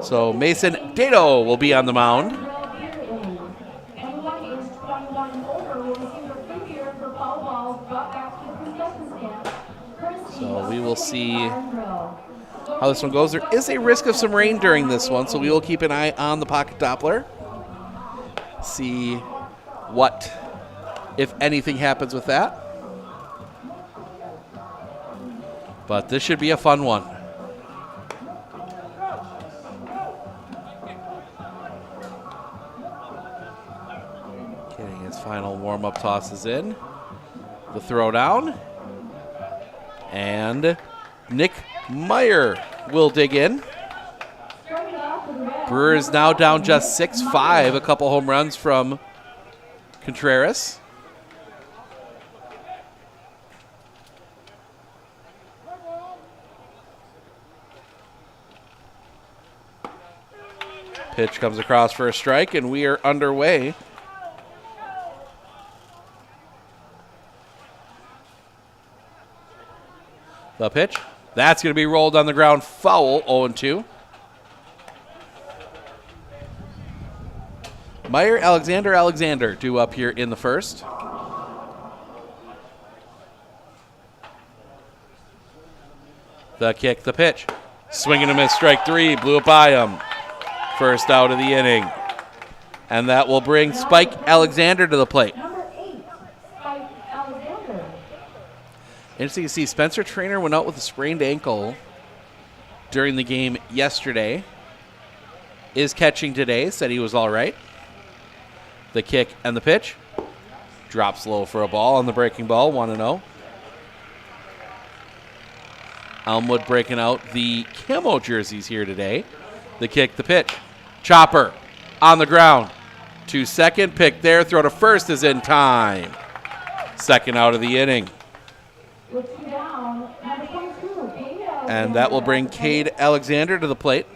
So Mason Dado will be on the mound. So we will see how this one goes. There is a risk of some rain during this one, so we will keep an eye on the pocket Doppler. See what, if anything, happens with that. But this should be a fun one. Getting his final warm-up tosses in. The throw down. And Nick Meyer will dig in. Brewers now down just 6-5, a couple home runs from Contreras. Pitch comes across for a strike, and we are underway. The pitch. That's going to be rolled on the ground. Foul, 0-2. Meyer, Alexander due up here in the first. The kick, the pitch. Swing and a miss, strike three. Blew it by him. First out of the inning. And that will bring Spike Alexander to the plate. Number 8, Spike Alexander. Interesting to see, Spencer Trainer went out with a sprained ankle during the game yesterday. Is catching today, said he was all right. The kick and the pitch. Drops low for a ball on the breaking ball, 1-0. Elmwood breaking out the camo jerseys here today. The kick, the pitch. Chopper on the ground. 2-2 pick there. Throw to first is in time. Second out of the inning. With 2 down, number 22, Cade Alexander. And that will bring Cade Alexander to the plate.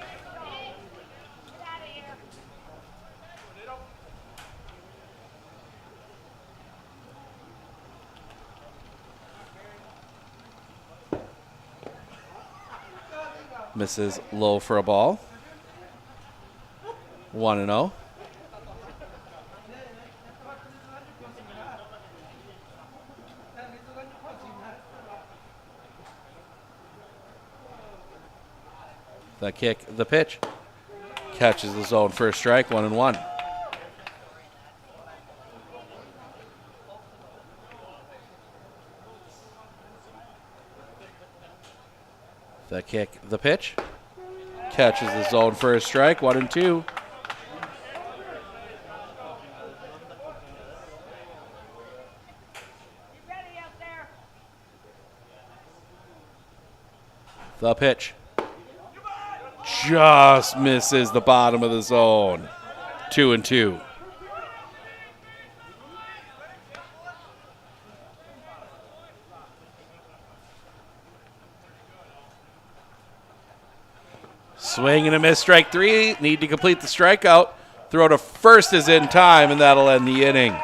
Misses low for a ball. 1-0. The kick, the pitch. Catches the zone for a strike, 1-1. The kick, the pitch. Catches the zone for a strike, 1-2. The pitch. Just misses the bottom of the zone. 2-2. Swing and a miss, strike three. Need to complete the strikeout. Throw to first is in time, and that'll end the inning.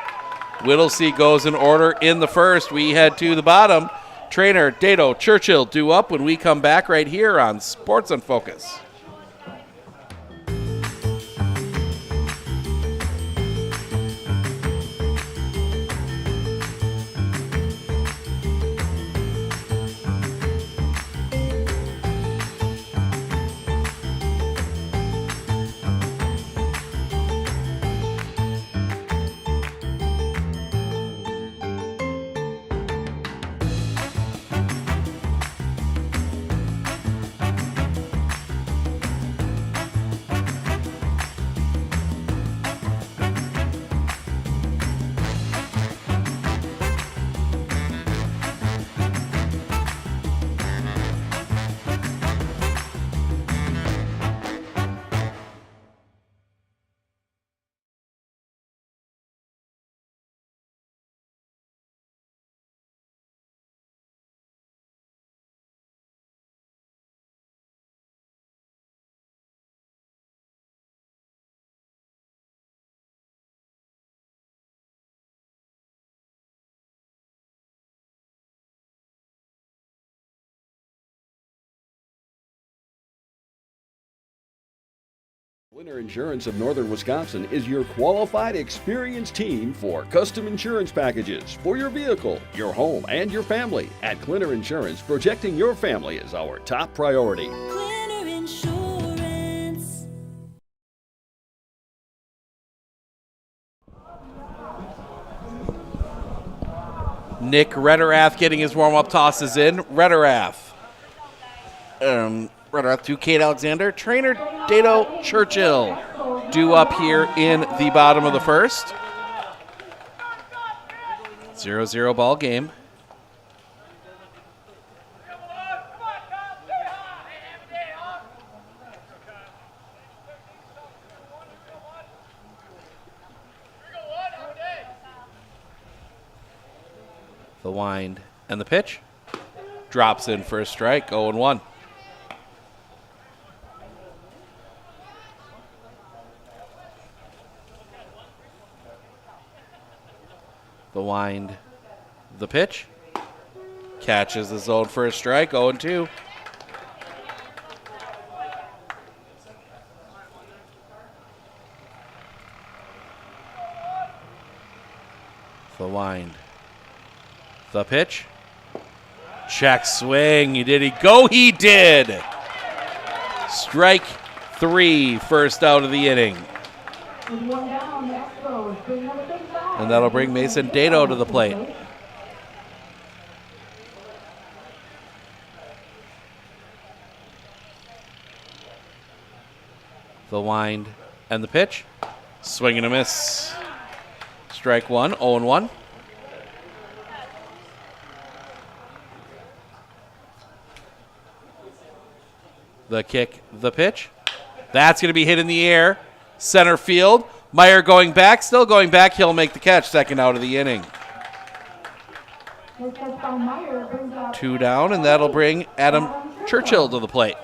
Whittley goes in order in the first. We head to the bottom. Trainer, Dato, Churchill due up when we come back right here on Sports in Focus. Winter Insurance of Northern Wisconsin is your qualified, experienced team for custom insurance packages for your vehicle, your home, and your family. At Clinner Insurance, protecting your family is our top priority. Clinner Insurance. Nick Rederath getting his warm-up tosses in. Rederath to Cade Alexander. Trainer Dato Churchill due up here in the bottom of the first. 0-0 ball game. The wind and the pitch. Drops in for a strike, 0-1. The wind, the pitch. Catches the zone for a strike, 0-2. The wind. The pitch. Check swing. Did he go? He did. Strike 3, first out of the inning. And that'll bring Mason Dato to the plate. The wind and the pitch. Swing and a miss. Strike 1, 0-1. The kick, the pitch. That's going to be hit in the air. Center field. Meyer going back, still going back. He'll make the catch, second out of the inning. 2 down, and that'll bring Adam Churchill to the plate.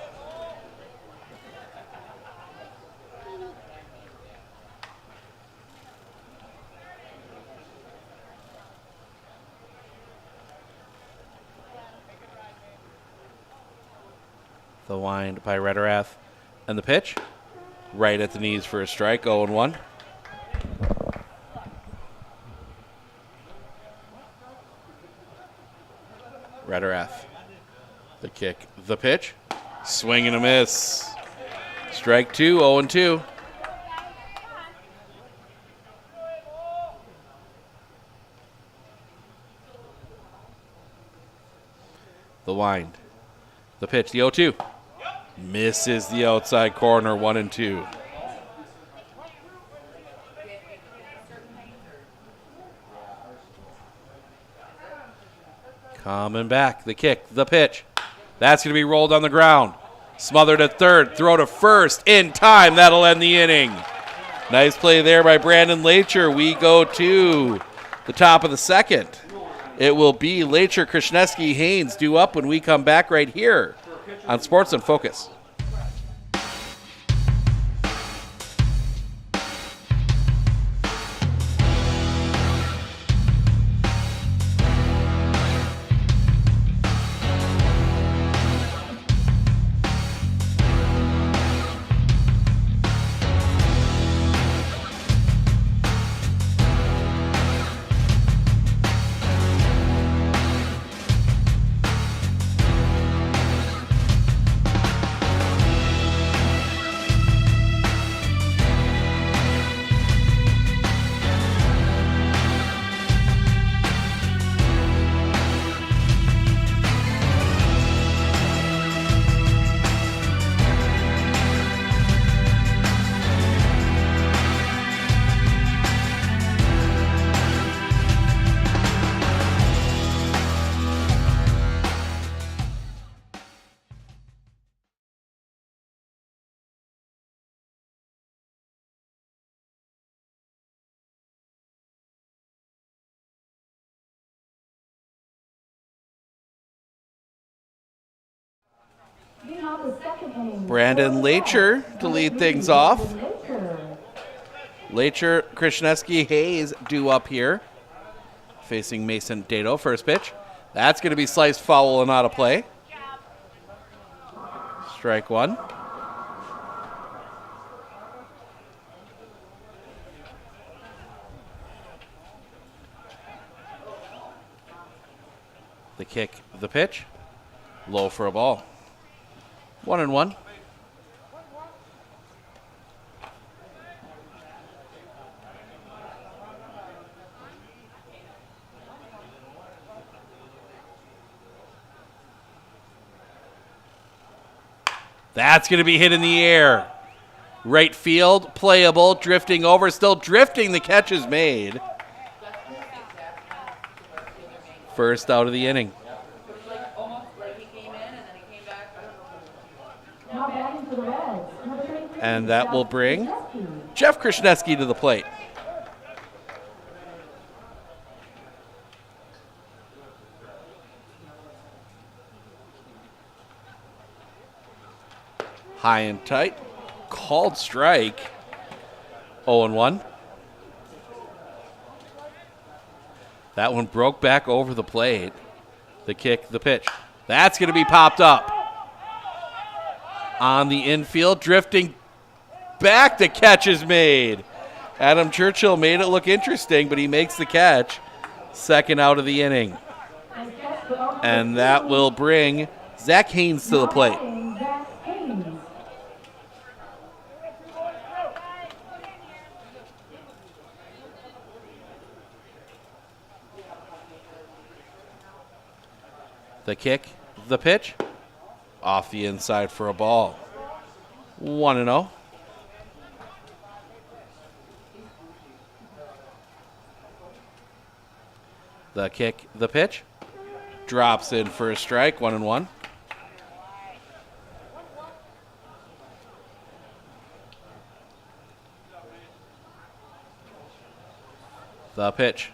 The wind by Rederath. And the pitch. Right at the knees for a strike, 0-1. Rederath. The kick, the pitch. Swing and a miss. Strike 2, 0-2. The wind. The pitch, the 0-2. Misses the outside corner, 1-2. Coming back, the kick, the pitch. That's going to be rolled on the ground. Smothered at third, throw to first, in time, that'll end the inning. Nice play there by Brandon Lacher. We go to the top of the second. It will be Lacher, Krishneski, Haynes due up when we come back right here on Sports in Focus. Brandon Lacher to lead things off. Lacher, Krishneski, Hayes due up here. Facing Mason Dato, first pitch. That's going to be sliced foul and out of play. Strike 1. The kick, the pitch. Low for a ball. 1-1. That's going to be hit in the air. Right field, playable, drifting over, still drifting. The catch is made. First out of the inning. And that will bring Jeff Krishneski to the plate. High and tight. Called strike. 0-1. That one broke back over the plate. The kick, the pitch. That's going to be popped up. On the infield, drifting back, the catch is made. Adam Churchill made it look interesting, but he makes the catch. Second out of the inning. And that will bring Zach Haynes to the plate. The kick, the pitch, off the inside for a ball. 1-0. The kick, the pitch, drops in for a strike. 1-1. The pitch,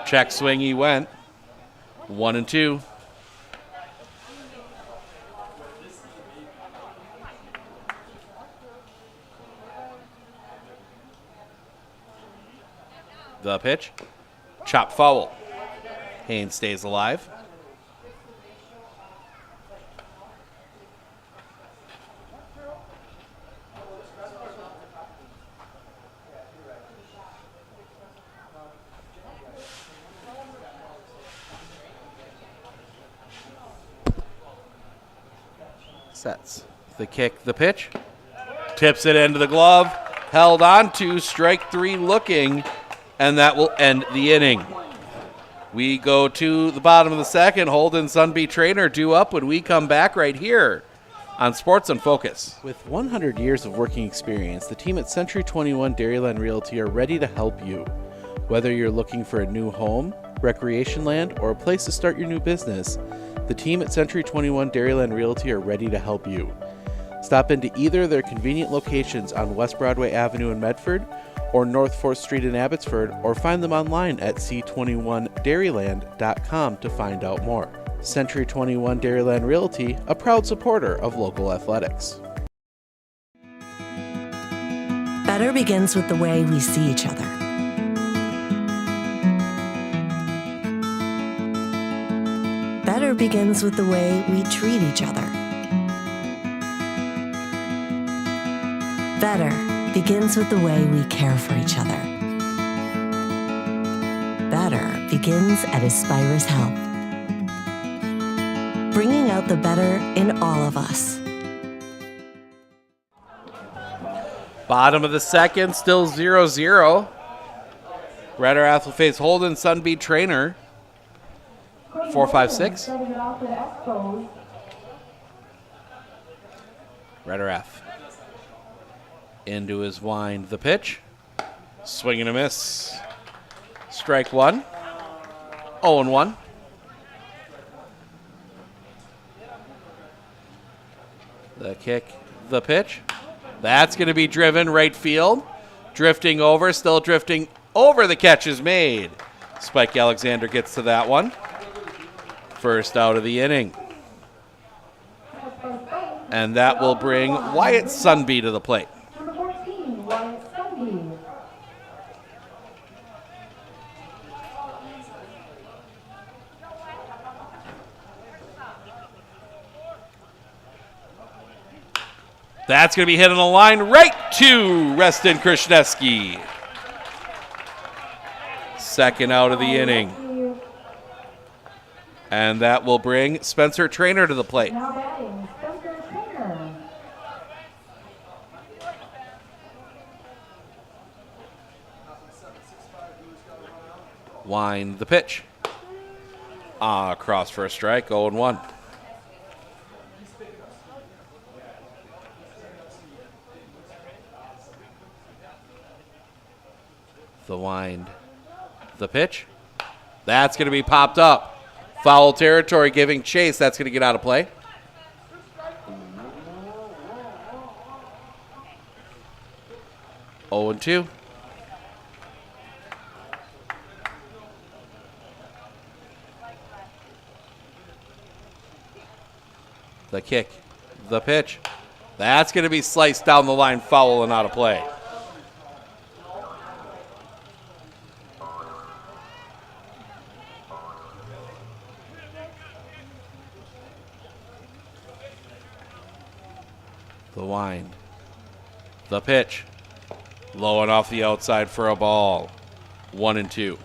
check swing, he went. 1-2. The pitch, chop foul. Haynes stays alive. Sets. The kick, the pitch. Tips it into the glove. Held on to, strike three looking, and that will end the inning. We go to the bottom of the second. Holden Sunby Trainer due up when we come back right here on Sports in Focus. With 100 years of working experience, the team at Century 21 Dairyland Realty are ready to help you. Whether you're looking for a new home, recreation land, or a place to start your new business, the team at Century 21 Dairyland Realty are ready to help you. Stop into either of their convenient locations on West Broadway Avenue in Medford or North 4th Street in Abbotsford, or find them online at c21dairyland.com to find out more. Century 21 Dairyland Realty, a proud supporter of local athletics. Better begins with the way we see each other. Better begins with the way we treat each other. Better begins with the way we care for each other. Better begins at Aspirus Health, bringing out the better in all of us. Bottom of the second, still 0-0. Red Earth will face Holden Sunbeat Trainer. 4-5-6. Red Earth. Into his wind, the pitch. Swing and a miss. Strike one. 0-1. The kick, the pitch. That's going to be driven right field. Drifting over, still drifting over. The catch is made. Spike Alexander gets to that one. First out of the inning. And that will bring Wyatt Sunby to the plate. Number 14, Wyatt Sunby. That's going to be hit on the line right to Reston Krishneski. Second out of the inning. And that will bring Spencer Trainer to the plate. Now batting, Spencer Trainer. Wind the pitch. Cross for a strike, 0-1. The wind, the pitch. That's going to be popped up. Foul territory giving chase. That's going to get out of play. Oh and 2. The kick, the pitch. That's going to be sliced down the line, foul and out of play. The wind. The pitch. Low and off the outside for a ball. 1-2.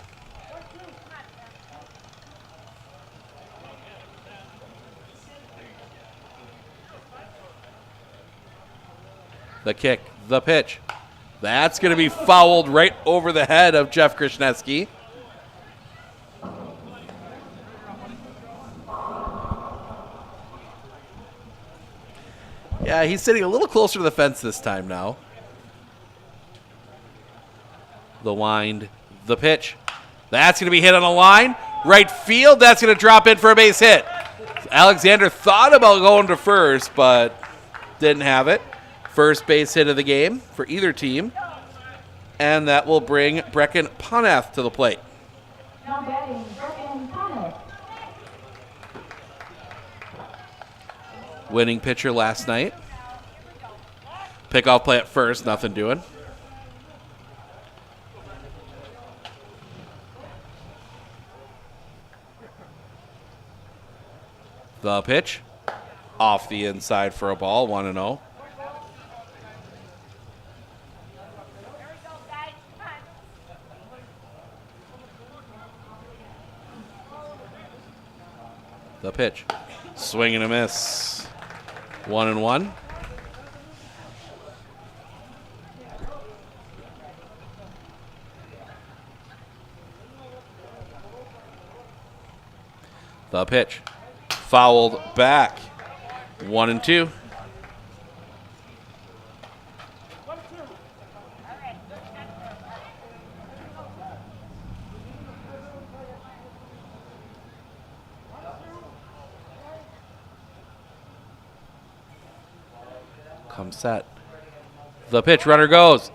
The kick. The pitch. That's going to be fouled right over the head of Jeff Krishneski. Yeah, he's sitting a little closer to the fence this time now. The wind, the pitch. That's going to be hit on a line. Right field, that's going to drop in for a base hit. Alexander thought about going to first, but didn't have it. First base hit of the game for either team. And that will bring Brecken Punath to the plate. Now batting, Brecken Punath. Winning pitcher last night. Pickoff play at first, nothing doing. The pitch. Off the inside for a ball, 1-0. The pitch. Swing and a miss. 1-1. The pitch. Fouled back. 1-2. Come set. The pitch, runner goes.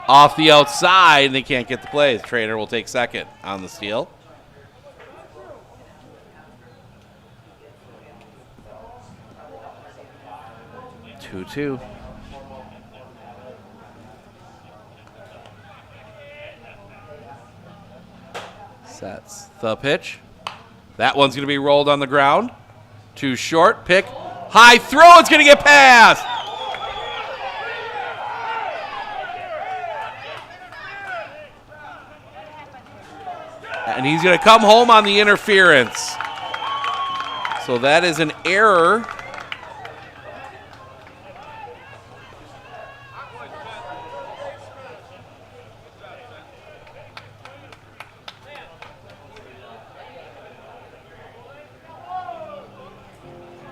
Off the outside, and they can't get the play. The trainer will take second on the steal. Two. Sets the pitch. That one's going to be rolled on the ground. Too short. Pick. High throw. It's going to get past. And he's going to come home on the interference. So that is an error.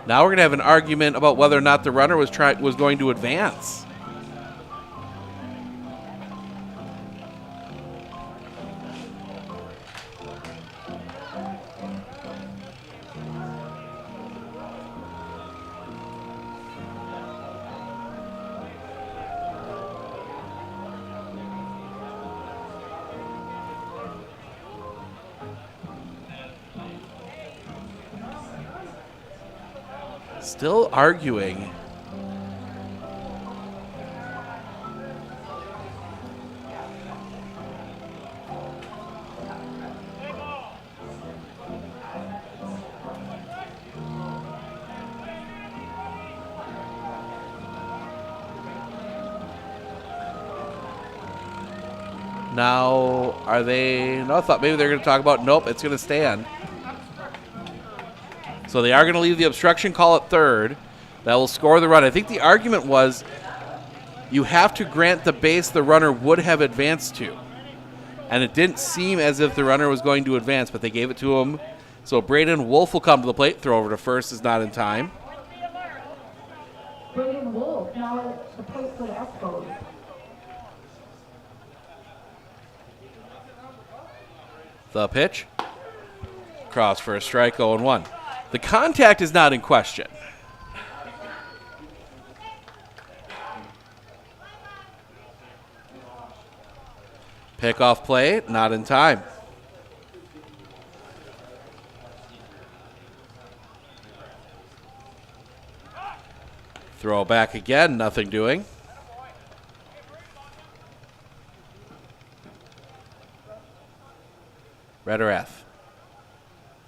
Now we're going to have an argument about whether or not the runner was going to advance. Still arguing. Now, are they? No, I thought maybe they're going to talk about, nope, it's going to stand. So they are going to leave the obstruction call at third. That will score the run. I think the argument was you have to grant the base the runner would have advanced to. And it didn't seem as if the runner was going to advance, but they gave it to him. So Braden Wolf will come to the plate. Throw over to first is not in time. Braden Wolf now at the plate for the Expos. The pitch. Cross for a strike, 0-1. The contact is not in question. Pickoff play, not in time. Throw back again, nothing doing. Rederath.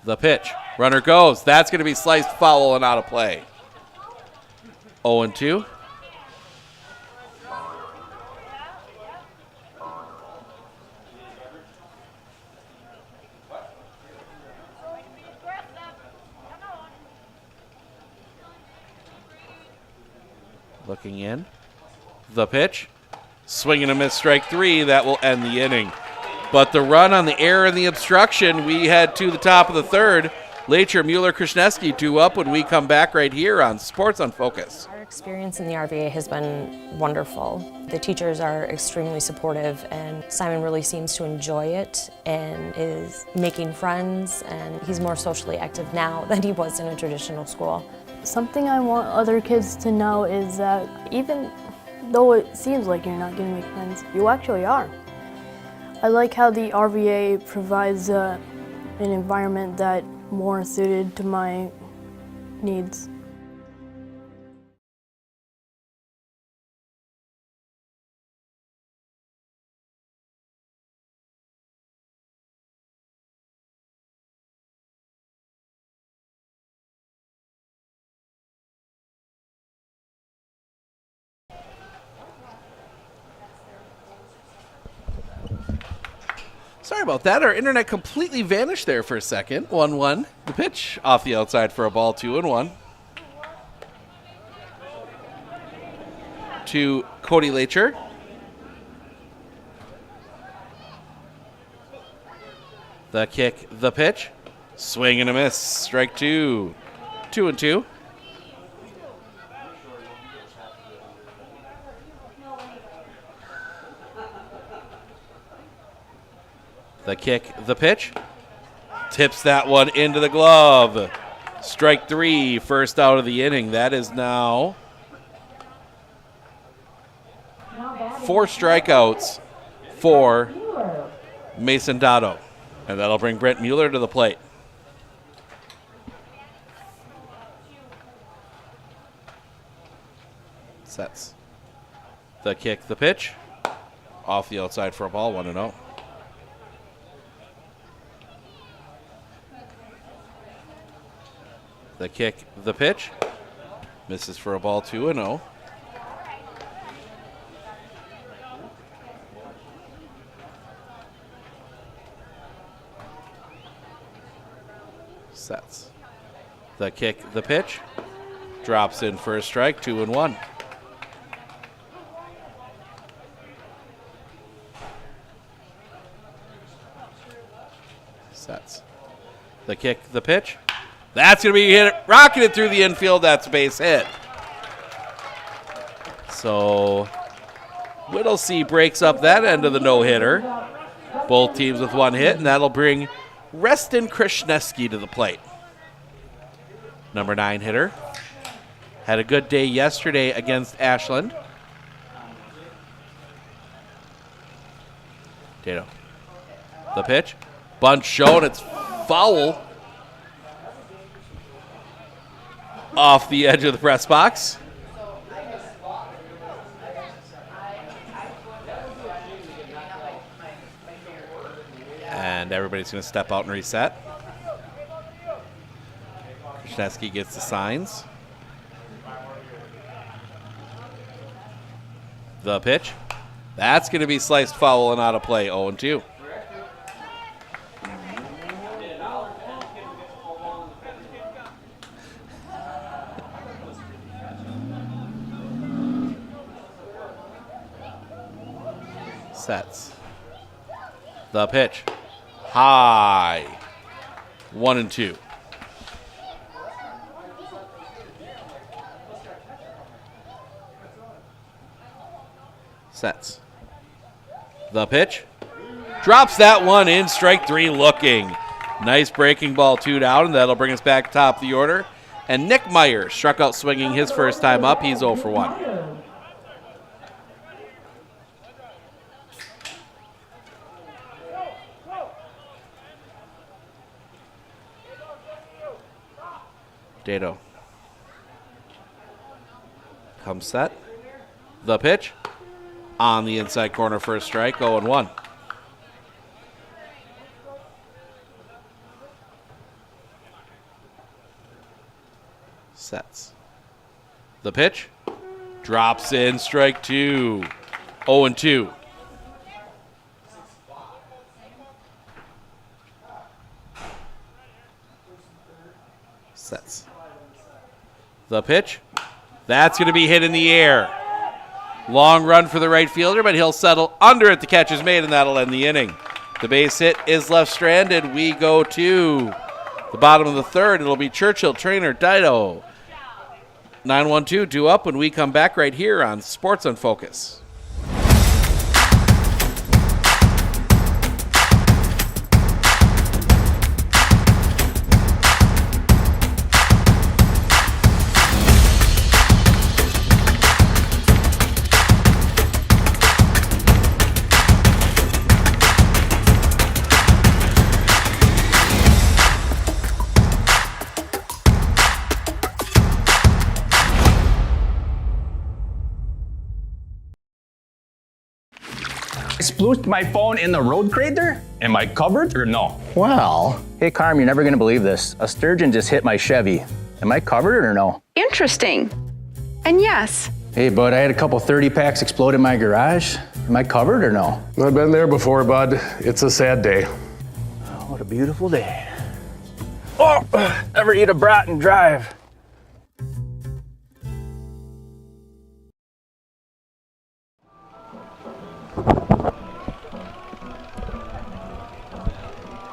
The pitch. Runner goes. That's going to be sliced foul and out of play. 0-2. Looking in. The pitch. Swing and a miss, strike 3. That will end the inning. But the run on the error and the obstruction, we head to the top of the third. Lacher, Mueller, Krasneski 2 up when we come back right here on Sports on Focus. Our experience in the RVA has been wonderful. The teachers are extremely supportive, and Simon really seems to enjoy it and is making friends, and he's more socially active now than he was in a traditional school. Something I want other kids to know is that even though it seems like you're not going to make friends, you actually are. I like how the RVA provides an environment that more suited to my needs. Sorry about that. Our internet completely vanished there for a second. 1-1. The pitch off the outside for a ball, 2-1. To Cody Lacher. The kick, the pitch. Swing and a miss. Strike 2. 2-2. The kick, the pitch. Tips that one into the glove. Strike 3, first out of the inning. That is now 4 strikeouts for Mason Dotto. And that'll bring Brent Mueller to the plate. Sets. The kick, the pitch. Off the outside for a ball, 1-0. The kick, the pitch. Misses for a ball, 2-0. Sets. The kick, the pitch. Drops in for a strike, 2-1. Sets. The kick, the pitch. That's going to be hit, rocketed through the infield. That's a base hit. So Whittlesey breaks up that end of the no-hitter. Both teams with 1 hit, and that'll bring Reston Krasneski to the plate. Number 9 hitter. Had a good day yesterday against Ashland. Tato. The pitch. Bunt shown. It's foul. Off the edge of the press box. And everybody's going to step out and reset. Krasneski gets the signs. The pitch. That's going to be sliced foul and out of play, 0-2. Sets. The pitch. High. 1-2. Sets. The pitch. Drops that one in. Strike 3 looking. Nice breaking ball, 2 down, and that'll bring us back top of the order. And Nick Meyer struck out swinging his first time up. He's 0 for 1. Dato. Comes set. The pitch. On the inside corner for a strike, 0-1. Sets. The pitch. Drops in, strike 2. 0-2. Sets. The pitch. That's going to be hit in the air. Long run for the right fielder, but he'll settle under it. The catch is made, and that'll end the inning. The base hit is left stranded. We go to the bottom of the third. It'll be Churchill trainer Dido. 9-1-2 due up when we come back right here on Sports on Focus. I splooshed my phone in the road crater? Am I covered or no? Well, hey Carm, you're never gonna believe this. A sturgeon just hit my Chevy. Am I covered or no? Interesting. And yes. Hey bud, I had a couple 30 packs explode in my garage. Am I covered or no? I've been there before, bud. It's a sad day. Oh, what a beautiful day. Oh, ever eat a brat and drive?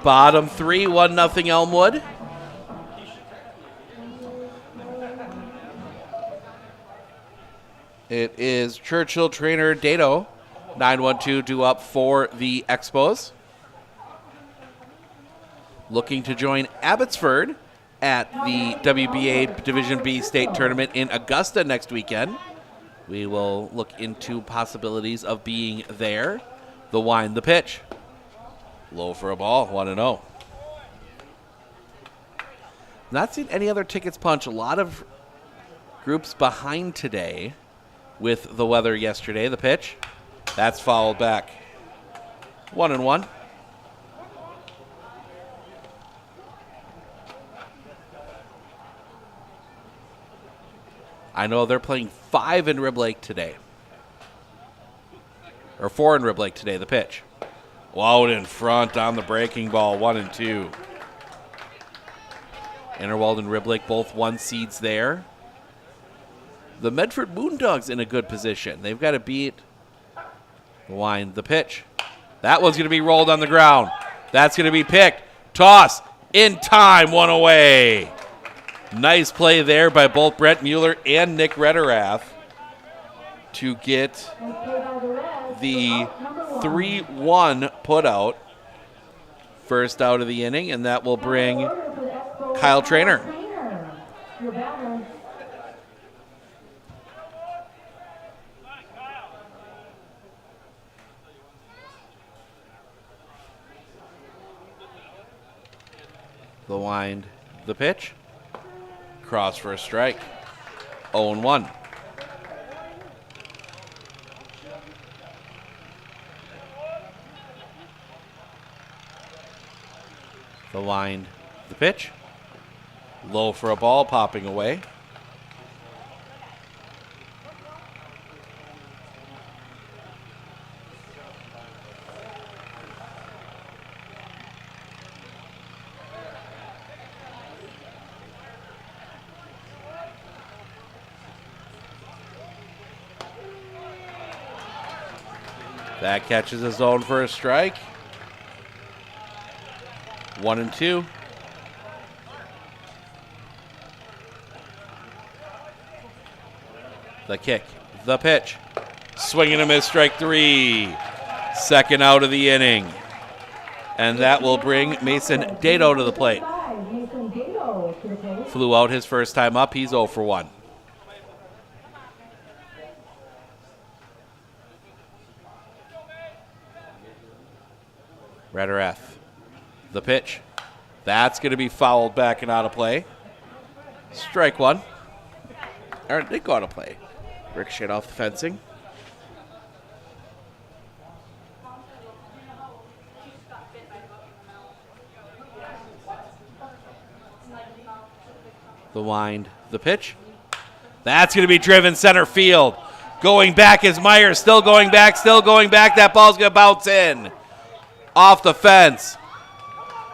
Bottom three, 1-0 Elmwood. It is Churchill trainer Dato. 9-1-2 due up for the Expos. Looking to join Abbotsford at the WBA Division B State Tournament in Augusta next weekend. We will look into possibilities of being there. The wind, the pitch. Low for a ball, 1-0. Not seen any other tickets punch. A lot of groups behind today with the weather yesterday. The pitch, that's fouled back. 1-1. I know they're playing 5 in Rib Lake today. Or 4 in Rib Lake today, the pitch. Out in front on the breaking ball, 1-2. Interwald and Rib Lake both 1 seeds there. The Medford Moondogs in a good position. They've got to beat the wind, the pitch. That one's going to be rolled on the ground. That's going to be picked. Toss in time, 1 away. Nice play there by both Brent Mueller and Nick Rederath to get the 3-1 put out. First out of the inning, and that will bring Kyle Trainer. The wind, the pitch. Cross for a strike. 0-1. The line, the pitch. Low for a ball, popping away. That catches his zone for a strike. 1-2. The kick, the pitch. Swing and a miss, strike 3. Second out of the inning. And that will bring Mason Dato to the plate. Flew out his first time up. He's 0 for 1. Rederath, the pitch. That's going to be fouled back and out of play. Strike 1. Or it did go out of play. Ricochet off the fencing. The wind, the pitch. That's going to be driven center field. Going back is Myers. Still going back, still going back. That ball's going to bounce in. Off the fence.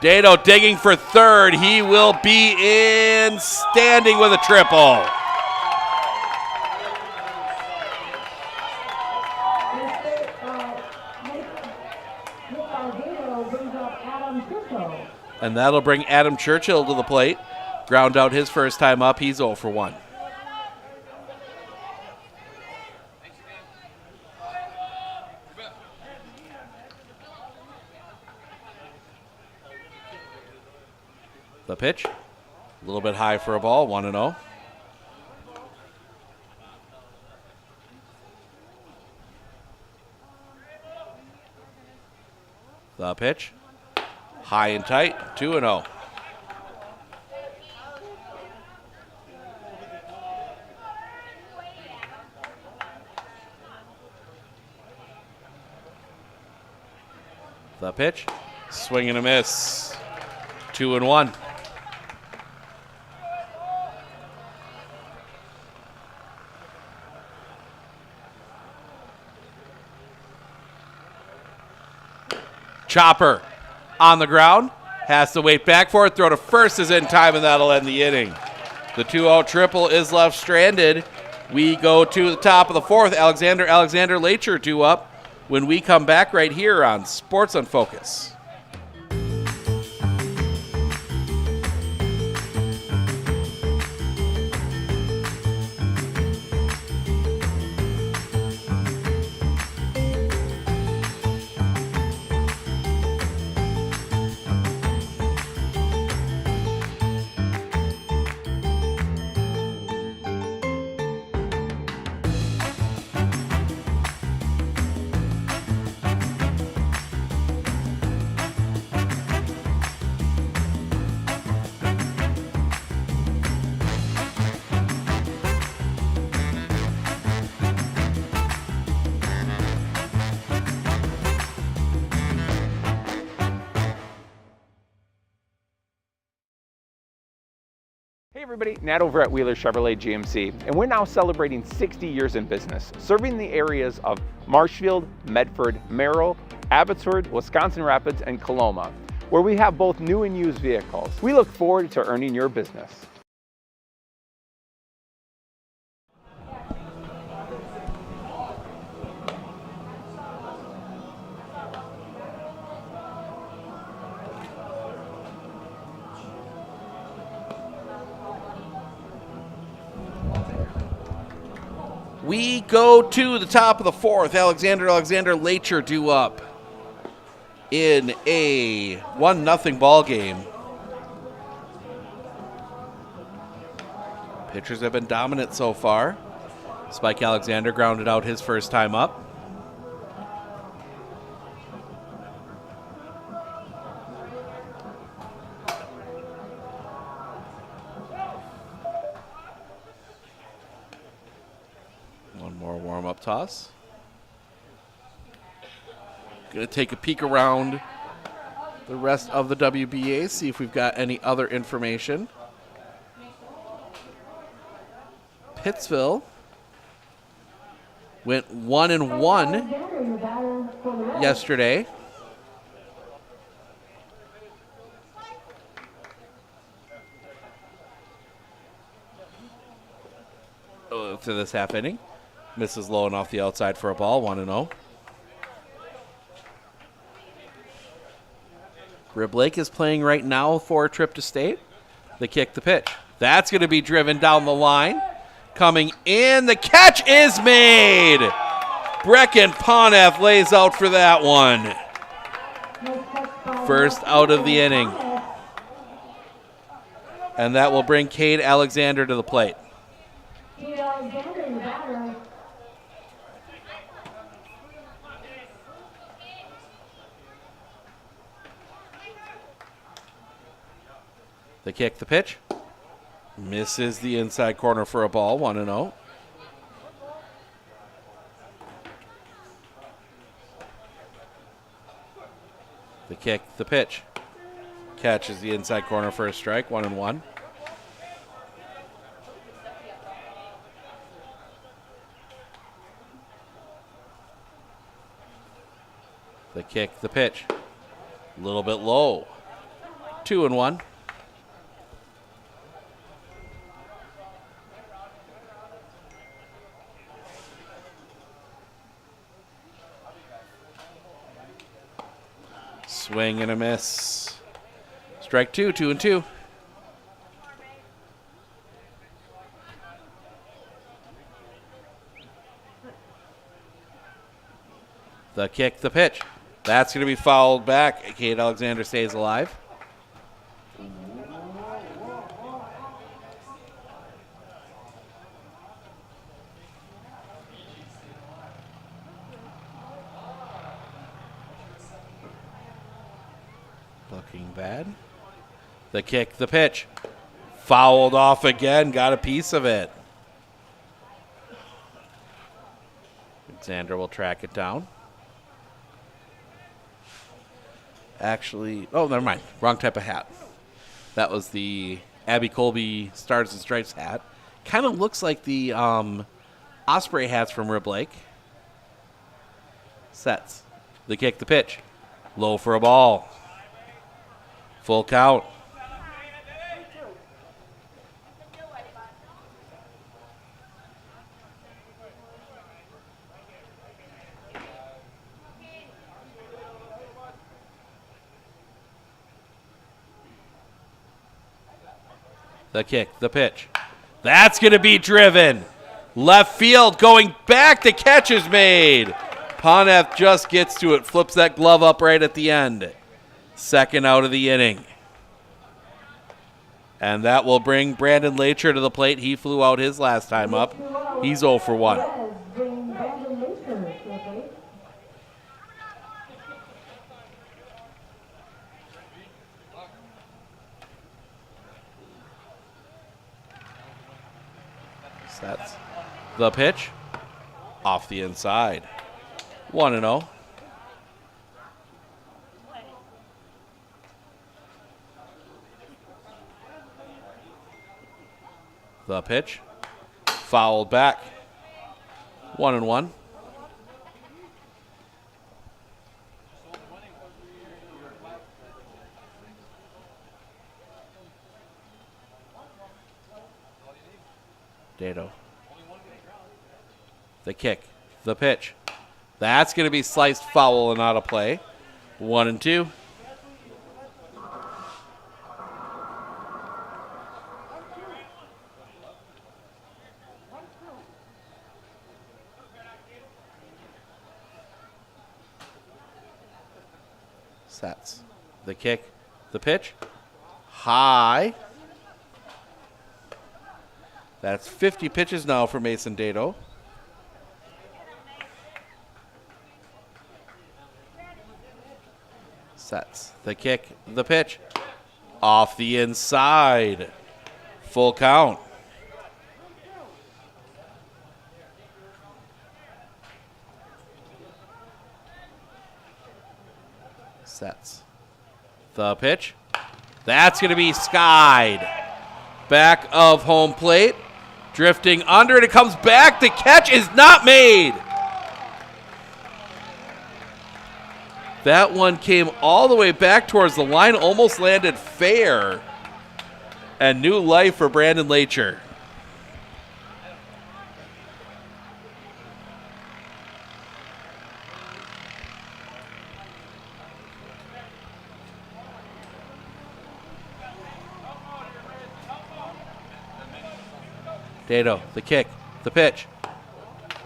Dato digging for third. He will be in, standing with a triple. Nick Alvaro brings up Adam Churchill. And that'll bring Adam Churchill to the plate. Ground out his first time up. He's 0 for 1. The pitch, a little bit high for a ball, 1-0. The pitch, high and tight, 2-0. The pitch, swing and a miss, 2-1. Chopper on the ground, has to wait back for it, throw to first is in time, and that'll end the inning. The 2-0 triple is left stranded. We go to the top of the fourth. Alexander Lacher 2 up when we come back right here on Sports on Focus. Hey everybody, Nat over at Wheeler Chevrolet GMC, and we're now celebrating 60 years in business, serving the areas of Marshfield, Medford, Merrill, Abbotsford, Wisconsin Rapids, and Coloma, where we have both new and used vehicles. We look forward to earning your business. We go to the top of the fourth. Alexander Lacher 2 up in a 1-0 ball game. Pitchers have been dominant so far. Spike Alexander grounded out his first time up. One more warm-up toss. Going to take a peek around the rest of the WBA, see if we've got any other information. Pittsville went 1-1 yesterday. To this half inning. Misses low and off the outside for a ball, 1-0. Rib Lake is playing right now for a trip to state. They kick the pitch. That's going to be driven down the line. Coming in, the catch is made. Brecken Poneff lays out for that one. First out of the inning. And that will bring Cade Alexander to the plate. Cade Alexander in the batter. They kick the pitch. Misses the inside corner for a ball, 1-0. They kick the pitch. Catches the inside corner for a strike, 1-1. They kick the pitch. A little bit low. 2-1. Swing and a miss. Strike two, 2-2. The kick, the pitch. That's going to be fouled back. Kate Alexander stays alive. Looking bad. The kick, the pitch. Fouled off again. Got a piece of it. Alexander will track it down. Actually, oh, never mind. Wrong type of hat. That was the Abby Colby Stars and Stripes hat. Kind of looks like the Osprey hats from Rib Lake. Sets. The kick, the pitch. Low for a ball. Full count. The kick, the pitch. That's going to be driven. Left field going back. The catch is made. Poneff just gets to it. Flips that glove up right at the end. Second out of the inning. And that will bring Brandon Lacher to the plate. He flew out his last time up. He's 0 for 1. That's the pitch. Off the inside. 1-0. The pitch. Fouled back. 1-1. Dato. The kick. The pitch. That's going to be sliced foul and out of play. 1-2. Sets. The kick. The pitch. High. That's 50 pitches now for Mason Dato. Sets. The kick. The pitch. Off the inside. Full count. Sets. The pitch. That's going to be skied. Back of home plate. Drifting under it. It comes back. The catch is not made. That one came all the way back towards the line. Almost landed fair. And new life for Brandon Lacher. Dato, the kick, the pitch.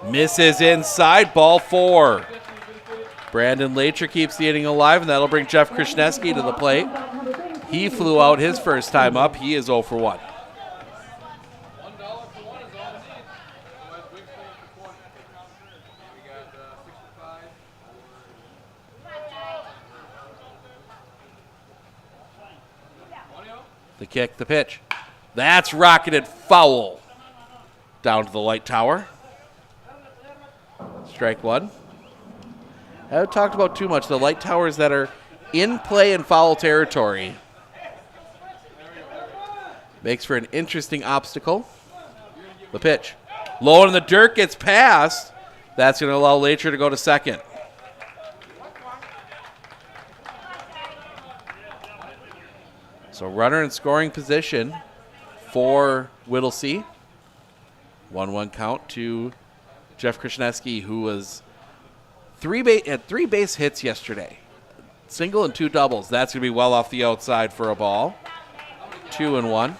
Misses inside, ball 4. Brandon Lacher keeps the inning alive, and that'll bring Jeff Krishneski to the plate. He flew out his first time up. He is 0 for 1. The kick, the pitch. That's rocketed foul. Down to the light tower. Strike 1. I haven't talked about too much the light towers that are in play in foul territory. Makes for an interesting obstacle. The pitch. Low in the dirt, gets past. That's going to allow Lacher to go to second. So runner in scoring position for Whittlesey. 1-1 count to Jeff Krishneski, who was 3 base hits yesterday. single and 2 doubles. That's going to be well off the outside for a ball. 2-1.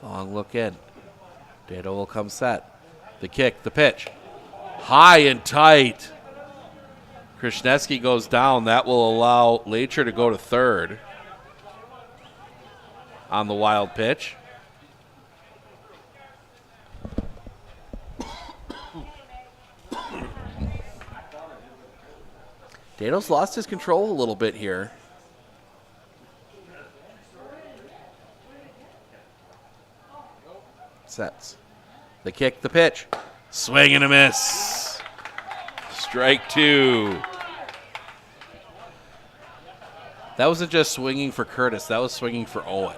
Long look in. Dado will come set. The kick, the pitch. High and tight. Krishneski goes down. That will allow Lacher to go to third on the wild pitch. Dado's lost his control a little bit here. Sets. The kick, the pitch. Swing and a miss. Strike 2. That wasn't just swinging for Curtis. That was swinging for Owen.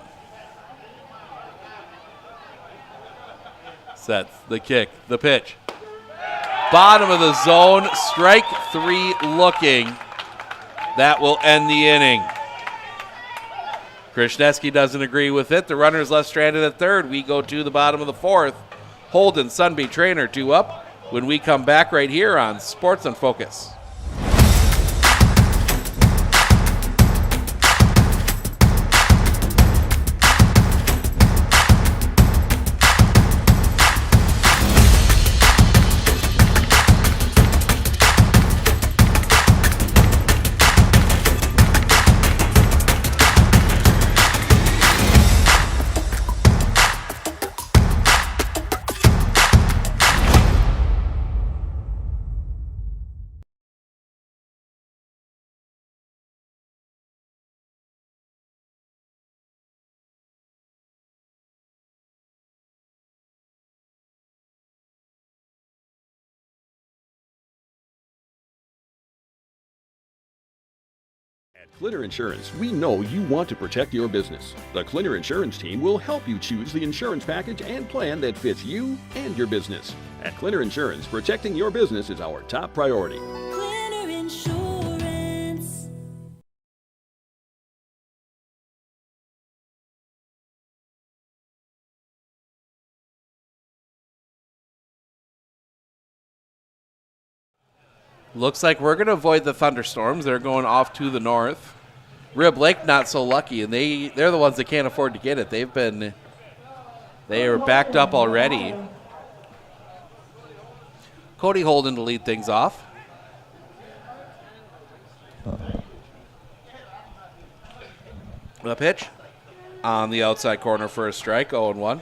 Sets. The kick, the pitch. Bottom of the zone. Strike 3 looking. That will end the inning. Krishneski doesn't agree with it. The runner's left stranded at third. We go to the bottom of the 4th. Holden, Sunby, Trainer, 2 up. When we come back right here on Sports in Focus. At Clinner Insurance, we know you want to protect your business. The Clinner Insurance team will help you choose the insurance package and plan that fits you and your business. At Clinner Insurance, protecting your business is our top priority. Clinner Insurance. Looks like we're going to avoid the thunderstorms. They're going off to the north. Rib Lake not so lucky, and they're the ones that can't afford to get it. They are backed up already. Cody Holden to lead things off. The pitch on the outside corner for a strike, 0-1.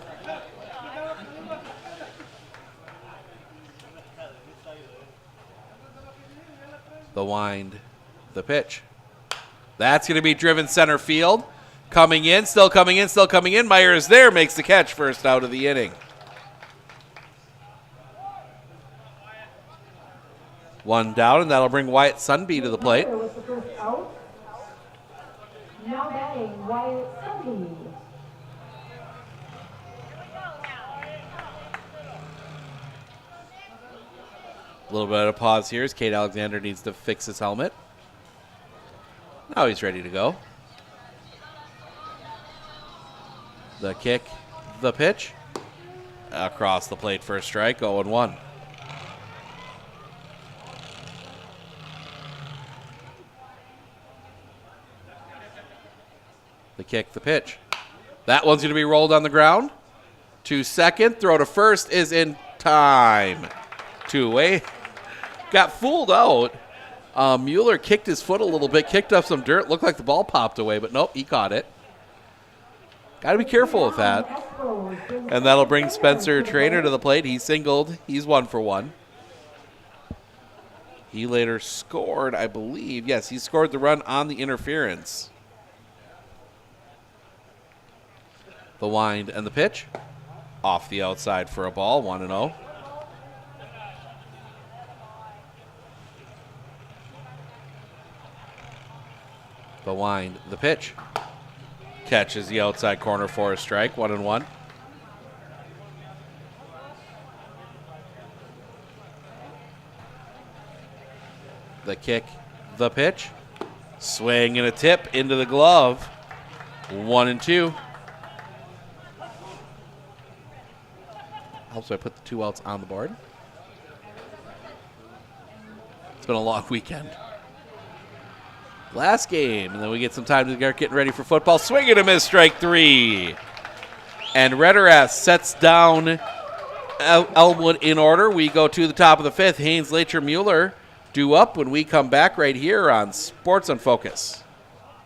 The wind, the pitch. That's going to be driven center field. Coming in, still coming in, still coming in. Meyer is there, makes the catch, first out of the inning. One down, and that'll bring Wyatt Sunby to the plate. Now batting, Wyatt Sunby. A little bit of pause here as Kate Alexander needs to fix his helmet. Now he's ready to go. The kick, the pitch. Across the plate for a strike, 0-1. The kick, the pitch. That one's going to be rolled on the ground. To second, throw to first is in time. 2 away. Got fooled out. Mueller kicked his foot a little bit, kicked up some dirt. Looked like the ball popped away, but nope, he caught it. Got to be careful with that. And that'll bring Spencer Trainer to the plate. He singled. He's 1 for 1. He later scored, I believe. Yes, he scored the run on the interference. The wind and the pitch. Off the outside for a ball, 1-0. The wind, the pitch. Catches the outside corner for a strike, 1-1. The kick, the pitch. Swing and a tip into the glove. 1-2. Helps I put the 2 outs on the board. It's been a long weekend. Last game, and then we get some time to get getting ready for football. Swing and a miss, strike 3. And Rederath sets down Elmwood in order. We go to the top of the 5th. Haynes, Lacher, Mueller due up when we come back right here on Sports on Focus.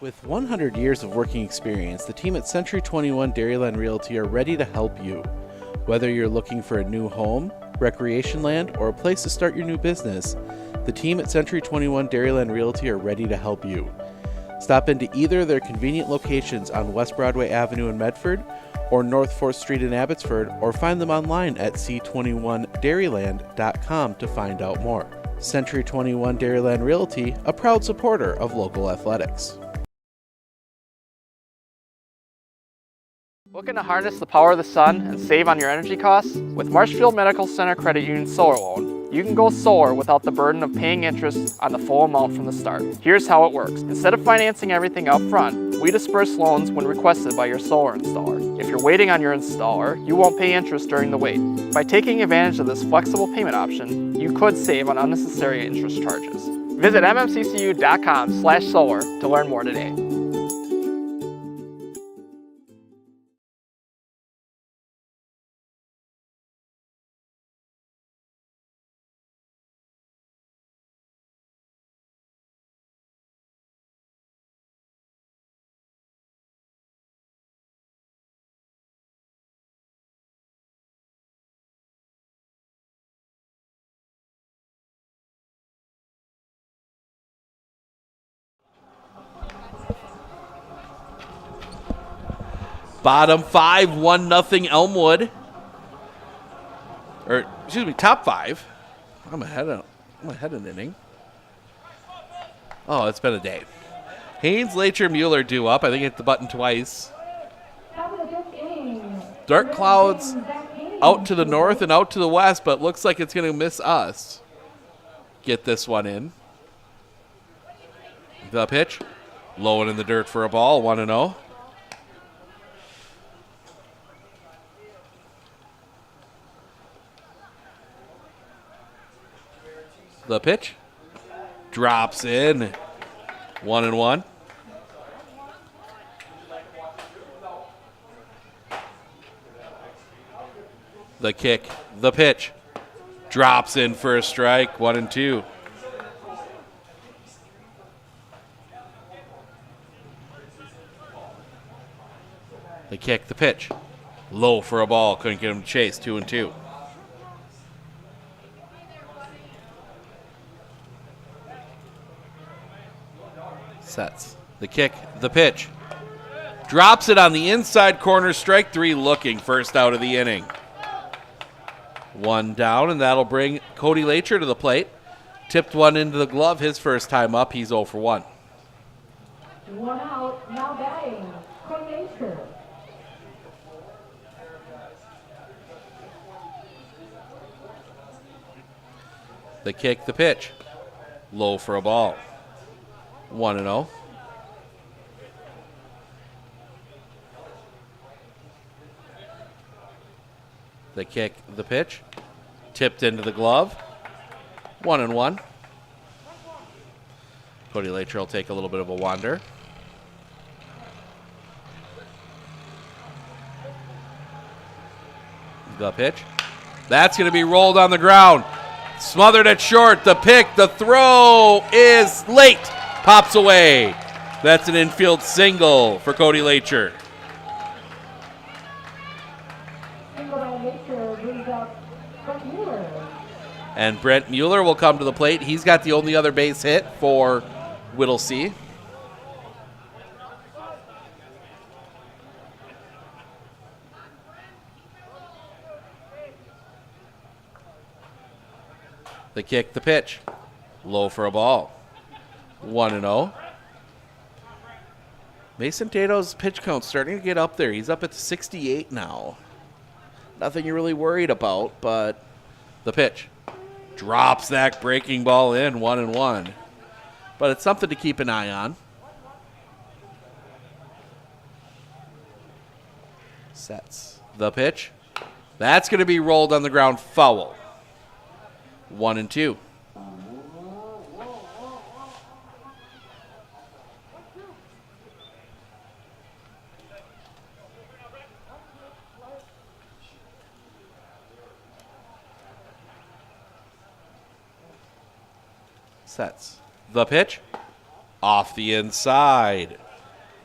With 100 years of working experience, the team at Century 21 Dairyland Realty are ready to help you. Whether you're looking for a new home, recreation land, or a place to start your new business, the team at Century 21 Dairyland Realty are ready to help you. Stop into either of their convenient locations on West Broadway Avenue in Medford or North 4th Street in Abbotsford, or find them online at c21dairyland.com to find out more. Century 21 Dairyland Realty, a proud supporter of local athletics. Looking to harness the power of the sun and save on your energy costs? With Marshfield Medical Center Credit Union Solar Loan, you can go solar without the burden of paying interest on the full amount from the start. Here's how it works. Instead of financing everything up front, we disperse loans when requested by your solar installer. If you're waiting on your installer, you won't pay interest during the wait. By taking advantage of this flexible payment option, you could save on unnecessary interest charges. Visit mmccu.com/solar to learn more today. Bottom 5, 1-0 Elmwood. Or, excuse me, top 5. I'm ahead an inning. Oh, it's been a day. Haynes, Lacher, Mueller due up. I think hit the button twice. Dark clouds out to the north and out to the west, but looks like it's going to miss us. Get this one in. The pitch. Low and in the dirt for a ball, 1-0. The pitch drops in, 1-1. The kick, the pitch drops in for a strike, 1-2. The kick, the pitch low for a ball, couldn't get him to chase, 2-2. Sets. The kick, the pitch. Drops it on the inside corner, strike 3 looking, first out of the inning. 1 down, and that'll bring Cody Lacher to the plate. Tipped one into the glove, his first time up, he's 0 for 1. 1 out, now batting, Cody Lacher. The kick, the pitch. Low for a ball. 1-0. The kick, the pitch. Tipped into the glove. 1-1. Cody Lacher will take a little bit of a wander. The pitch. That's going to be rolled on the ground. Smothered at short. The pick, the throw is late. Pops away. That's an infield single for Cody Lacher. Single by Lacher brings up Brent Mueller. And Brent Mueller will come to the plate. He's got the only other base hit for Whittley. The kick, the pitch. Low for a ball. 1-0. Mason Tato's pitch count starting to get up there. He's up at 68 now. Nothing you're really worried about, but the pitch. Drops that breaking ball in, 1-1. But it's something to keep an eye on. Sets. The pitch. That's going to be rolled on the ground, foul. 1-2. Sets. The pitch. Off the inside.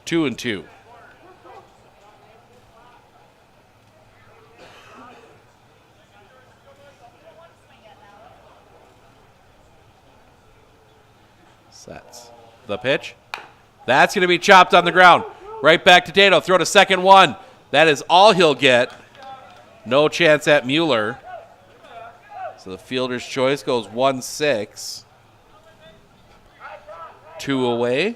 2-2. Sets. The pitch. That's going to be chopped on the ground. Right back to Tato. Throw to second one. That is all he'll get. No chance at Mueller. So the fielder's choice goes 1-6. 2 away.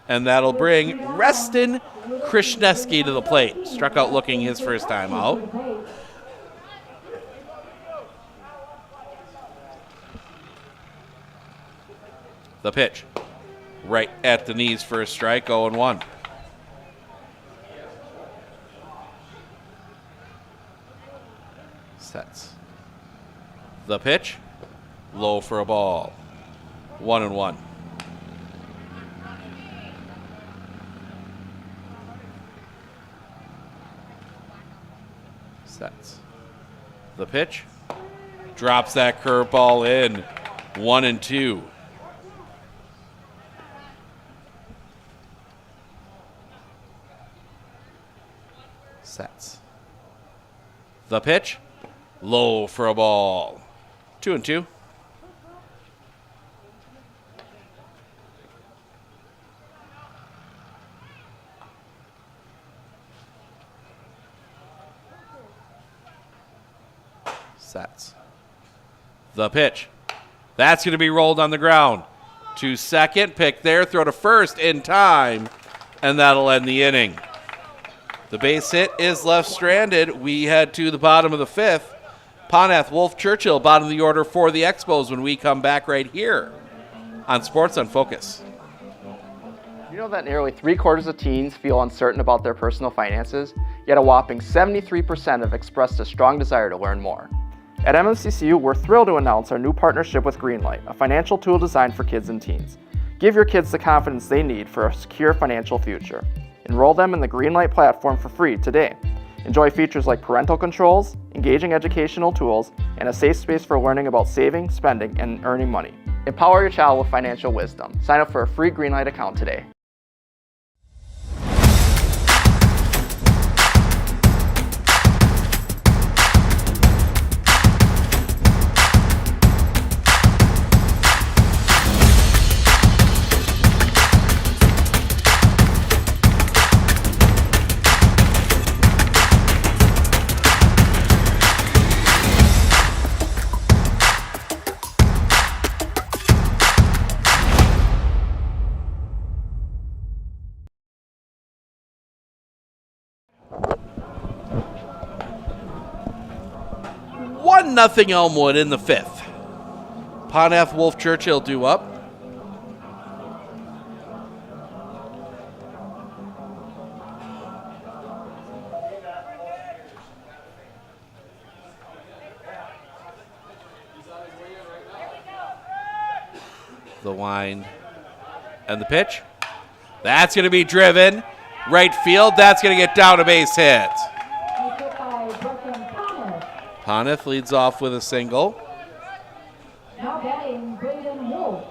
And that'll bring Reston Krishneski to the plate. Struck out looking his first time out. The pitch. Right at the knees for a strike, 0-1. Sets. The pitch. Low for a ball. 1-1. Sets. The pitch. Drops that curveball in. 1-2. Sets. The pitch. Low for a ball. 2-2. Sets. The pitch. That's going to be rolled on the ground. To second, pick there, throw to first in time, and that'll end the inning. The base hit is left stranded. We head to the bottom of the fifth. Ponath, Wolf, Churchill, bottom of the order for the Expos when we come back right here on Sports on Focus. You know that nearly 3/4 of teens feel uncertain about their personal finances, yet a whopping 73% have expressed a strong desire to learn more. At MMCCU, we're thrilled to announce our new partnership with Greenlight, a financial tool designed for kids and teens. Give your kids the confidence they need for a secure financial future. Enroll them in the Greenlight platform for free today. Enjoy features like parental controls, engaging educational tools, and a safe space for learning about saving, spending, and earning money. Empower your child with financial wisdom. Sign up for a free Greenlight account today. Nothing Elmwood in the fifth. Ponath, Wolf, Churchill due up. The wind and the pitch. That's going to be driven. Right field. That's going to get down a base hit. Ponath leads off with a single. Now batting, Braden Wolf.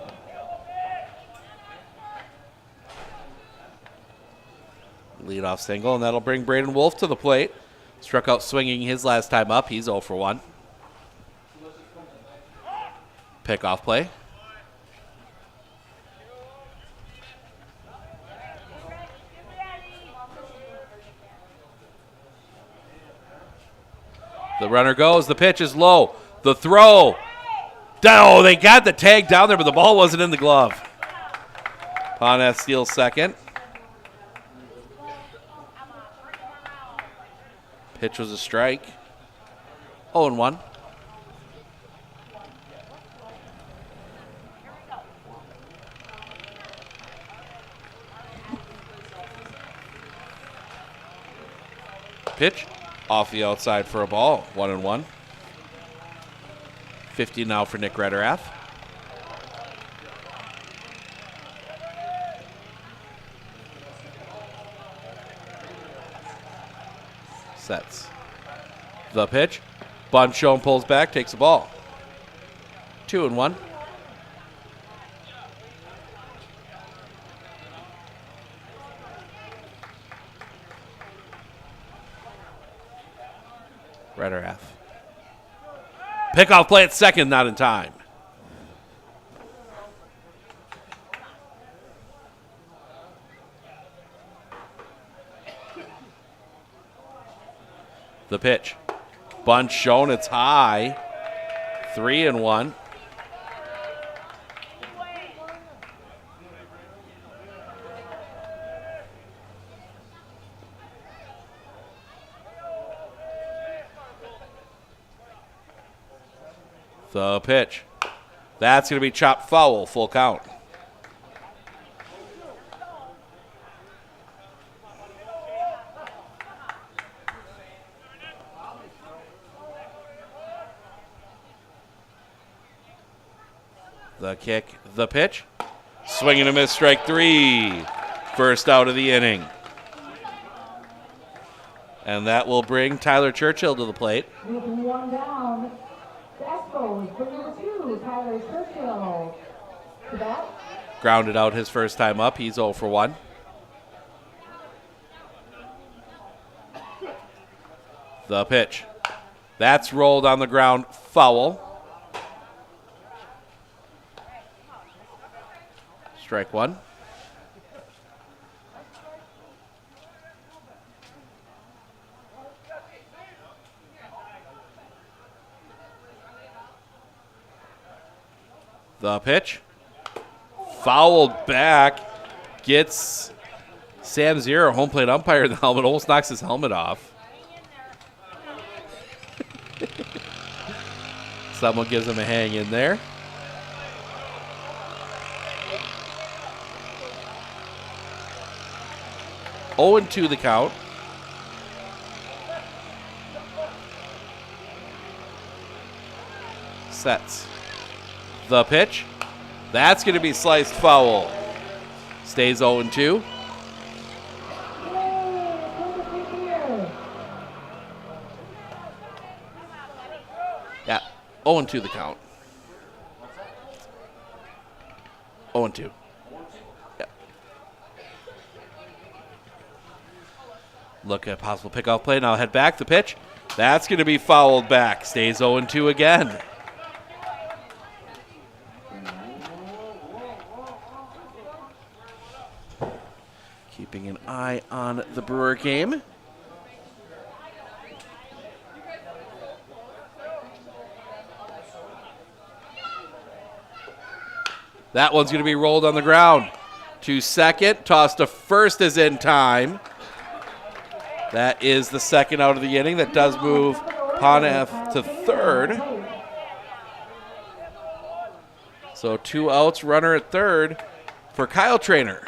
Leadoff single, and that'll bring Braden Wolf to the plate. Struck out swinging his last time up. He's 0 for 1. Pickoff play. The runner goes. The pitch is low. The throw. Oh, they got the tag down there, but the ball wasn't in the glove. Ponath steals second. Pitch was a strike. 0-1. pitch, off the outside for a ball, 1-1. 50 now for Nick Redderath. Sets. The pitch. Bonchon pulls back, takes the ball. 2-1. Redderath. Pickoff play at second, not in time. The pitch. Bunch shown, it's high. 3-1. The pitch. That's going to be chopped foul, full count. The kick, the pitch. Swing and a miss, strike three. First out of the inning. And that will bring Tyler Churchill to the plate. With one down, Expos for number 2, Tyler Churchill. To bat. Grounded out his first time up. He's 0 for 1. The pitch. That's rolled on the ground, foul. Strike one. The pitch. Fouled back. Gets Sam Zero, home plate umpire, in the helmet. Almost knocks his helmet off. Someone gives him a hang in there. Oh, 0-2 the count. Sets. The pitch. That's going to be sliced foul. Stays 0-2. Yeah, 0-2 the count. 0-2. Yeah. Look at possible pickoff play. Now head back. The pitch. That's going to be fouled back. Stays 0-2 again. Keeping an eye on the Brewer game. That one's going to be rolled on the ground. To second, toss to first is in time. That is the second out of the inning. That does move Ponef to third. So 2 outs, runner at third for Kyle Trainer.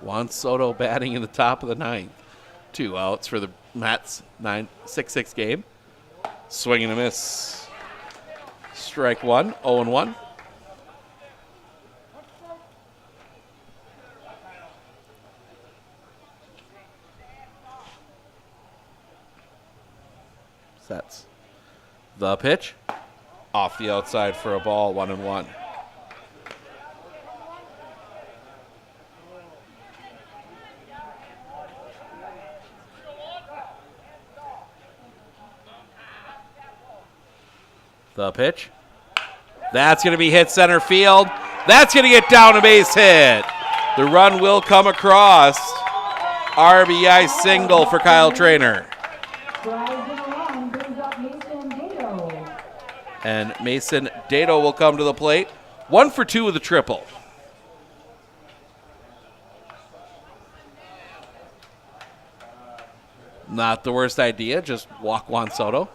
Juan Soto batting in the top of the ninth. 2 outs for the Mets 6-6 game. Swing and a miss. Strike one, 0-1. Sets. The pitch. Off the outside for a ball, 1-1. The pitch. That's going to be hit center field. That's going to get down a base hit. The run will come across. RBI single for Kyle Trainer. And Mason Dato will come to the plate. 1 for 2 with a triple. Not the worst idea. Just walk Juan Soto.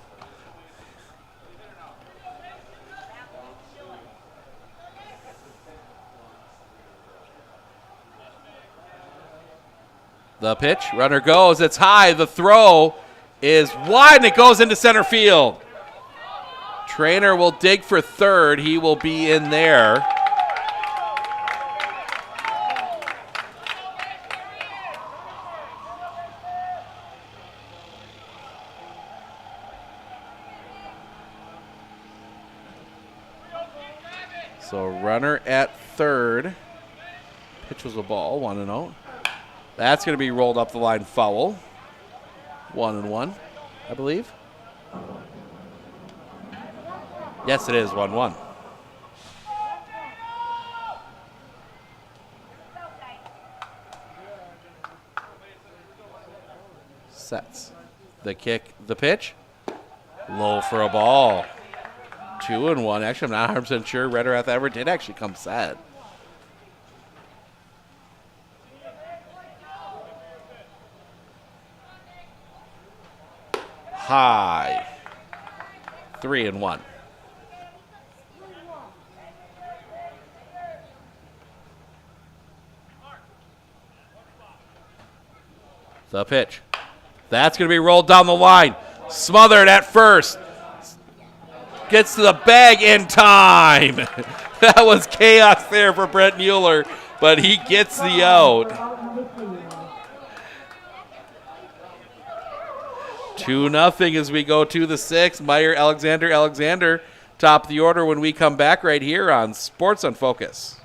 The pitch, runner goes, it's high, the throw is wide, and it goes into center field. Trainer will dig for third, he will be in there. So runner at third. Pitch was a ball, 1-0. That's going to be rolled up the line foul. 1-1, I believe. Yes, it is 1-1. Sets. The kick, the pitch. Low for a ball. 2-1. Actually, I'm not 100% sure Rederath ever did actually come set. High. 3-1. The pitch. That's going to be rolled down the line. Smothered at first. Gets to the bag in time. That was chaos there for Brent Mueller, but he gets the out. 2-0 as we go to the sixth. Meyer, Alexander, top of the order when we come back right here on Sports on Focus.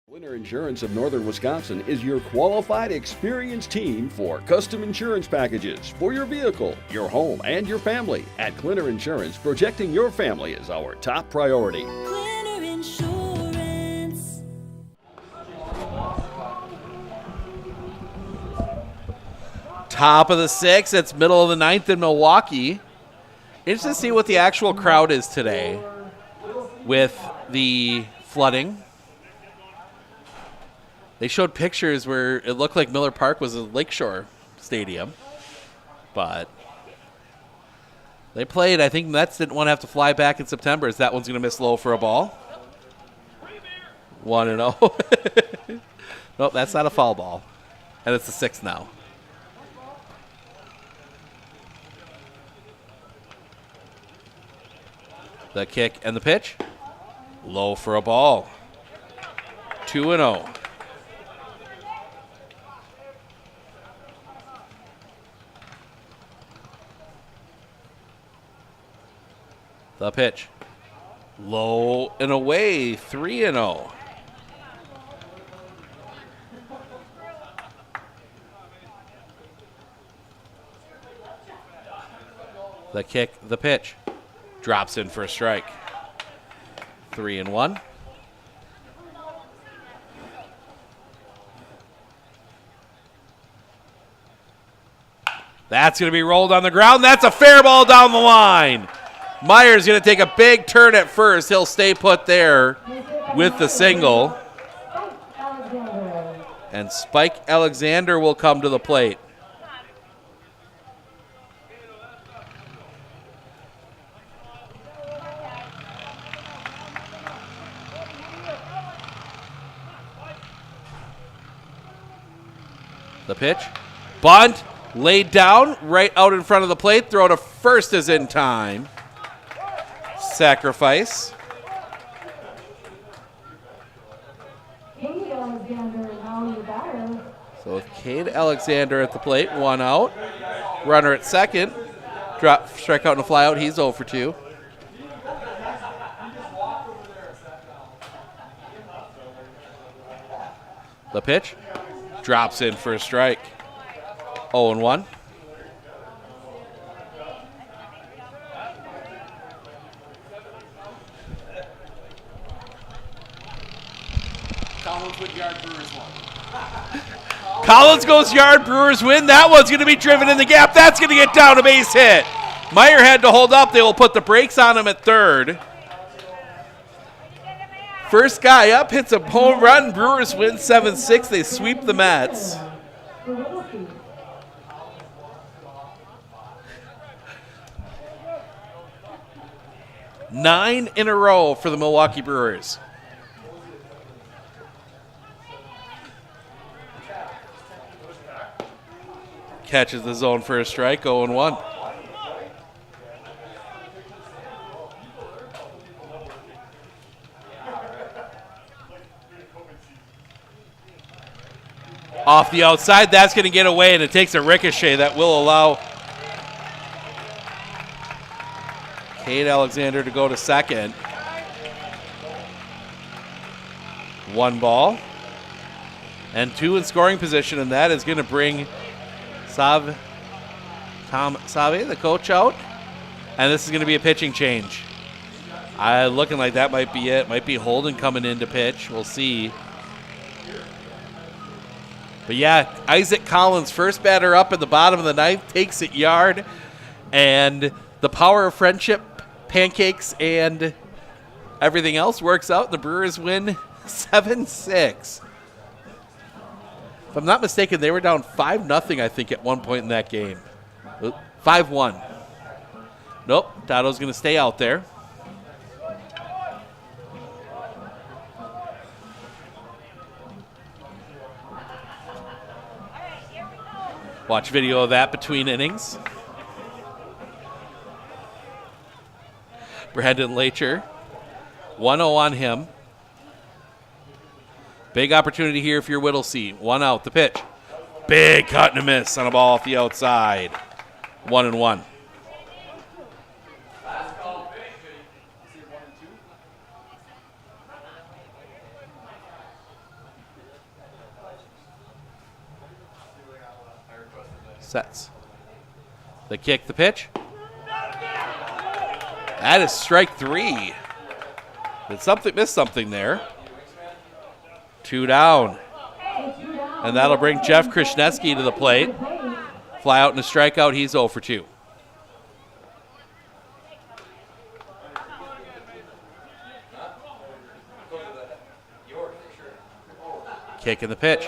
Winter Insurance of Northern Wisconsin is your qualified, experienced team for custom insurance packages for your vehicle, your home, and your family. At Clinner Insurance, protecting your family is our top priority. Clinner Insurance. Top of the sixth. It's middle of the ninth in Milwaukee. Interesting to see what the actual crowd is today with the flooding. They showed pictures where it looked like Miller Park was a Lakeshore Stadium, but they played. I think Mets didn't want to have to fly back in September, as that one's going to miss low for a ball. 1-0. Nope, that's not a foul ball, and it's the sixth now. The kick and the pitch, low for a ball. 2-0. The pitch. Low and away. 3-0. The kick, the pitch. Drops in for a strike. 3-1. That's going to be rolled on the ground. That's a fair ball down the line. Meyer's going to take a big turn at first. He'll stay put there with the single. And Spike Alexander will come to the plate. The pitch. Bunt. Laid down. Right out in front of the plate. Throw to first is in time. Sacrifice. So with Cade Alexander at the plate, 1 out. Runner at second. Drop, strike out and a fly out. He's 0 for 2. The pitch. Drops in for a strike. 0-1. Collins with yard, Brewers won. Collins goes yard, Brewers win. That one's going to be driven in the gap. That's going to get down a base hit. Meyer had to hold up. They will put the brakes on him at third. First guy up hits a home run. Brewers win 7-6. They sweep the Mets. Nine in a row for the Milwaukee Brewers. Catches the zone for a strike, 0-1. Off the outside, that's going to get away, and it takes a ricochet that will allow Cade Alexander to go to second. 1 ball and 2 in scoring position, and that is going to bring Tom Save, the coach, out. And this is going to be a pitching change. Looking like that might be it. Might be Holden coming in to pitch. We'll see. But yeah, Isaac Collins, first batter up at the bottom of the ninth, takes it yard. And the power of friendship, pancakes, and everything else works out. The Brewers win 7-6. If I'm not mistaken, they were down 5-0, I think, at one point in that game. 5-1. Nope, Dado's going to stay out there. Watch video of that between innings. Brandon Lacher, 1-0 on him. Big opportunity here if you're Whittlesey. 1 out, the pitch. Big cut and a miss on a ball off the outside. 1-1. Sets. The kick, the pitch. That is strike 3. Did something miss something there? 2 down. And that'll bring Jeff Krasniewski to the plate. Fly out and a strikeout. He's 0 for 2. Kick in the pitch.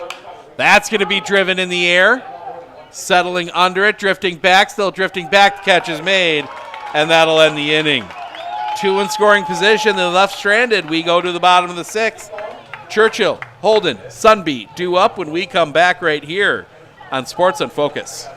That's going to be driven in the air. Settling under it, drifting back, still drifting back. The catch is made, and that'll end the inning. 2 in scoring position. They're left stranded. We go to the bottom of the 6th. Churchill, Holden, Sunbeat due up when we come back right here on Sports on Focus.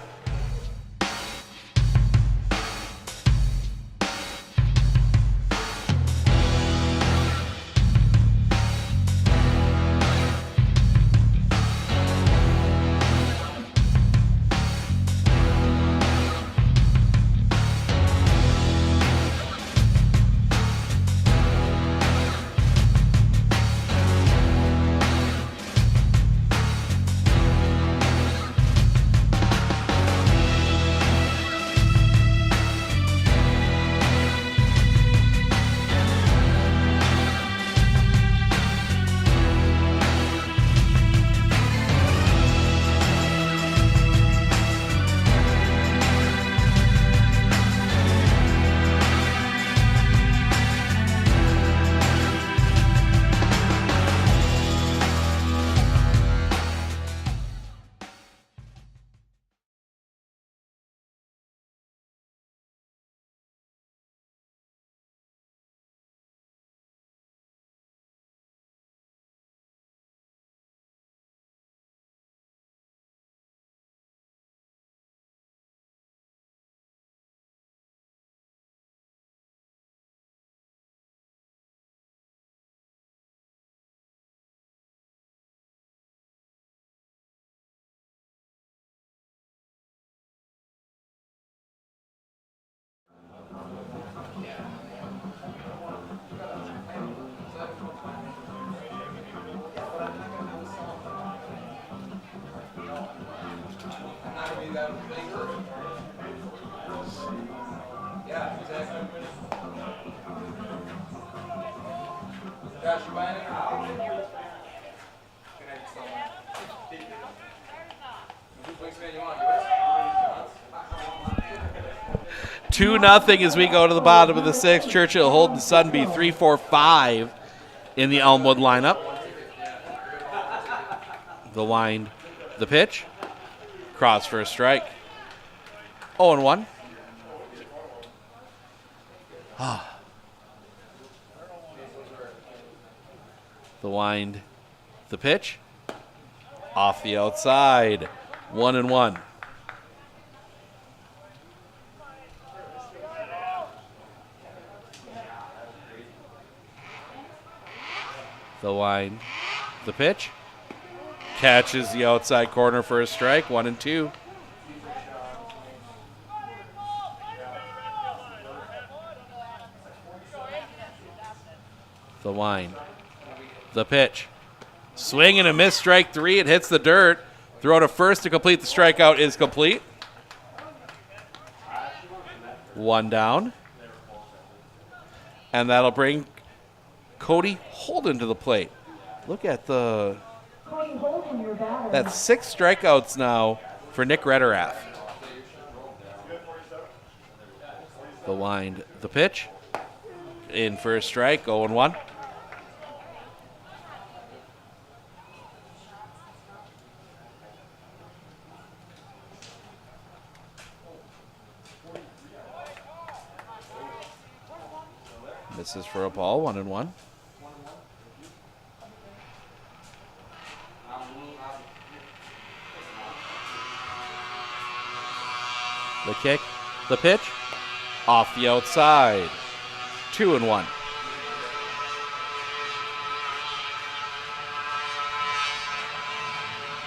Yeah, exactly. Josh, you mind? Which man you want? 2-0 as we go to the bottom of the sixth. Churchill holding Sunby 3-4-5 in the Elmwood lineup. The wind, the pitch. Cross for a strike. 0-1. The wind, the pitch. Off the outside. 1-1. The wind, the pitch. Catches the outside corner for a strike. 1-2. The wind, the pitch. Swing and a miss, strike 3. It hits the dirt. Throw to first to complete the strikeout is complete. 1 down. And that'll bring Cody Holden to the plate. Look at the... That's 6 strikeouts now for Nick Rederath. The wind, the pitch. In for a strike, 0-1. Misses for a ball, 1-1. The kick, the pitch, off the outside, 2-1.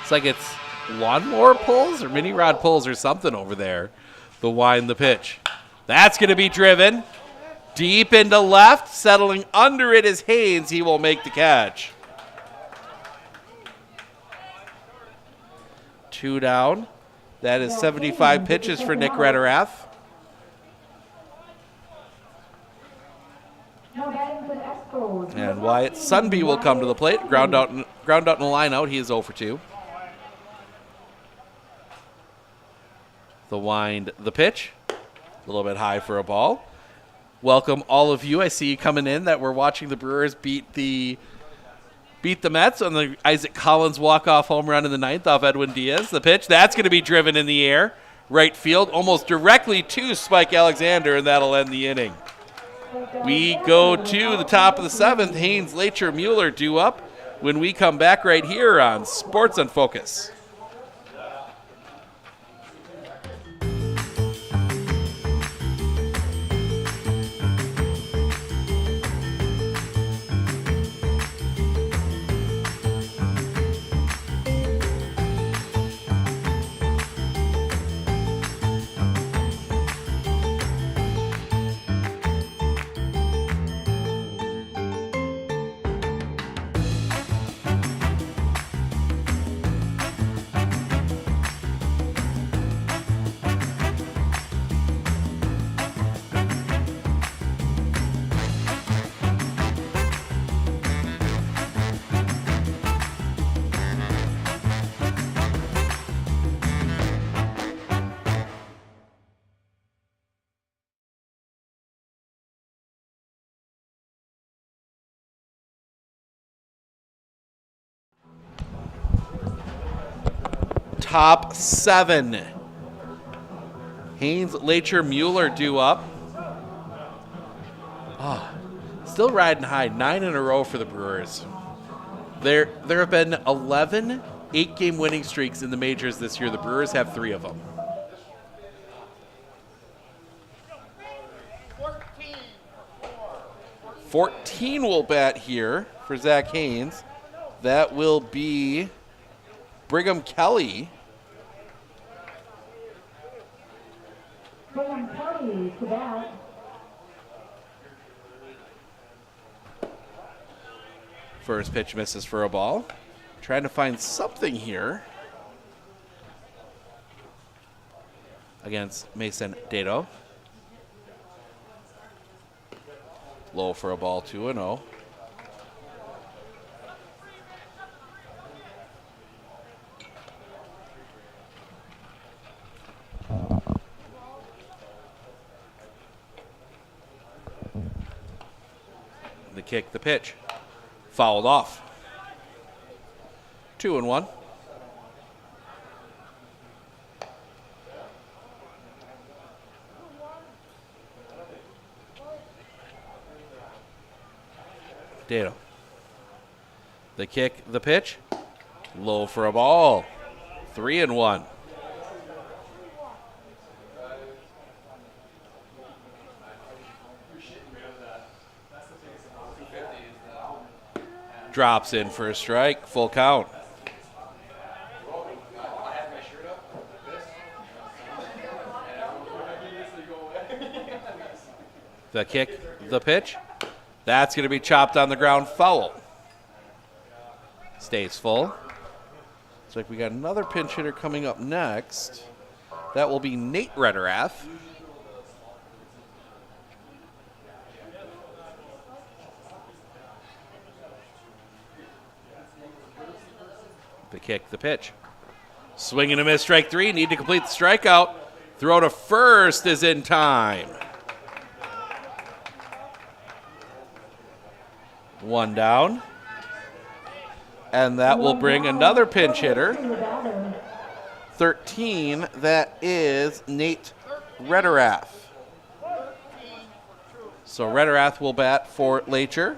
It's like it's lawnmower pulls or mini rod pulls or something over there. The wind, the pitch. That's going to be driven. Deep into left, settling under it is Haynes. He will make the catch. 2 down. That is 75 pitches for Nick Rederath. And Wyatt Sunby will come to the plate. Ground out in the line out. He is 0 for 2. The wind, the pitch. A little bit high for a ball. Welcome all of you. I see you coming in that we're watching the Brewers beat the Mets on the Isaac Collins walk-off home run in the 9th off Edwin Diaz. The pitch, that's going to be driven in the air. Right field, almost directly to Spike Alexander, and that'll end the inning. We go to the top of the 7th. Haynes, Lacher, Mueller due up when we come back right here on Sports on Focus. Top 7. Haynes, Lacher, Mueller due up. Still riding high. 9 in a row for the Brewers. There have been 11 8-game winning streaks in the majors this year. The Brewers have 3 of them. 14 will bat here for Zach Haynes. That will be Brigham Kelly. Brigham Kelly to bat. First pitch misses for a ball. Trying to find something here. against Mason Dado. Low for a ball, 2-0. The kick, the pitch. Fouled off. 2-1. Dado. The kick, the pitch. Low for a ball. 3-1. Drops in for a strike. Full count. The kick, the pitch. That's going to be chopped on the ground, foul. Stays full. Looks like we got another pinch hitter coming up next. That will be Nate Rederath. The kick, the pitch. Swing and a miss, strike 3. Need to complete the strikeout. Throw to first is in time. 1 down. And that will bring another pinch hitter. 13, that is Nate Rederath. So Rederath will bat for Lacher.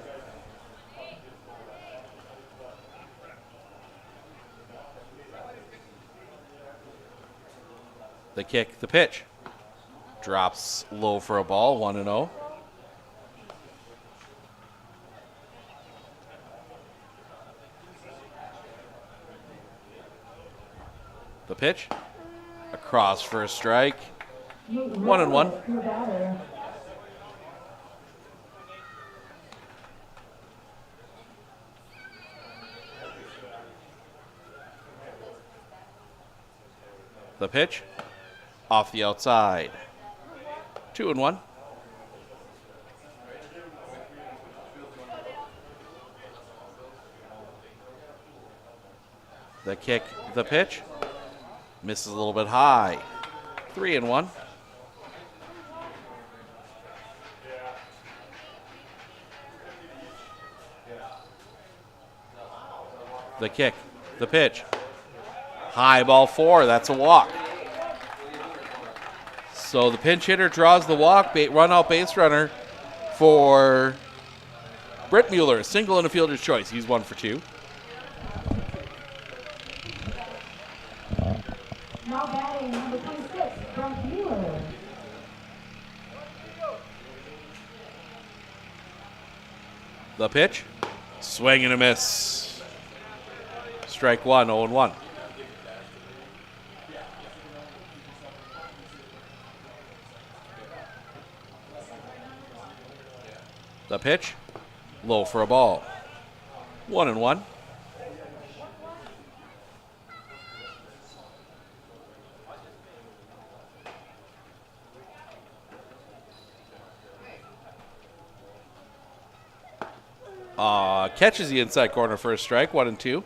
The kick, the pitch. Drops low for a ball, 1-0. The pitch. Across for a strike. 1-1. The pitch. Off the outside. 2-1. The kick, the pitch. Misses a little bit high. 3-1. The kick, the pitch. High ball 4, that's a walk. So the pinch hitter draws the walk, run out base runner for Britt Mueller. Single and a fielder's choice. He's 1 for 2. Now batting number 26, Brent Mueller. The pitch. Swing and a miss. Strike 1, 0-1. The pitch, low for a ball. 1-1. Catches the inside corner for a strike. 1-2.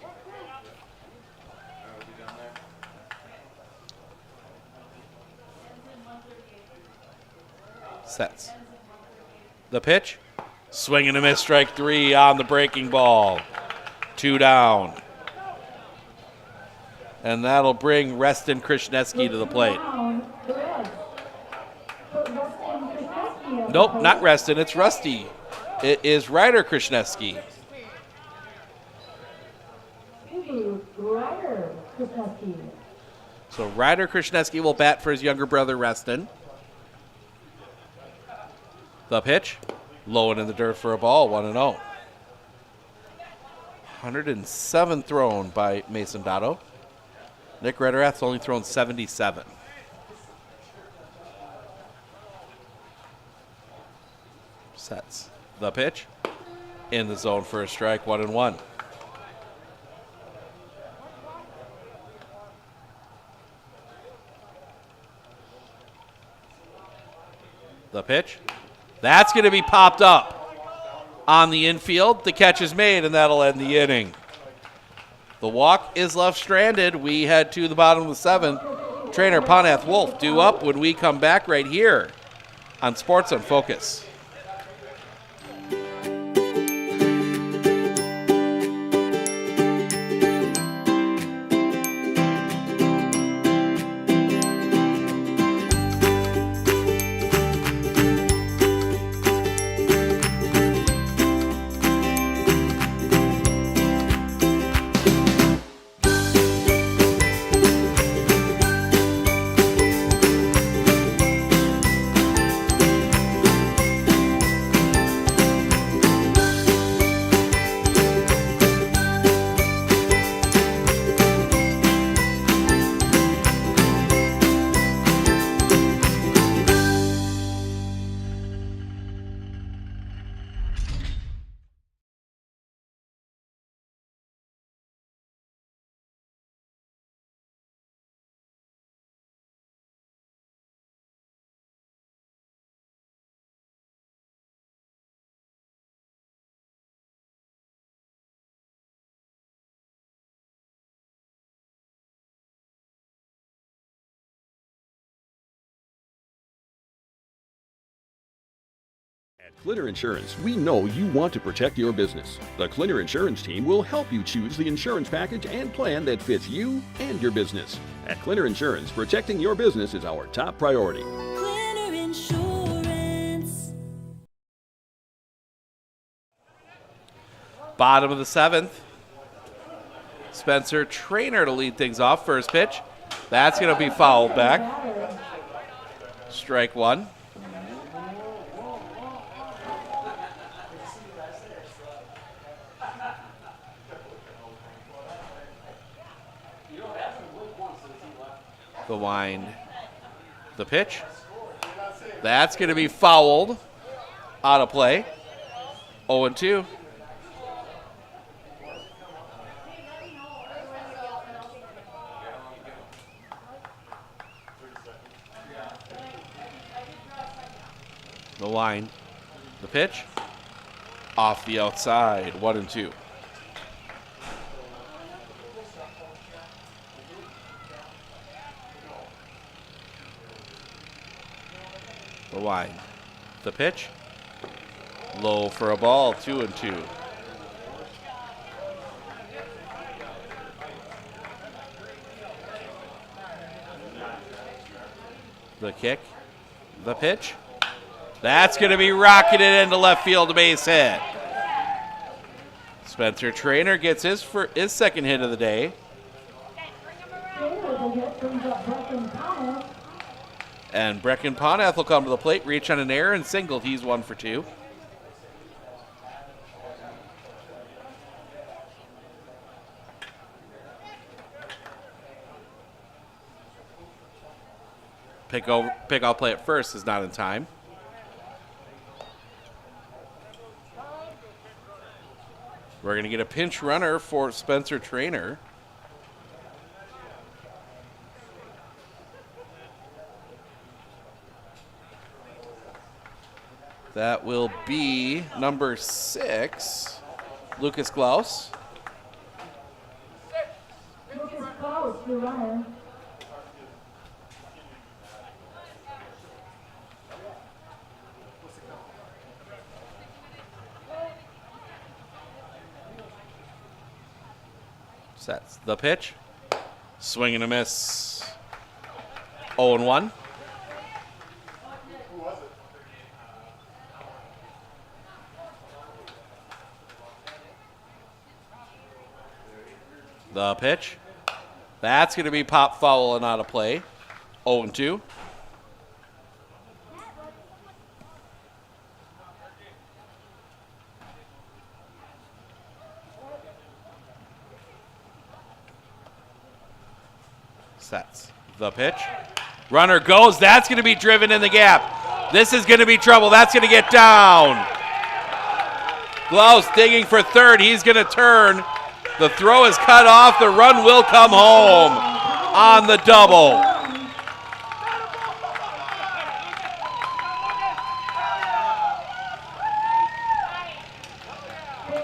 Sets. The pitch. Swing and a miss, strike 3 on the breaking ball. 2 down. And that'll bring Reston Krishneski to the plate. Nope, not Reston, it's Rusty. It is Ryder Krishneski. So Ryder Krishneski will bat for his younger brother, Reston. The pitch. Low and in the dirt for a ball, 1-0. 107 thrown by Mason Dotto. Nick Rederath's only thrown 77. Sets. The pitch. In the zone for a strike, 1-1. The pitch. That's going to be popped up on the infield. The catch is made, and that'll end the inning. The walk is left stranded. We head to the bottom of the 7th. Trainer Ponath Wolf due up when we come back right here on Sports on Focus. At Clinner Insurance, we know you want to protect your business. The Clinner Insurance team will help you choose the insurance package and plan that fits you and your business. At Clinner Insurance, protecting your business is our top priority. Clinner Insurance. Bottom of the 7th. Spencer Trainer to lead things off. First pitch. That's going to be fouled back. Strike 1. The wind. The pitch. That's going to be fouled. Out of play. 0-2. The line. The pitch. Off the outside. 1-2. The line. The pitch. Low for a ball. 2-2. The kick. The pitch. That's going to be rocketed into left field, base hit. Spencer Trainer gets his second hit of the day. And Brecken Ponath will come to the plate, reach on an error, and single. He's 1 for 2. Pick out play at first is not in time. We're going to get a pinch runner for Spencer Trainer. That will be number 6, Lucas Klaus. Lucas Klaus, your runner. Sets the pitch. Swing and a miss. 0-1. The pitch. That's going to be pop foul and out of play. 0-2. Sets the pitch. Runner goes. That's going to be driven in the gap. This is going to be trouble. That's going to get down. Klaus digging for third. He's going to turn. The throw is cut off. The run will come home on the double.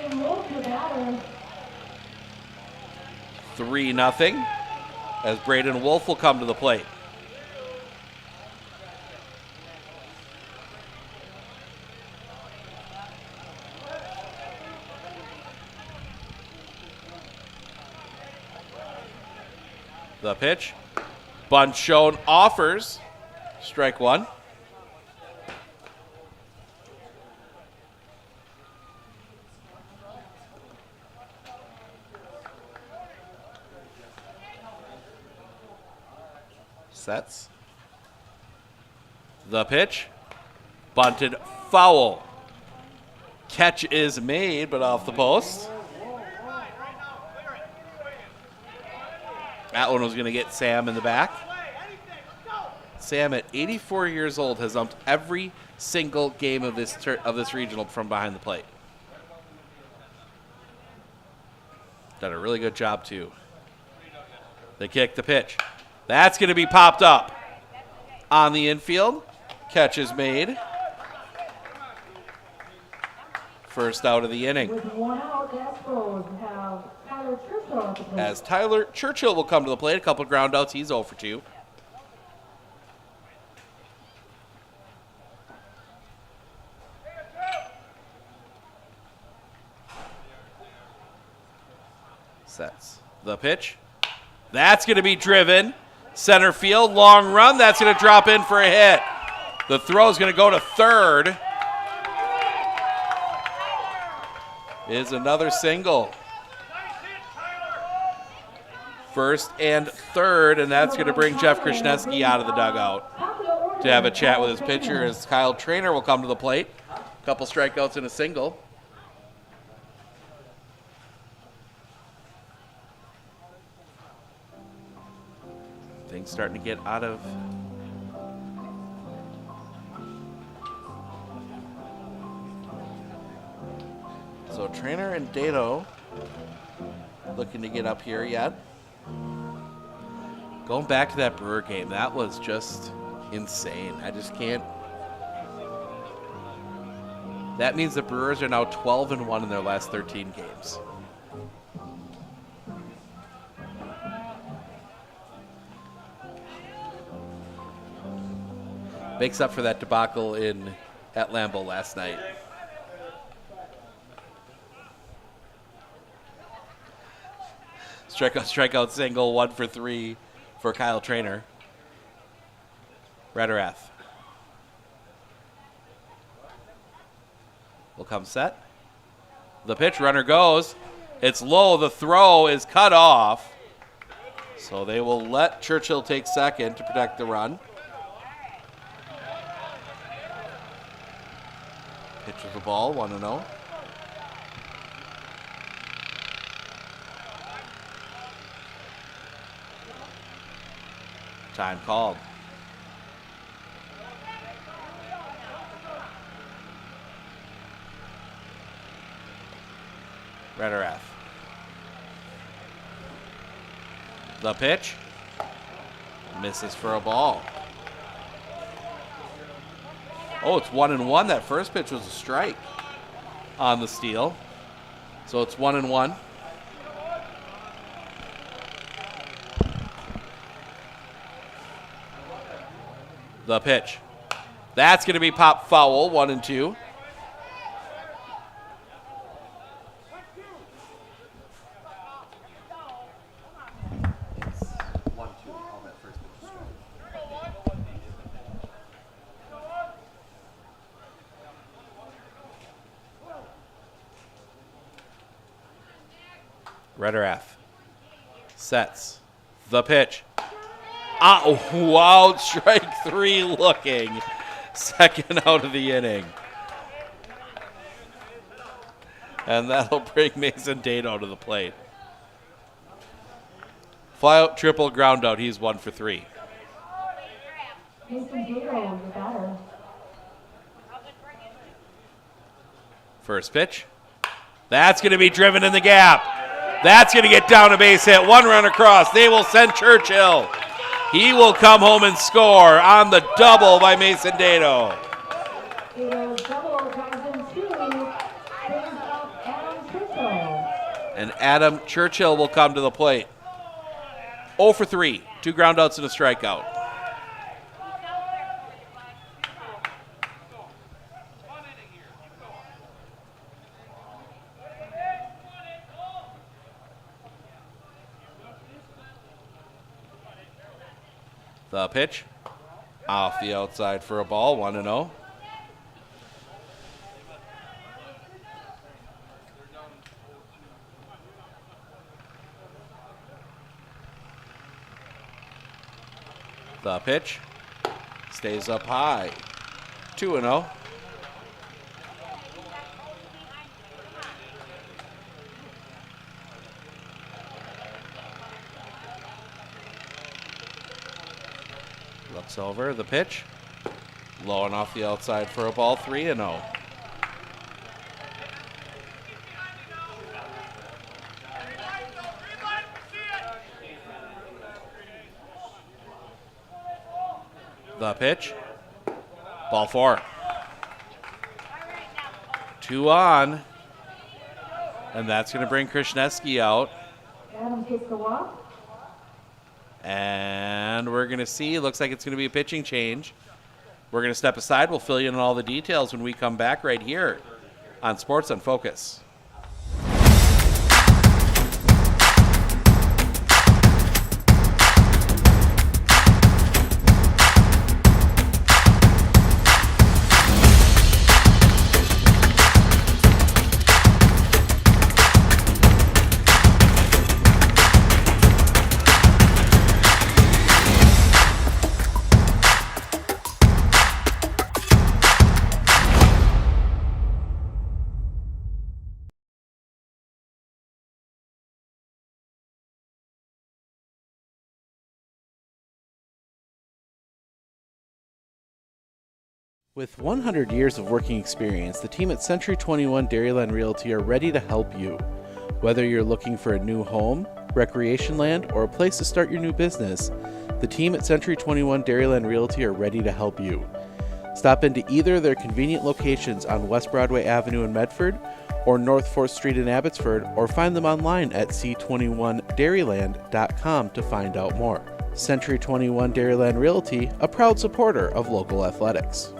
Braden Wolf, the batter. 3-0 as Braden Wolf will come to the plate. The pitch. Bunt shown, offers. Strike one. Sets. The pitch. Bunted, foul. Catch is made, but off the post. That one was going to get Sam in the back. Sam, at 84 years old, has umped every single game of this regional from behind the plate. Done a really good job, too. They kick the pitch. That's going to be popped up on the infield. Catch is made. First out of the inning. With one out, the Astros have Tyler Churchill at the plate. As Tyler Churchill will come to the plate. A couple ground outs. He's 0 for 2. Sets. The pitch. That's going to be driven. Center field. Long run. That's going to drop in for a hit. The throw is going to go to third. Is another single. First and third, and that's going to bring Jeff Krasniewski out of the dugout to have a chat with his pitcher as Kyle Trainer will come to the plate. A couple strikeouts and a single. Things starting to get out of so Trainer and Dato looking to get up here yet. Going back to that Brewer game, that was just insane. I just can't. That means the Brewers are now 12-1 in their last 13 games. Makes up for that debacle at Lambeau last night. Strikeout single, 1 for 3 for Kyle Trainer. Rederath will come set. The pitch, runner goes. It's low, the throw is cut off. So they will let Churchill take second to protect the run. Pitch with the ball, 1-0. Time called. Rederath. The pitch. Misses for a ball. Oh, it's 1-1. That first pitch was a strike on the steal. So it's 1-1. The pitch. That's going to be pop foul, 1-2. Rederath sets the pitch. Wow, strike 3 looking. Second out of the inning. And that'll bring Mason Dato to the plate. Fly out, triple, ground out. He's 1 for 3. Mason Dato, the batter. First pitch. That's going to be driven in the gap. That's going to get down a base hit. One run across. They will send Churchill. He will come home and score on the double by Mason Dato. Dato's double comes in 2. Brings up Adam And Adam Churchill will come to the plate. 0 for 3, 2 groundouts and a strikeout. The pitch off the outside for a ball, 1-0. The pitch stays up high, 2-0. Looks over, the pitch. Low and off the outside for a ball, 3-0. The pitch. Ball 4. 2 on. And that's going to bring Krishneski out. Adam takes the walk. And we're going to see, looks like it's going to be a pitching change. We're going to step aside. We'll fill you in on all the details when we come back right here on Sports on Focus. With 100 years of working experience, the team at Century 21 Dairyland Realty are ready to help you. Whether you're looking for a new home, recreation land, or a place to start your new business, the team at Century 21 Dairyland Realty are ready to help you. Stop into either of their convenient locations on West Broadway Avenue in Medford or North 4th Street in Abbotsford, or find them online at c21dairyland.com to find out more. Century 21 Dairyland Realty, a proud supporter of local athletics.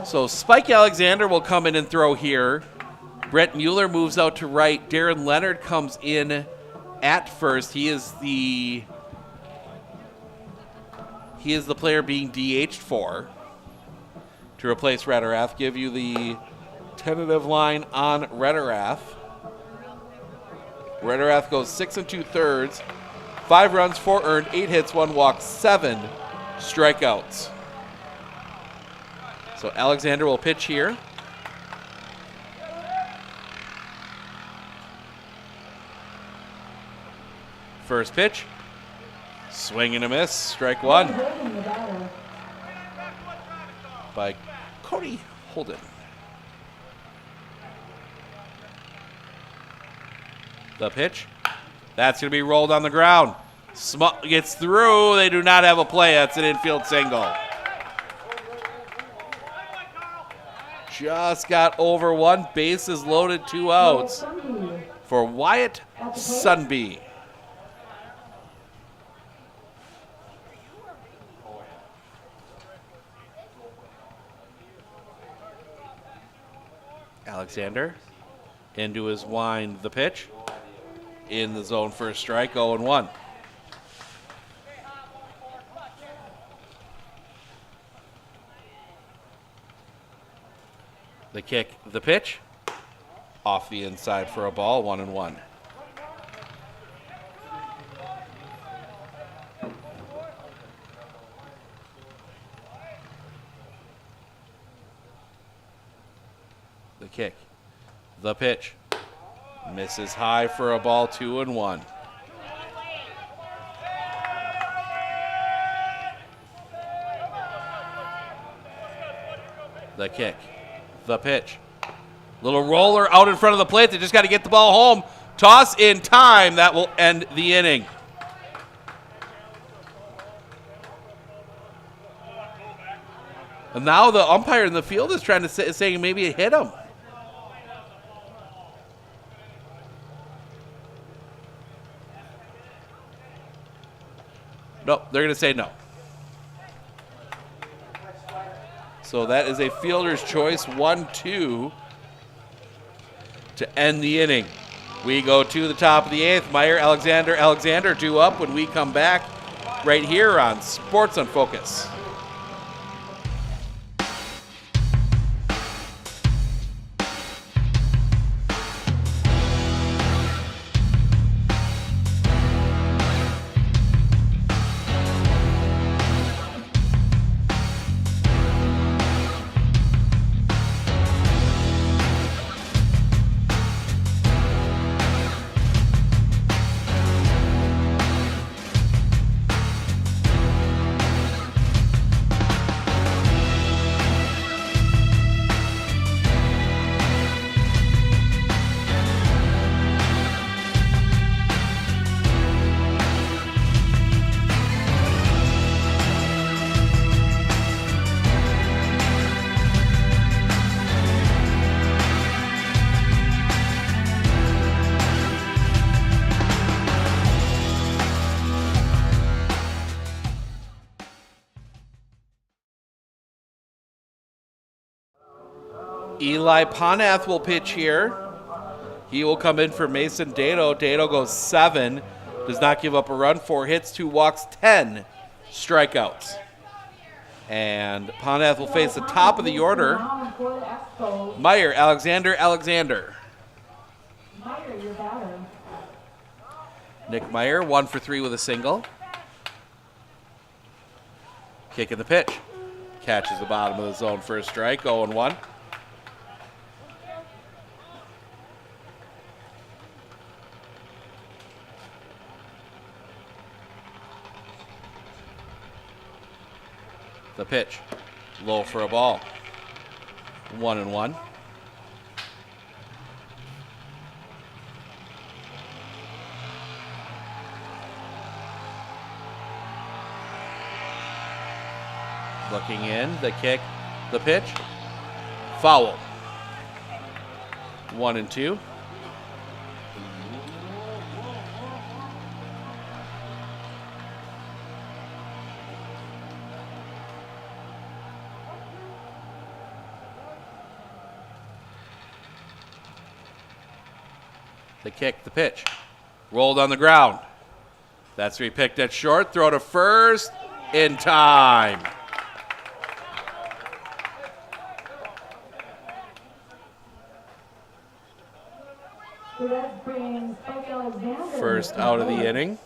So Spike Alexander will come in and throw here. Brett Mueller moves out to right. Darren Leonard comes in at first. He is the player being DH'd for to replace Rederath. Give you the tentative line on Rederath. Rederath goes 6 2/3, 5 runs, 4 earned, 8 hits, 1 walk, 7 strikeouts. So Alexander will pitch here. First pitch, swing and a miss, strike 1 by Cody Holden. The pitch, that's going to be rolled on the ground. Gets through, they do not have a play, that's an infield single. Just got over 1, bases loaded, 2 outs for Wyatt Sunby. Alexander into his wind, the pitch. In the zone for a strike, 0-1. The kick, the pitch. Off the inside for a ball, 1-1. The kick, the pitch. Misses high for a ball, 2-1. The kick, the pitch. Little roller out in front of the plate. They just got to get the ball home. Toss in time. That will end the inning. And now the umpire in the field is trying to say, saying maybe it hit him. Nope, they're going to say no. So that is a fielder's choice, 1-2 to end the inning. We go to the top of the 8th. Meyer, Alexander, 2 up when we come back right here on Sports on Focus. Eli Ponath will pitch here. He will come in for Mason Dado. Dado goes 7, does not give up a run, 4 hits, 2 walks, 10 strikeouts. And Ponath will face the top of the order. Meyer, Alexander. Nick Meyer, 1 for 3 with a single. Kick in the pitch. Catches the bottom of the zone for a strike, 0-1. The pitch, low for a ball, 1-1. Looking in, the kick, the pitch, foul. 1-2. The kick, the pitch. Rolled on the ground. That's repicked at short. Throw to first in time. First out of the inning.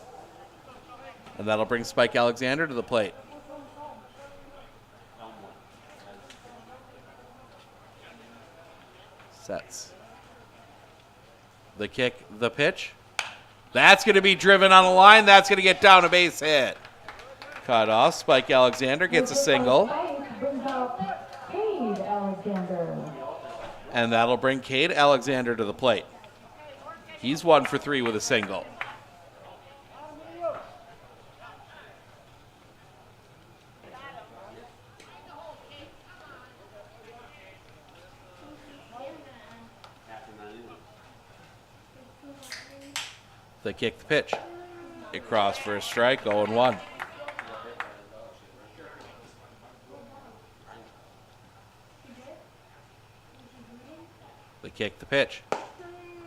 And that'll bring Spike Alexander to the plate. Sets. The kick, the pitch. That's going to be driven on the line. That's going to get down a base hit. Cut off. Spike Alexander gets a single. And that'll bring Cade Alexander to the plate. He's 1 for 3 with a single. The kick, the pitch. Across for a strike, 0-1. The kick, the pitch.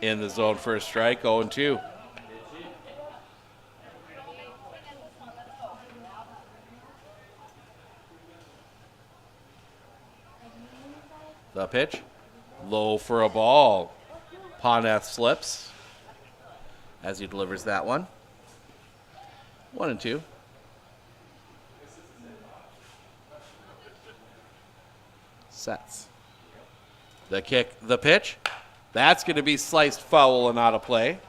In the zone for a strike, 0-2. The pitch. Low for a ball. Ponath slips as he delivers that one. 1-2. Sets. The kick, the pitch. That's going to be sliced foul and out of play.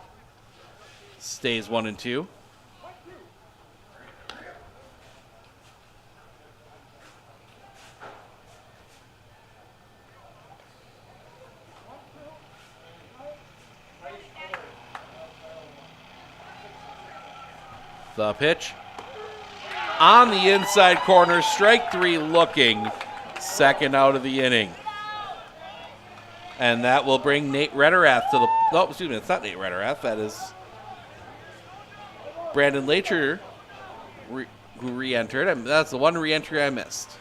Stays 1-2. The pitch on the inside corner, strike 3 looking, second out of the inning. And that will bring Nate Rederath to the, oh, excuse me, it's not Nate Rederath, that is Brandon Lacher who re-entered, and that's the one re-entry I missed.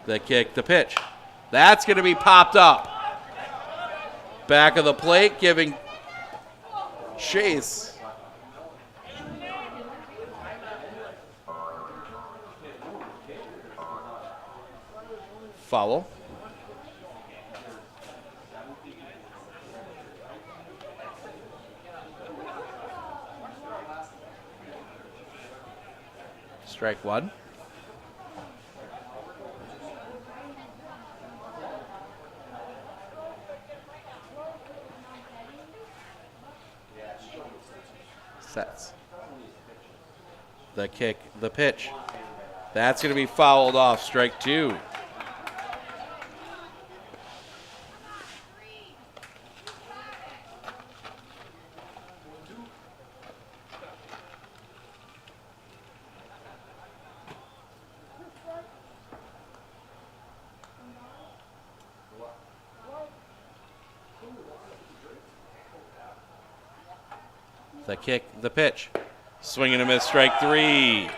The kick, the pitch. That's going to be popped up. Back of the plate, giving chase. Foul. Strike 1. Sets. The kick, the pitch. That's going to be fouled off. Strike 2. The kick, the pitch. Swing and a miss, strike 3.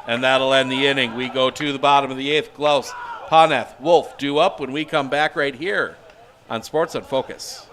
And that'll end the inning. We go to the bottom of the 8th. Klaus, Poneth, Wolf due up when we come back right here on Sports on Focus.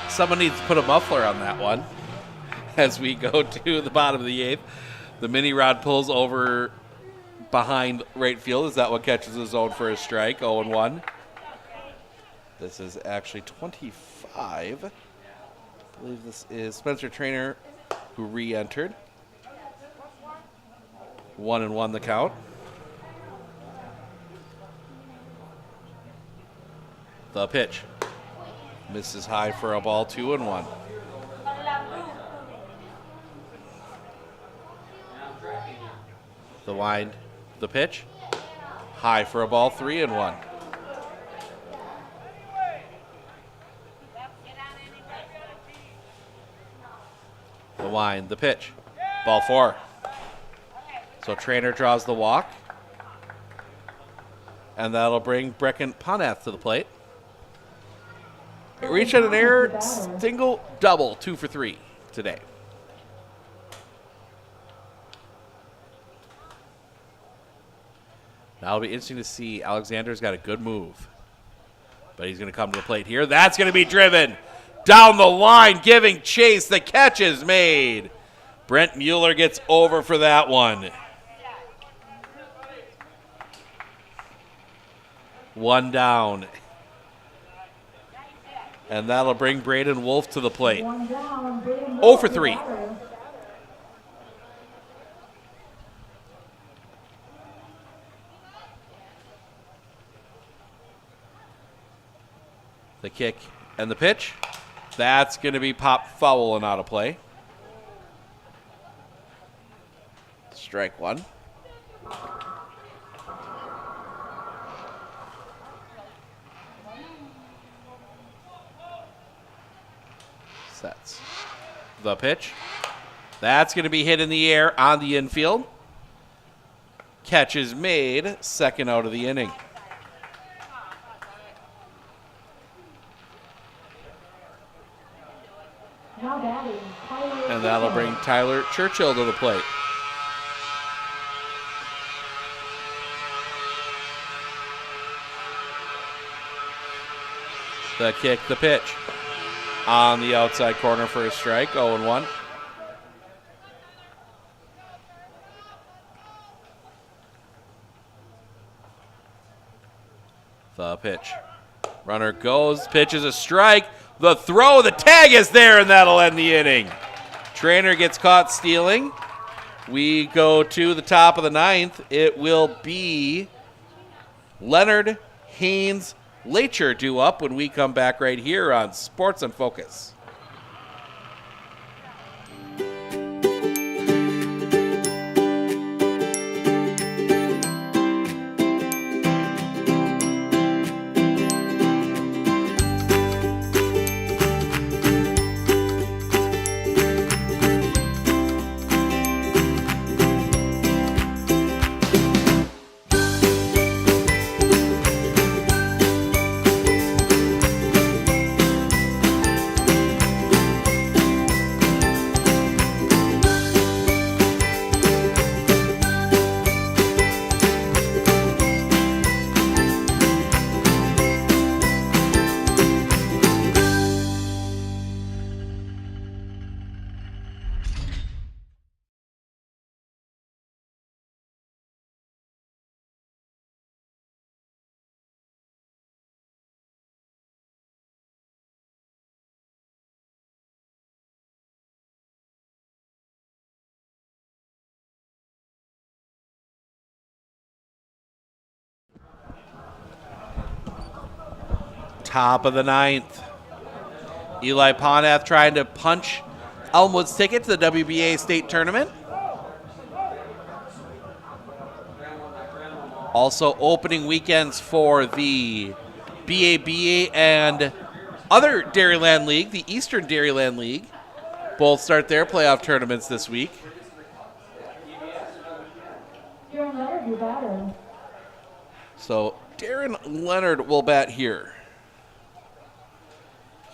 Someone needs to put a muffler on that one as we go to the bottom of the 8th. The mini rod pulls over behind right field. Is that what catches the zone for a strike? 0-1. This is actually 25. I believe this is Spencer Trainer who re-entered. 1-1 the count. The pitch. Misses high for a ball, 2-1. The wind, the pitch. High for a ball, 3-1. The wind, the pitch. Ball 4. So Trainer draws the walk. And that'll bring Brecken Poneth to the plate. Reach on an error, single, double, 2 for 3 today. That'll be interesting to see. Alexander's got a good move, but he's going to come to the plate here. That's going to be driven down the line, giving chase. The catch is made. Brent Mueller gets over for that one. One down. And that'll bring Braden Wolf to the plate. 0 for 3. The kick and the pitch. That's going to be popped foul and out of play. Strike one. Sets. The pitch. That's going to be hit in the air on the infield. Catch is made. Second out of the inning. And that'll bring Tyler Churchill to the plate. The kick, the pitch. On the outside corner for a strike, 0-1. The pitch. Runner goes, pitch is a strike. The throw, the tag is there, and that'll end the inning. Trainer gets caught stealing. We go to the top of the ninth. It will be Leonard, Haynes, Lacher due up when we come back right here on Sports in Focus. Top of the ninth. Eli Ponath trying to punch Elmwood's ticket to the WBA state tournament. Also opening weekends for the BABA and other Dairyland League, the Eastern Dairyland League. Both start their playoff tournaments this week. So Darren Leonard will bat here.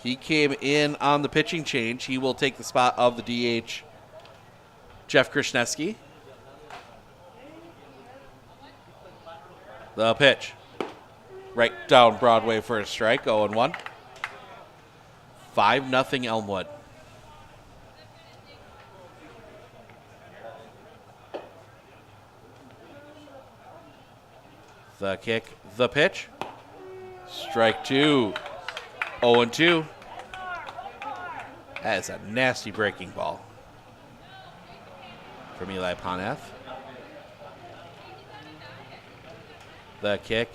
He came in on the pitching change. He will take the spot of the DH, Jeff Krishneski. The pitch. Right down Broadway for a strike, 0-1. 5-0 Elmwood. The kick, the pitch. Strike two. 0-2. That is a nasty breaking ball from Eli Ponath. The kick,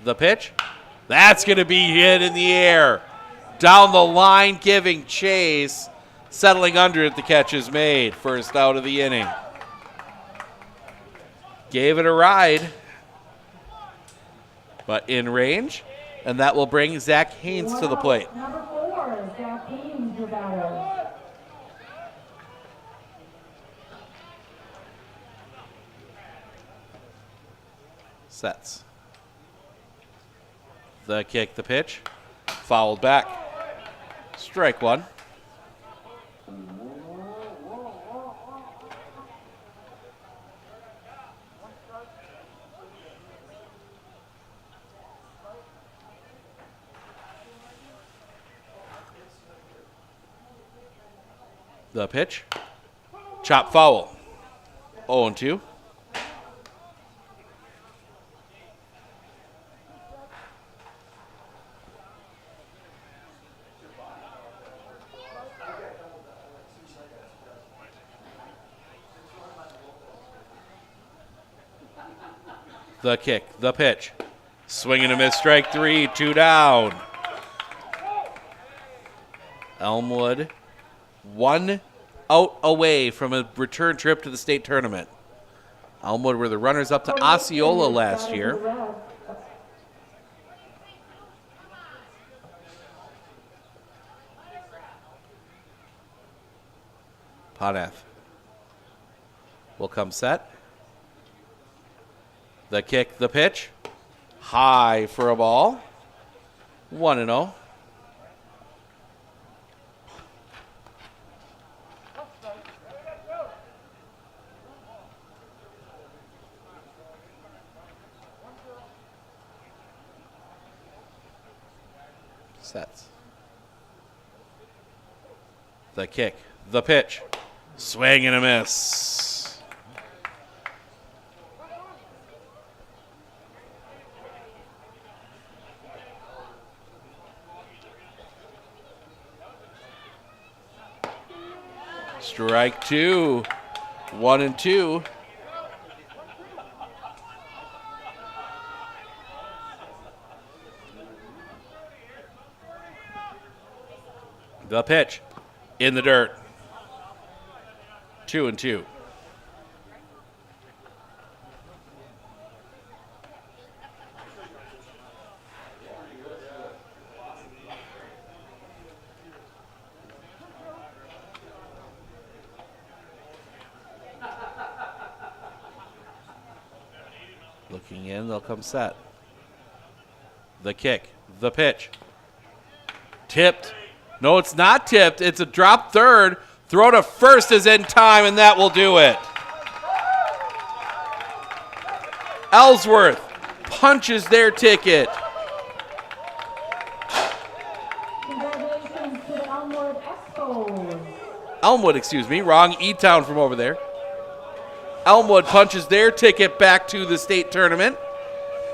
the pitch. That's going to be hit in the air. Down the line, giving chase. Settling under it, the catch is made. First out of the inning. Gave it a ride, but in range. And that will bring Zach Haynes to the plate. Number 4, Zach Haynes, your batter. Sets. The kick, the pitch. Fouled back. Strike one. The pitch. Chop foul. 0-2. The kick, the pitch. Swing and a miss, strike 3, 2 down. Elmwood 1 out away from a return trip to the state tournament. Elmwood were the runners up to Osceola last year. Ponath will come set. The kick, the pitch. High for a ball. 1-0. Sets. The kick, the pitch. Swing and a miss. Strike 2. 1-2. The pitch in the dirt. 2-2. Looking in, they'll come set. The kick, the pitch. Tipped. No, it's not tipped. It's a drop third. Throw to first is in time, and that will do it. Ellsworth punches their ticket. Congratulations to Elmwood Expos. Elmwood, excuse me. Wrong E-Town from over there. Elmwood punches their ticket back to the state tournament.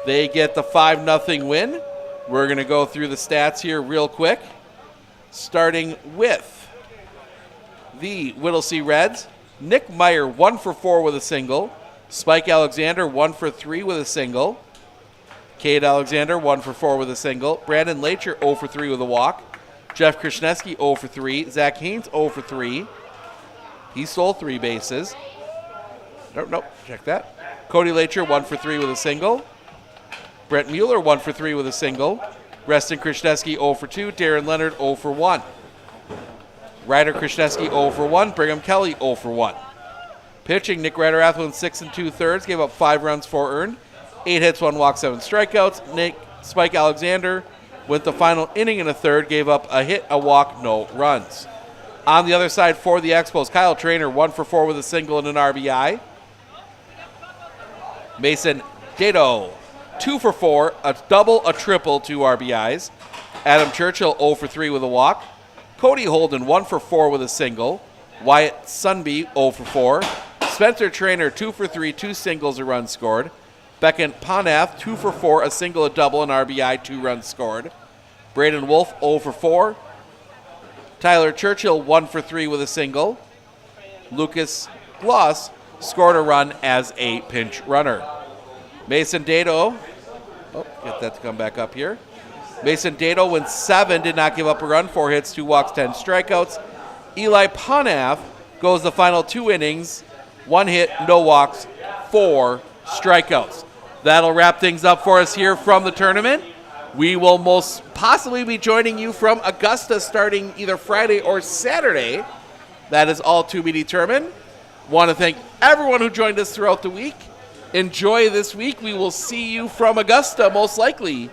They get the 5-0 win. We're going to go through the stats here real quick. Starting with the Whittley Reds. Nick Meyer 1 for 4 with a single. Spike Alexander 1 for 3 with a single. Cade Alexander 1 for 4 with a single. Brandon Lacher 0 for 3 with a walk. Jeff Krishneski 0 for 3. Zach Haynes 0 for 3. He stole 3 bases. Nope, check that. Cody Lacher 1 for 3 with a single. Brent Mueller 1 for 3 with a single. Reston Krishneski 0 for 2. Darren Leonard 0 for 1. Ryder Krishneski 0 for 1. Brigham Kelly 0 for 1. Pitching, Nick Ryder Athwin 6 2/3, gave up 5 runs, 4 earned. 8 hits, 1 walk, 7 strikeouts. Spike Alexander went the final inning and a third, gave up a hit, a walk, no runs. On the other side for the Expos, Kyle Trainer 1 for 4 with a single and an RBI. Mason Dato 2 for 4, a double, a triple, 2 RBIs. Adam Churchill 0 for 3 with a walk. Cody Holden 1 for 4 with a single. Wyatt Sunby 0 for 4. Spencer Trainer 2 for 3, 2 singles, a run scored. Beckett Ponath 2 for 4, a single, a double, an RBI, 2 runs scored. Braden Wolf 0 for 4. Tyler Churchill 1 for 3 with a single. Lucas Gloss scored a run as a pinch runner. Mason Dato, get that to come back up here. Mason Dato went 7, did not give up a run, 4 hits, 2 walks, 10 strikeouts. Eli Ponath goes the final 2 innings, 1 hit, no walks, 4 strikeouts. That'll wrap things up for us here from the tournament. We will most possibly be joining you from Augusta starting either Friday or Saturday. That is all to be determined. Want to thank everyone who joined us throughout the week. Enjoy this week. We will see you from Augusta most likely.